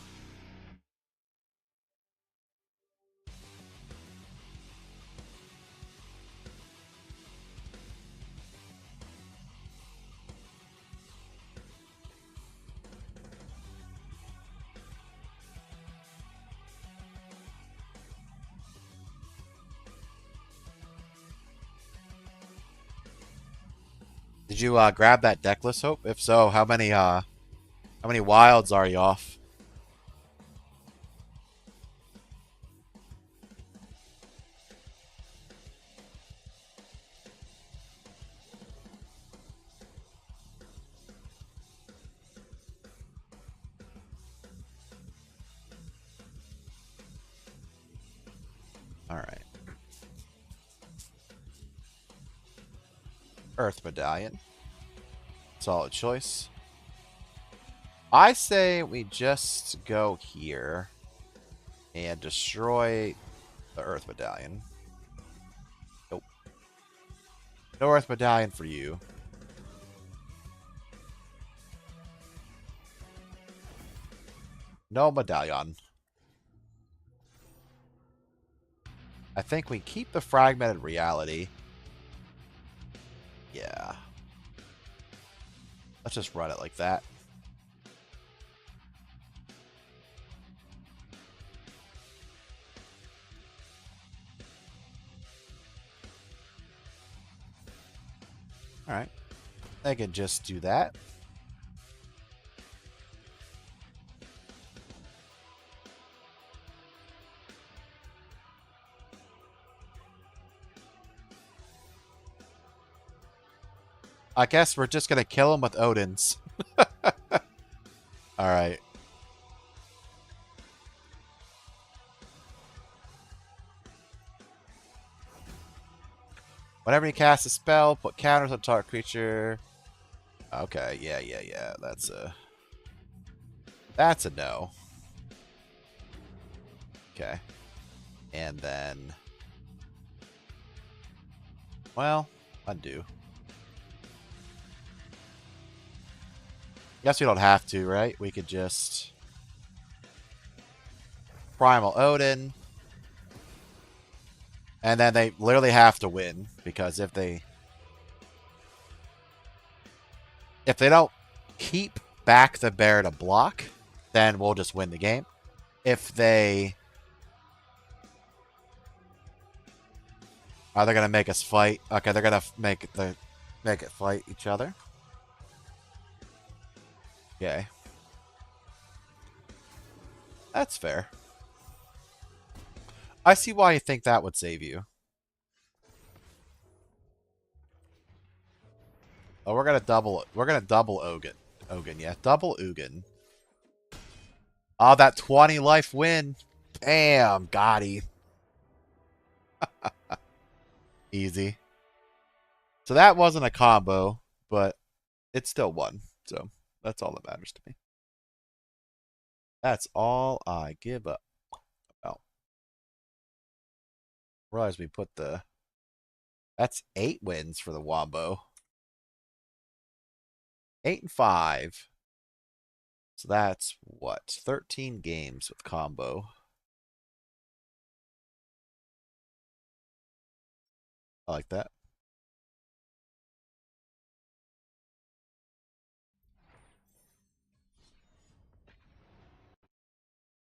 Did you grab that deck list, Hope? If so, how many wilds are you off? All right. Earth Medallion. Solid choice. I say we just go here and destroy the Earth Medallion. Nope. No Earth Medallion for you. No medallion. I think we keep the Fragmented Reality. Yeah. just run it like that. Alright. I can just do that. I guess we're just going to kill him with Odins. Alright. Whenever you cast a spell, put counters on target creature. Okay, yeah. That's a no. Okay. And then... Well, undo. Guess we don't have to, right? We could just... Primal Odin. And then they literally have to win. Because if they don't keep back the bear to block, then we'll just win the game. If they... Are they going to make us fight? Okay, they're going to make it fight each other. Okay. That's fair. I see why you think that would save you. Oh, we're gonna double Ogun. Yeah. Double Ugin. Oh, that 20 life win. Bam, got he. Easy. So that wasn't a combo, but it still won. So that's all that matters to me. That's all I give up. Oh. Realize we put the... That's 8 wins for the Wombo. 8 and 5. So that's what? 13 games with combo. I like that.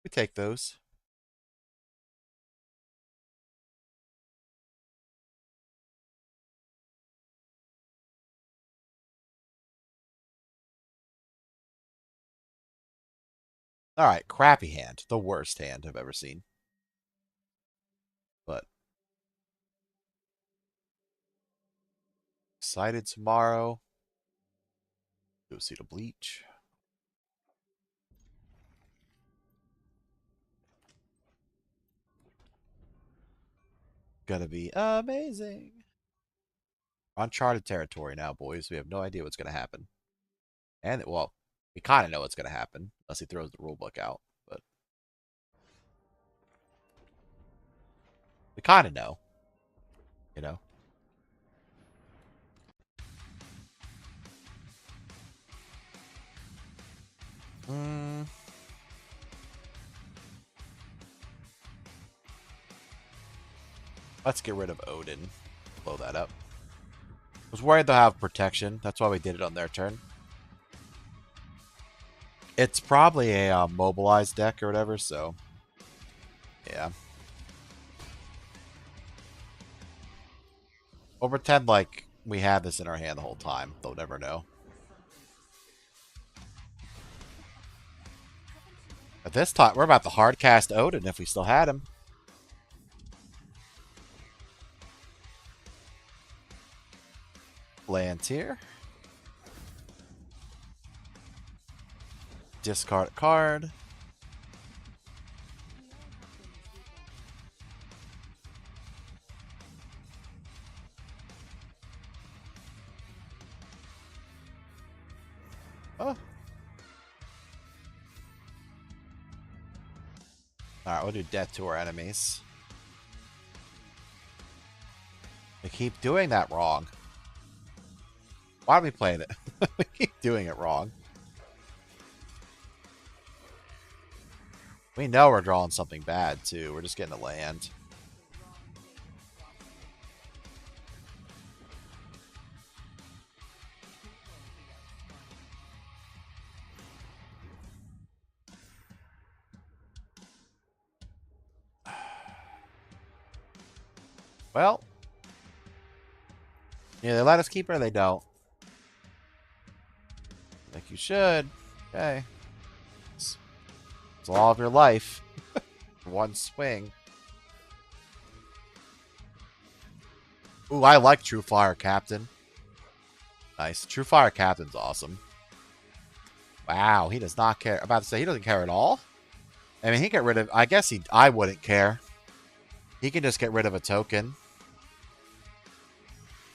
We take those. All right, crappy hand. The worst hand I've ever seen. But excited tomorrow. Go see the bleach. Gonna be amazing. Uncharted territory now, boys. We have no idea what's gonna happen. And well, we kind of know what's gonna happen unless he throws the rulebook out. But we kind of know. You know. Let's get rid of Odin. Blow that up. I was worried they'll have protection. That's why we did it on their turn. It's probably a mobilized deck or whatever, so... Yeah. We'll pretend like we had this in our hand the whole time. They'll never know. At this time, we're about to hardcast Odin if we still had him. Lantier. Discard a card. Oh. Alright, we'll do death to our enemies. We keep doing that wrong. Why are we playing it? We keep doing it wrong. We know we're drawing something bad, too. We're just getting a land. Well, yeah, they let us keep her or they don't. Like you should. Okay. It's all of your life. One swing. Ooh, I like True Fire Captain. Nice. True Fire Captain's awesome. Wow, he does not care. I'm about to say, he doesn't care at all. I mean, he get rid of... I guess I wouldn't care. He can just get rid of a token.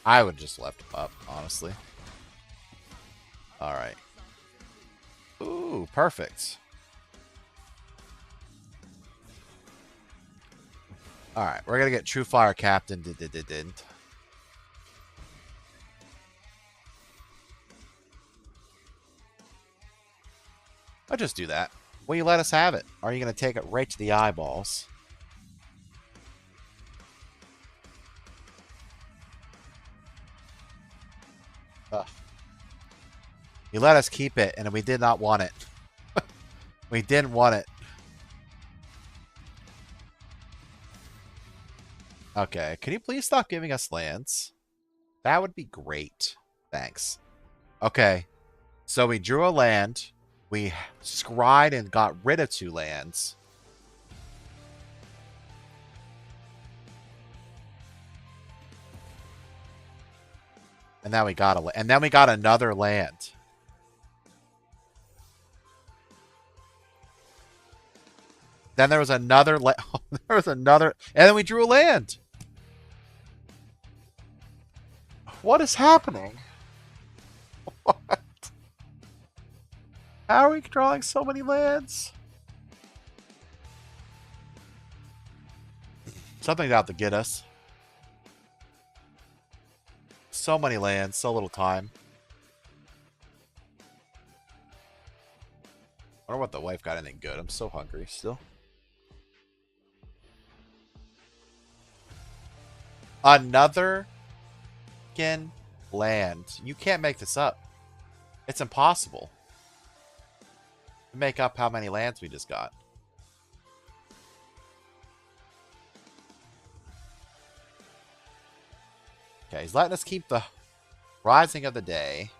I would just left him up, honestly. Alright. Ooh, perfect. Alright, we're going to get True Fire Captain. I'll just do that. Will you let us have it? Or are you going to take it right to the eyeballs? Ugh. You let us keep it, and we did not want it. We didn't want it. Okay, can you please stop giving us lands? That would be great. Thanks. Okay, so we drew a land. We scryed and got rid of 2 lands. And then we got another land. Then there was another there was another, and then we drew a land. What is happening? What? How are we drawing so many lands? Something's out to get us. So many lands, so little time. I wonder what the wife got anything good. I'm so hungry still. Another fucking land. You can't make this up. It's impossible to make up how many lands we just got. Okay, he's letting us keep the Rising of the Day.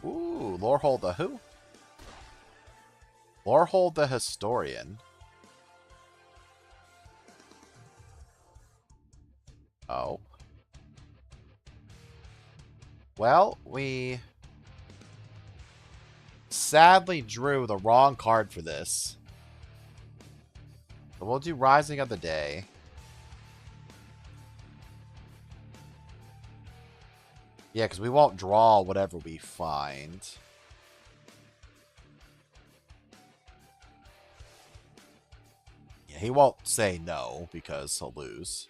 Ooh, Lorehold the who? Lorehold the Historian. Oh. Well, we sadly drew the wrong card for this. But we'll do Rising of the Day. Yeah, because we won't draw whatever we find. Yeah, he won't say no because he'll lose.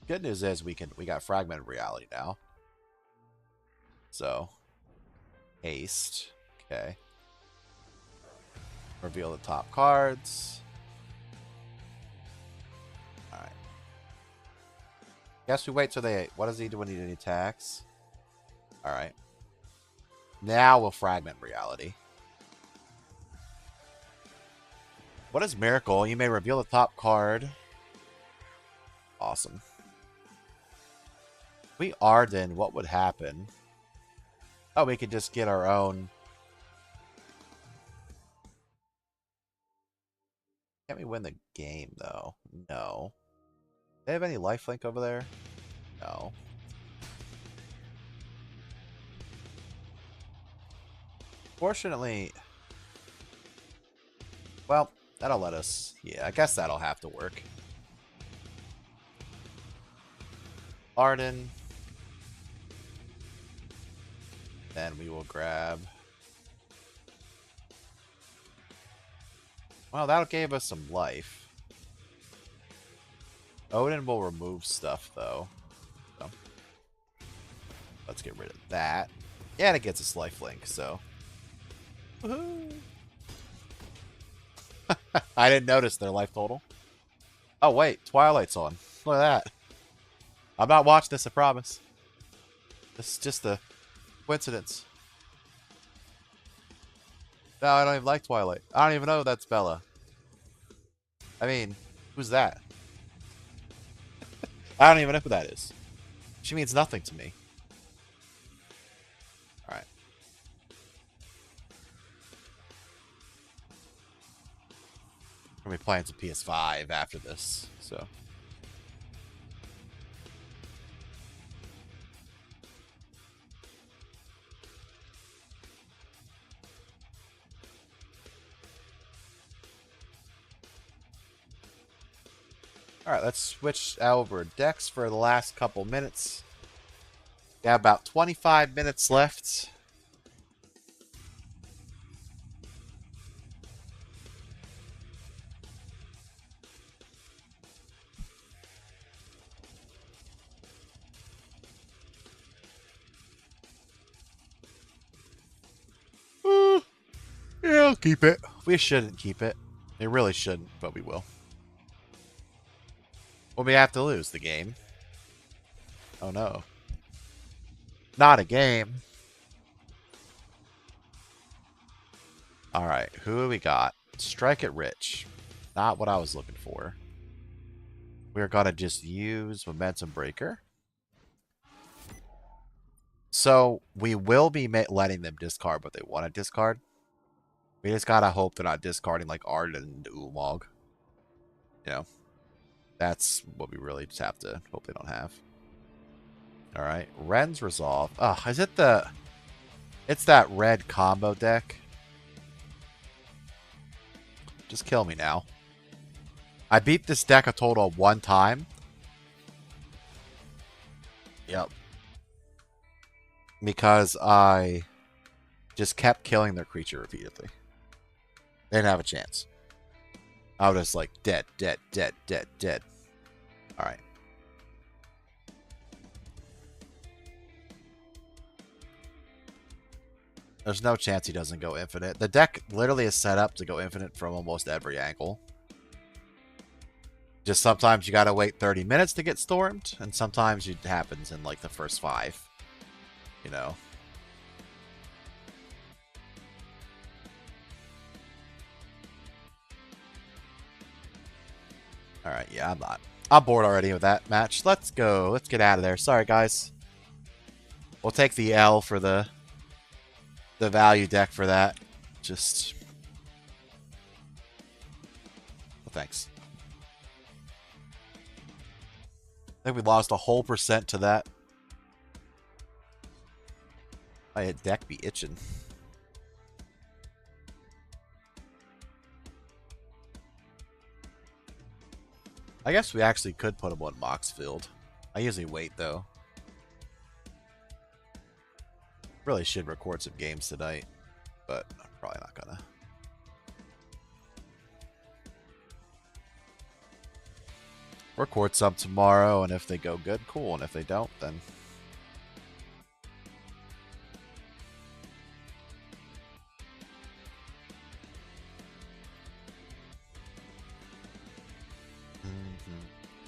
Good news is we got Fragmented Reality now. So, haste. Okay. Reveal the top cards. Alright. Guess we wait till they... What does he do when he attacks? Alright. Now we'll Fragment Reality. What is Miracle? You may reveal the top card. Awesome. If we Arden, what would happen? Oh, we could just get our own... Can't we win the game, though? No. Do they have any lifelink over there? No. Fortunately... Well, that'll let us... Yeah, I guess that'll have to work. Arden... Then we will grab... Well, that gave us some life. Odin will remove stuff, though. So, let's get rid of that. Yeah, and it gets us lifelink, so... Woohoo! I didn't notice their life total. Oh, wait. Twilight's on. Look at that. I'm not watching this, I promise. This is just a... coincidence. No, I don't even like Twilight. I don't even know that's Bella. I mean, who's that? I don't even know who that is. She means nothing to me. Alright. I'm going to be playing some PS5 after this, so... Alright, let's switch over decks for the last couple minutes. We have about 25 minutes left. Yeah, I'll keep it. We shouldn't keep it. We really shouldn't, but we will. Well, we have to lose the game. Oh no. Not a game. Alright, who do we got? Strike it rich. Not what I was looking for. We're gonna just use Momentum Breaker. So, we will be letting them discard what they want to discard. We just gotta hope they're not discarding like Arden and Ulamog. You know, that's what we really just have to hope they don't have. Alright, Ren's Resolve. Oh, is it the... It's that red combo deck. Just kill me now. I beat this deck a total of 1 time. Yep. Because I just kept killing their creature repeatedly. They didn't have a chance. I was just like, dead, dead, dead, dead, dead. Alright. There's no chance he doesn't go infinite. The deck literally is set up to go infinite from almost every angle. Just sometimes you gotta wait 30 minutes to get stormed, and sometimes it happens in like the first 5. You know. Alright, yeah, I'm bored already with that match. Let's go. Let's get out of there. Sorry, guys. We'll take the L for the value deck for that. Just... Well, thanks. I think we lost a whole % to that. My deck be itching. I guess we actually could put him on Moxfield. I usually wait, though. Really should record some games tonight, but I'm probably not gonna. Record some tomorrow, and if they go good, cool. And if they don't, then...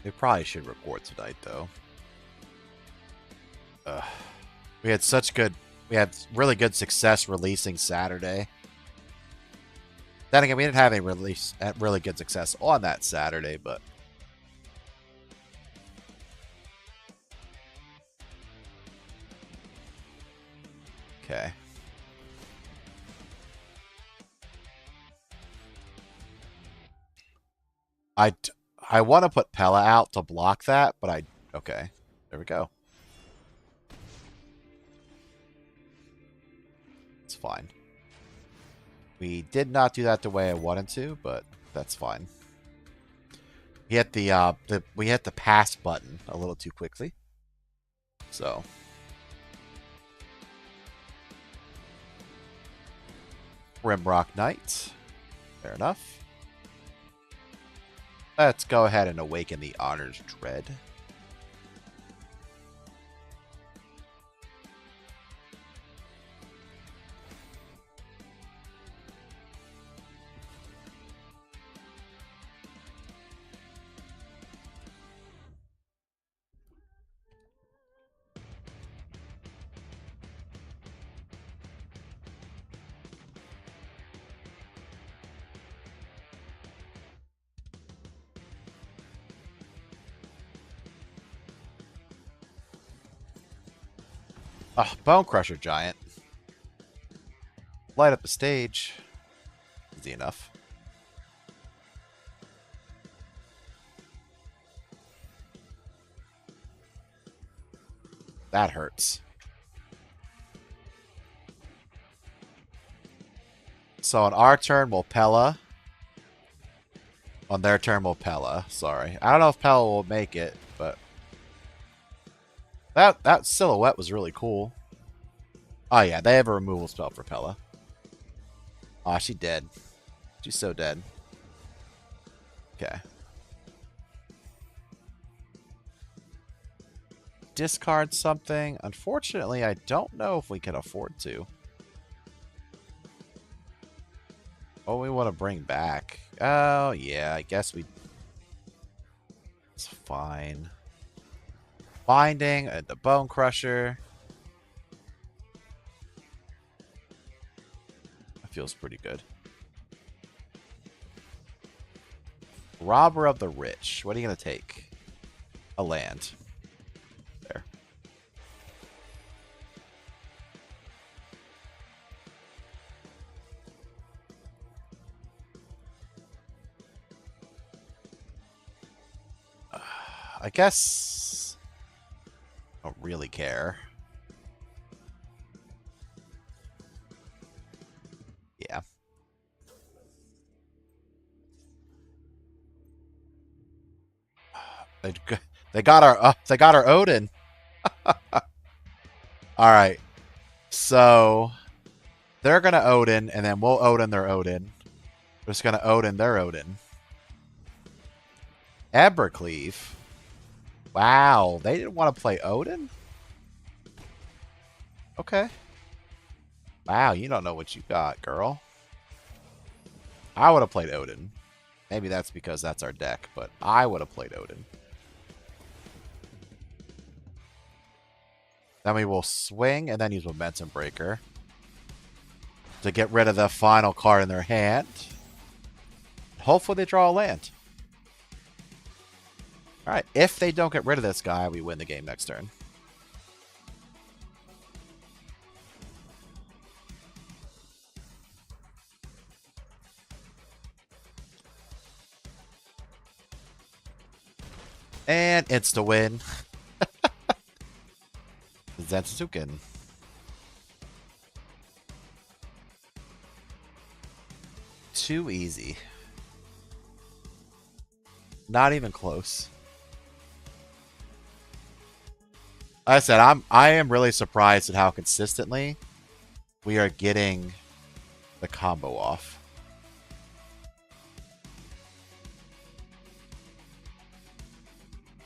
We probably should record tonight, though. We had such good... We had really good success releasing Saturday. Then again, we didn't have any really good success on that Saturday, but... Okay. I want to put Pella out to block that, but okay. There we go. It's fine. We did not do that the way I wanted to, but that's fine. We hit we hit the pass button a little too quickly. So... Rimrock Knight. Fair enough. Let's go ahead and awaken the Honor's Dread. Oh, Bone Crusher Giant. Light up the stage. Easy enough. That hurts. So on our turn, we'll Pella. On their turn, we'll Pella. Sorry. I don't know if Pella will make it, but... That silhouette was really cool. Oh, yeah. They have a removal spell for Pella. Oh, she's dead. She's so dead. Okay. Discard something. Unfortunately, I don't know if we can afford to. Oh, we want to bring back. Oh, yeah. I guess we... It's fine. Binding and the Bone Crusher. That feels pretty good. Robber of the Rich. What are you going to take? A land. There. I guess... I don't really care. Yeah. They got our Odin. All right. So they're gonna Odin, and then we'll Odin their Odin. We're just gonna Odin their Odin. Ebercleave. Wow, they didn't want to play Odin? Okay. Wow, you don't know what you got, girl. I would have played Odin. Maybe that's because that's our deck, but I would have played Odin. Then we will swing and then use Momentum Breaker to get rid of the final card in their hand. Hopefully they draw a land. Alright, if they don't get rid of this guy, we win the game next turn. And insta-win. Zensuken. Too easy. Not even close. Like I said, I am really surprised at how consistently we are getting the combo off.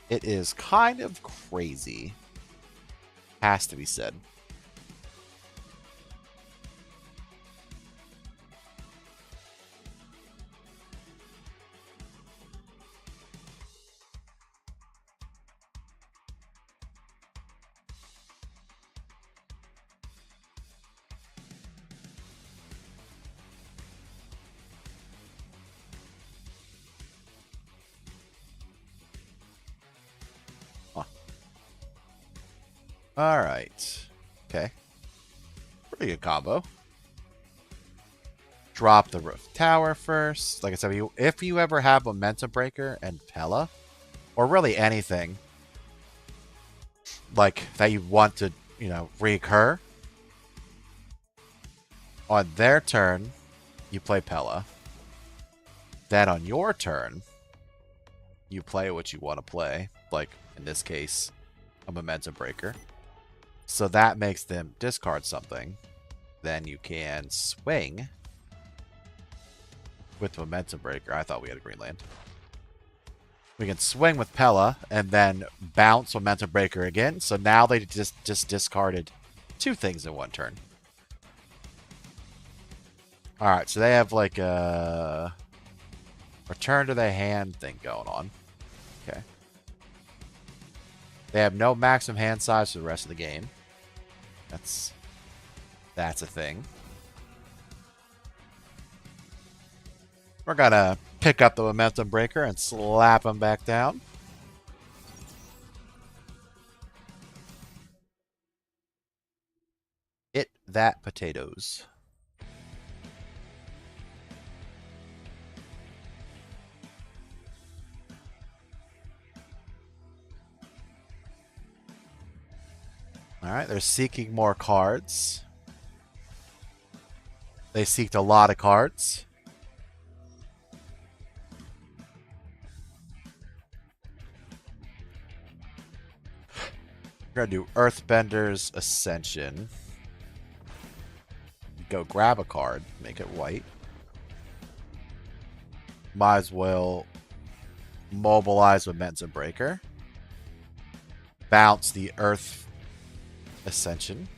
It is kind of crazy. Has to be said. All right. Okay. Pretty good combo. Drop the roof tower first. Like I said, if you ever have Momentum Breaker and Pella, or really anything like that you want to, recur, on their turn, you play Pella. Then on your turn, you play what you want to play. Like, in this case, a Momentum Breaker. So that makes them discard something. Then you can swing with Momentum Breaker. I thought we had a green land. We can swing with Pella and then bounce Momentum Breaker again. So now they just discarded two things in one turn. Alright, so they have like a return to the hand thing going on. Okay. They have no maximum hand size for the rest of the game. That's a thing. We're gonna pick up the Momentum Breaker and slap him back down. that potatoes. Alright, they're seeking more cards. They seeked a lot of cards. We're gonna do Earthbender's Ascension. Go grab a card, make it white. Might as well mobilize Momentum Breaker. Bounce the Earth Ascension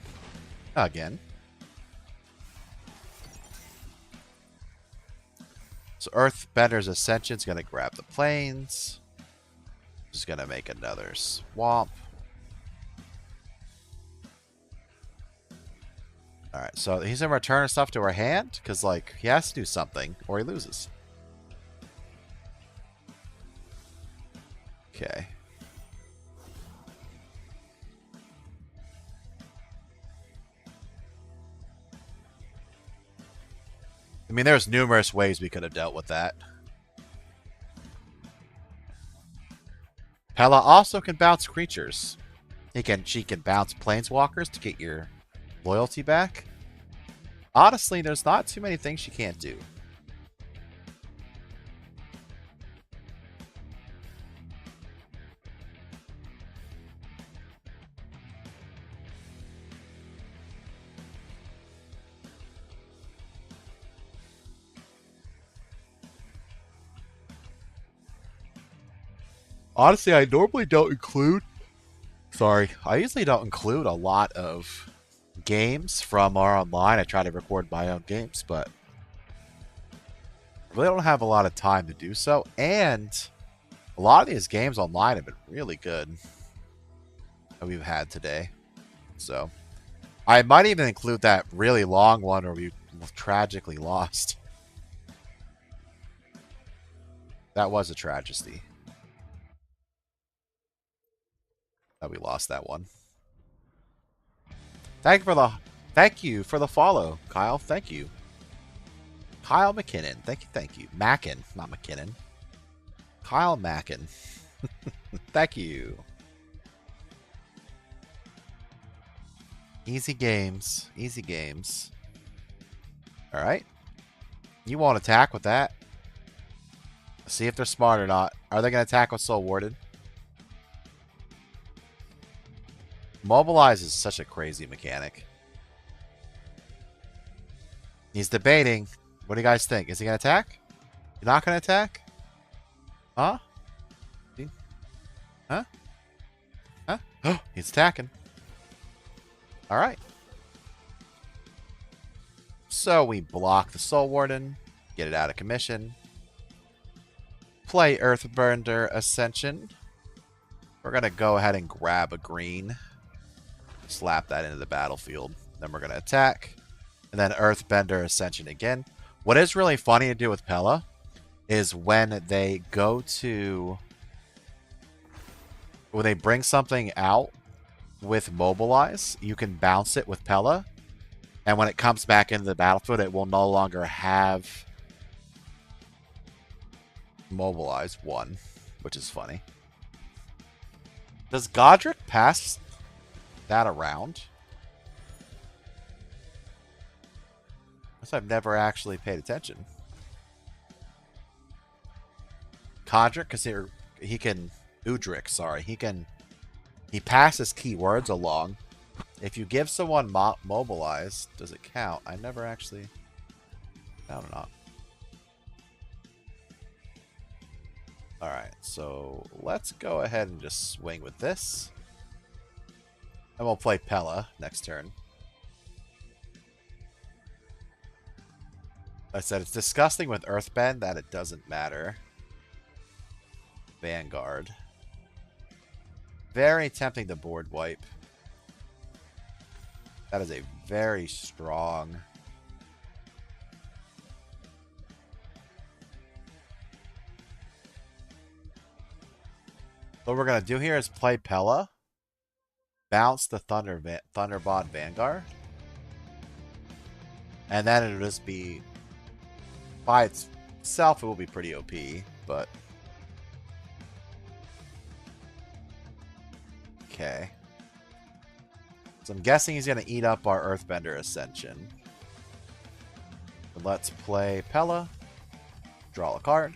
again. So Earthbender's Ascension is going to grab the plains. Just going to make another swamp. Alright, so he's going to return stuff to our hand because, like, he has to do something or he loses. Okay. I mean, there's numerous ways we could have dealt with that. Pella also can bounce creatures. She can bounce planeswalkers to get your loyalty back. Honestly, there's not too many things she can't do. Honestly, I normally don't include... Sorry. I usually don't include a lot of games from our online. I try to record my own games, but I really don't have a lot of time to do so. And a lot of these games online have been really good that we've had today. So I might even include that really long one where we tragically lost. That was a tragedy. That we lost that one. Thank you for the follow, Kyle. Thank you. Kyle McKinnon. Thank you. Mackin, not McKinnon. Kyle Mackin. Thank you. Easy games. Easy games. Alright. You won't attack with that. See if they're smart or not. Are they going to attack with Soul Warden? Mobilize is such a crazy mechanic. He's debating. What do you guys think? Is he going to attack? You're not going to attack? Huh? Huh? Huh? Oh, he's attacking. Alright. So we block the Soul Warden. Get it out of commission. Play Earthbender Ascension. We're going to go ahead and grab a green. Slap that into the battlefield. Then we're going to attack. And then Earthbender Ascension again. What is really funny to do with Pella is when they go to... When they bring something out with Mobilize, you can bounce it with Pella. And when it comes back into the battlefield, it will no longer have Mobilize 1, which is funny. Does Godric pass that around? Guess I've never actually paid attention. Godric, because he can... Udric, sorry. He passes keywords along. If you give someone Mobilize, does it count? I never actually... I don't know. Alright, so let's go ahead and just swing with this. And we'll play Pella next turn. I said it's disgusting with Earthbend that it doesn't matter. Vanguard. Very tempting to board wipe. That is a very strong... What we're going to do here is play Pella. Bounce the Thunderbond Vanguard. And then it'll just be, by itself, it will be pretty OP, but... Okay. So I'm guessing he's going to eat up our Earthbender Ascension. But let's play Pella. Draw a card.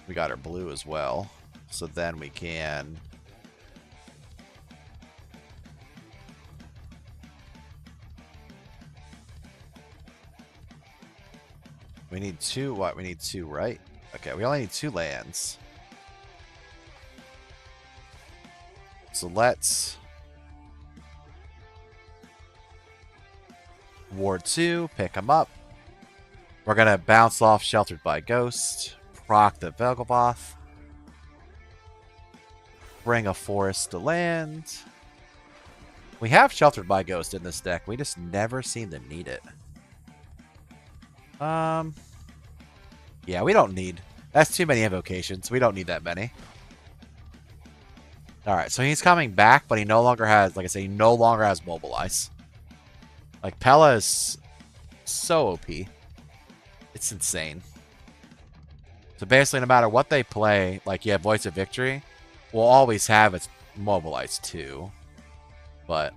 We got our blue as well. So then we can... We need two, what? We need two, right? Okay, we only need 2 lands. So let's... Ward 2, pick him up. We're going to bounce off Sheltered by Ghost. Proc the Velgoboth. Bring a forest to land. We have Sheltered by Ghost in this deck. We just never seem to need it. Yeah, we don't need... That's too many invocations. We don't need that many. Alright, so he's coming back, but he no longer has... Like I say, he no longer has Mobilize. Like, Pella is so OP. It's insane. So basically, no matter what they play, like, yeah, Voice of Victory, we'll always have its Mobilize too. But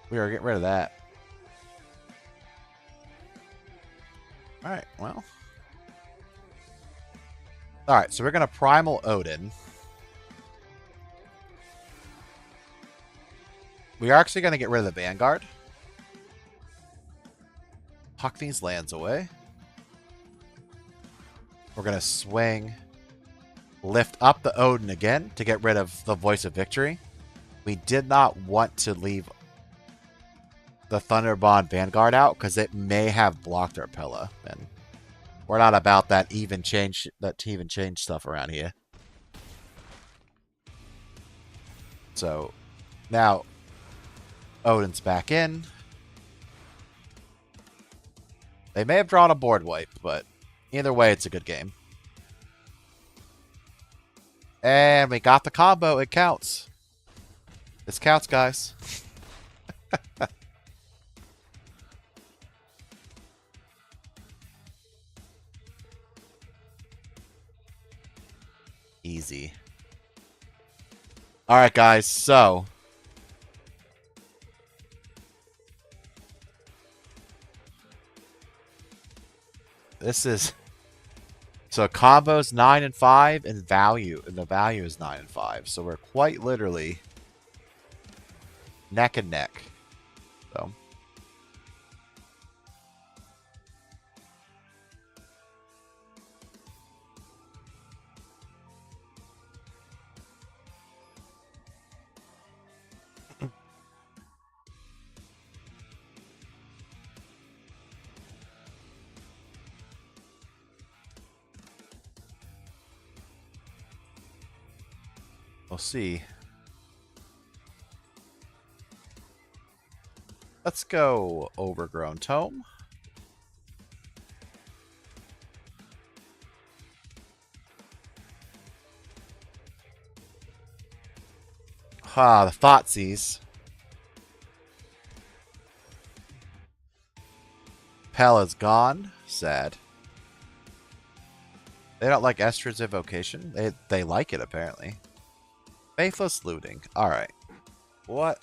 we are getting rid of that. Alright, well. Alright, so we're going to Primal Odin. We are actually going to get rid of the Vanguard. Huck these lands away. We're going to swing. Lift up the Odin again to get rid of the Voice of Victory. We did not want to leave the Thunderbond Vanguard out because it may have blocked our Pella, and we're not about that even change stuff around here. So now Odin's back in. They may have drawn a board wipe, but either way, it's a good game. And we got the combo. It counts. This counts, guys. Easy. All right, guys. So this is combo's 9 and 5, and the value is 9 and 5. So we're quite literally neck and neck. So we'll see. Let's go Overgrown Tome. Ah, the Thoughtseize. Pella's gone. Sad. They don't like Estrid's Evocation? They like it, apparently. Faithless Looting. Alright. What?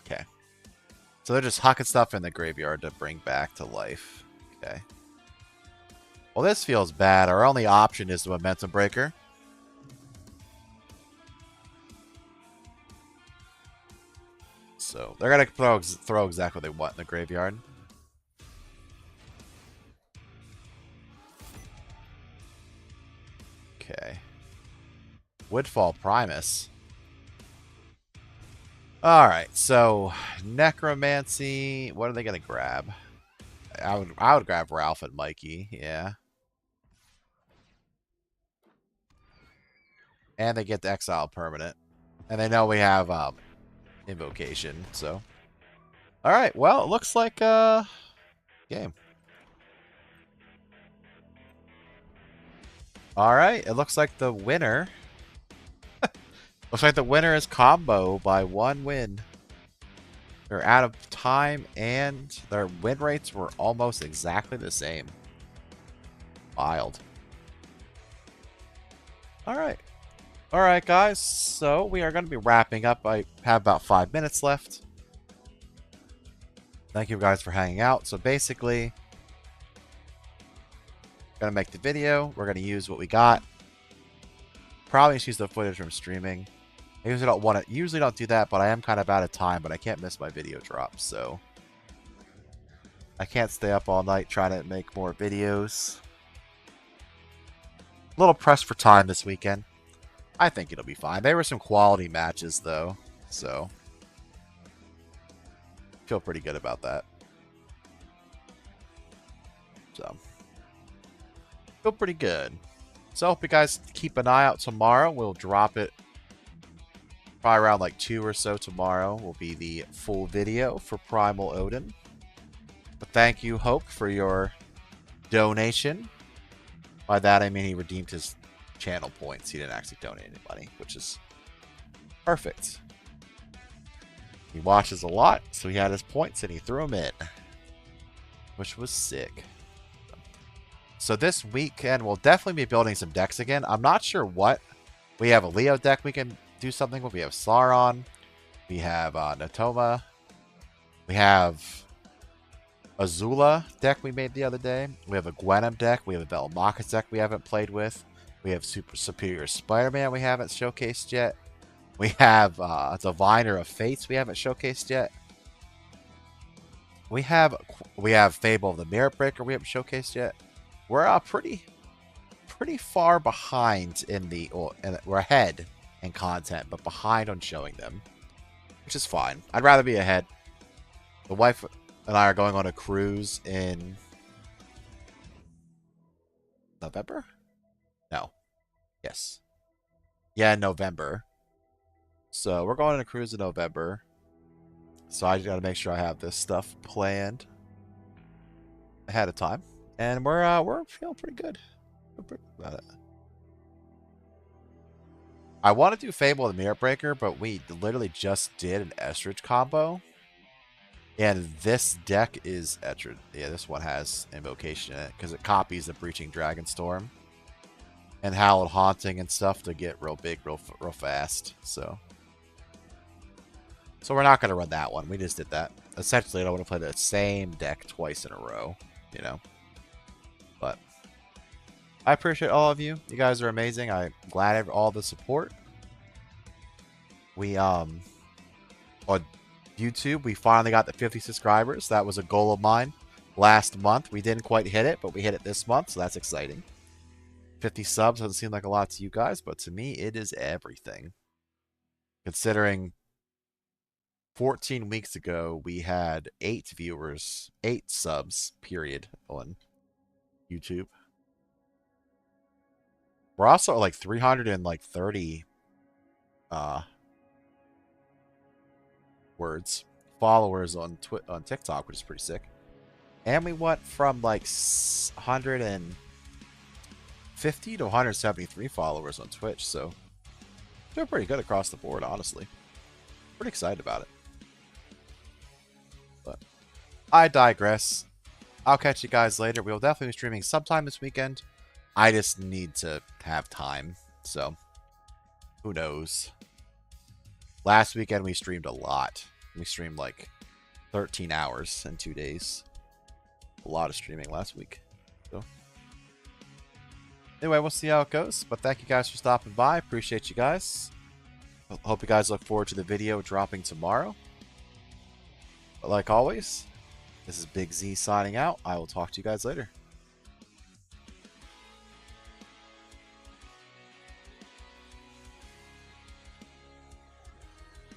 Okay. So they're just hucking stuff in the graveyard to bring back to life. Okay. Well, this feels bad. Our only option is the Momentum Breaker. So they're going to throw exactly what they want in the graveyard. Okay. Woodfall Primus. Alright, so Necromancy. What are they going to grab? I would grab Ralph and Mikey, yeah. And they get the Exile permanent. And they know we have Invocation, so. Alright, well, it looks like game. Alright, it looks like the winner Looks like the winner is Combo by 1 win. They're out of time, and their win rates were almost exactly the same. Wild. Alright. Alright, guys. So, we are going to be wrapping up. I have about 5 minutes left. Thank you guys for hanging out. So, basically, going to make the video. We're going to use what we got. Probably just use the footage from streaming. I usually don't do that, but I am kind of out of time, but I can't miss my video drops, so I can't stay up all night trying to make more videos. A little pressed for time this weekend. I think it'll be fine. There were some quality matches, though, so feel pretty good about that. So, feel pretty good. So, I hope you guys keep an eye out tomorrow. We'll drop it probably around like 2 or so tomorrow will be the full video for Primal Odin. But thank you, Hope, for your donation. By that, I mean he redeemed his channel points. He didn't actually donate any money, which is perfect. He watches a lot, so he had his points and he threw them in, which was sick. So this weekend, we'll definitely be building some decks again. I'm not sure what. We have a Leo deck we can do something with. We have Sauron. We have Natoma. We have Azula deck we made the other day. We have a Gwenem deck. We have a Vel'Amakas deck we haven't played with. We have Super Superior Spider-Man we haven't showcased yet. We have Diviner of Fates we haven't showcased yet. We have Fable of the Mirror Breaker we haven't showcased yet. We're pretty far behind we're ahead in content, but behind on showing them, which is fine. I'd rather be ahead. The wife and I are going on a cruise in November? No. Yes. Yeah, in November. So we're going on a cruise in November. So I just gotta make sure I have this stuff planned ahead of time. And we're feeling pretty good. Feel pretty good about it. I want to do Fable of the Mirror Breaker, but we literally just did an Estridge combo. And this deck is Estridge. Yeah, this one has Invocation in it because it copies the Breaching Dragonstorm and Hallowed Haunting and stuff to get real big real fast. So we're not going to run that one. We just did that. Essentially, I don't want to play the same deck twice in a row, you know. But I appreciate all of you. You guys are amazing. I'm glad all the support. We on YouTube, we finally got the 50 subscribers. That was a goal of mine last month. We didn't quite hit it, but we hit it this month, so that's exciting. 50 subs doesn't seem like a lot to you guys, but to me, it is everything. Considering 14 weeks ago, we had 8 viewers, 8 subs, period, on YouTube. We're also at like 330 followers on TikTok, which is pretty sick. And we went from like 150 to 173 followers on Twitch, so doing pretty good across the board, honestly. Pretty excited about it. But I digress. I'll catch you guys later. We'll definitely be streaming sometime this weekend. I just need to have time, so who knows. Last weekend we streamed a lot. We streamed like 13 hours in 2 days. A lot of streaming last week. So anyway, we'll see how it goes. But thank you guys for stopping by. Appreciate you guys. Hope you guys look forward to the video dropping tomorrow. But like always, this is Big Z signing out. I will talk to you guys later.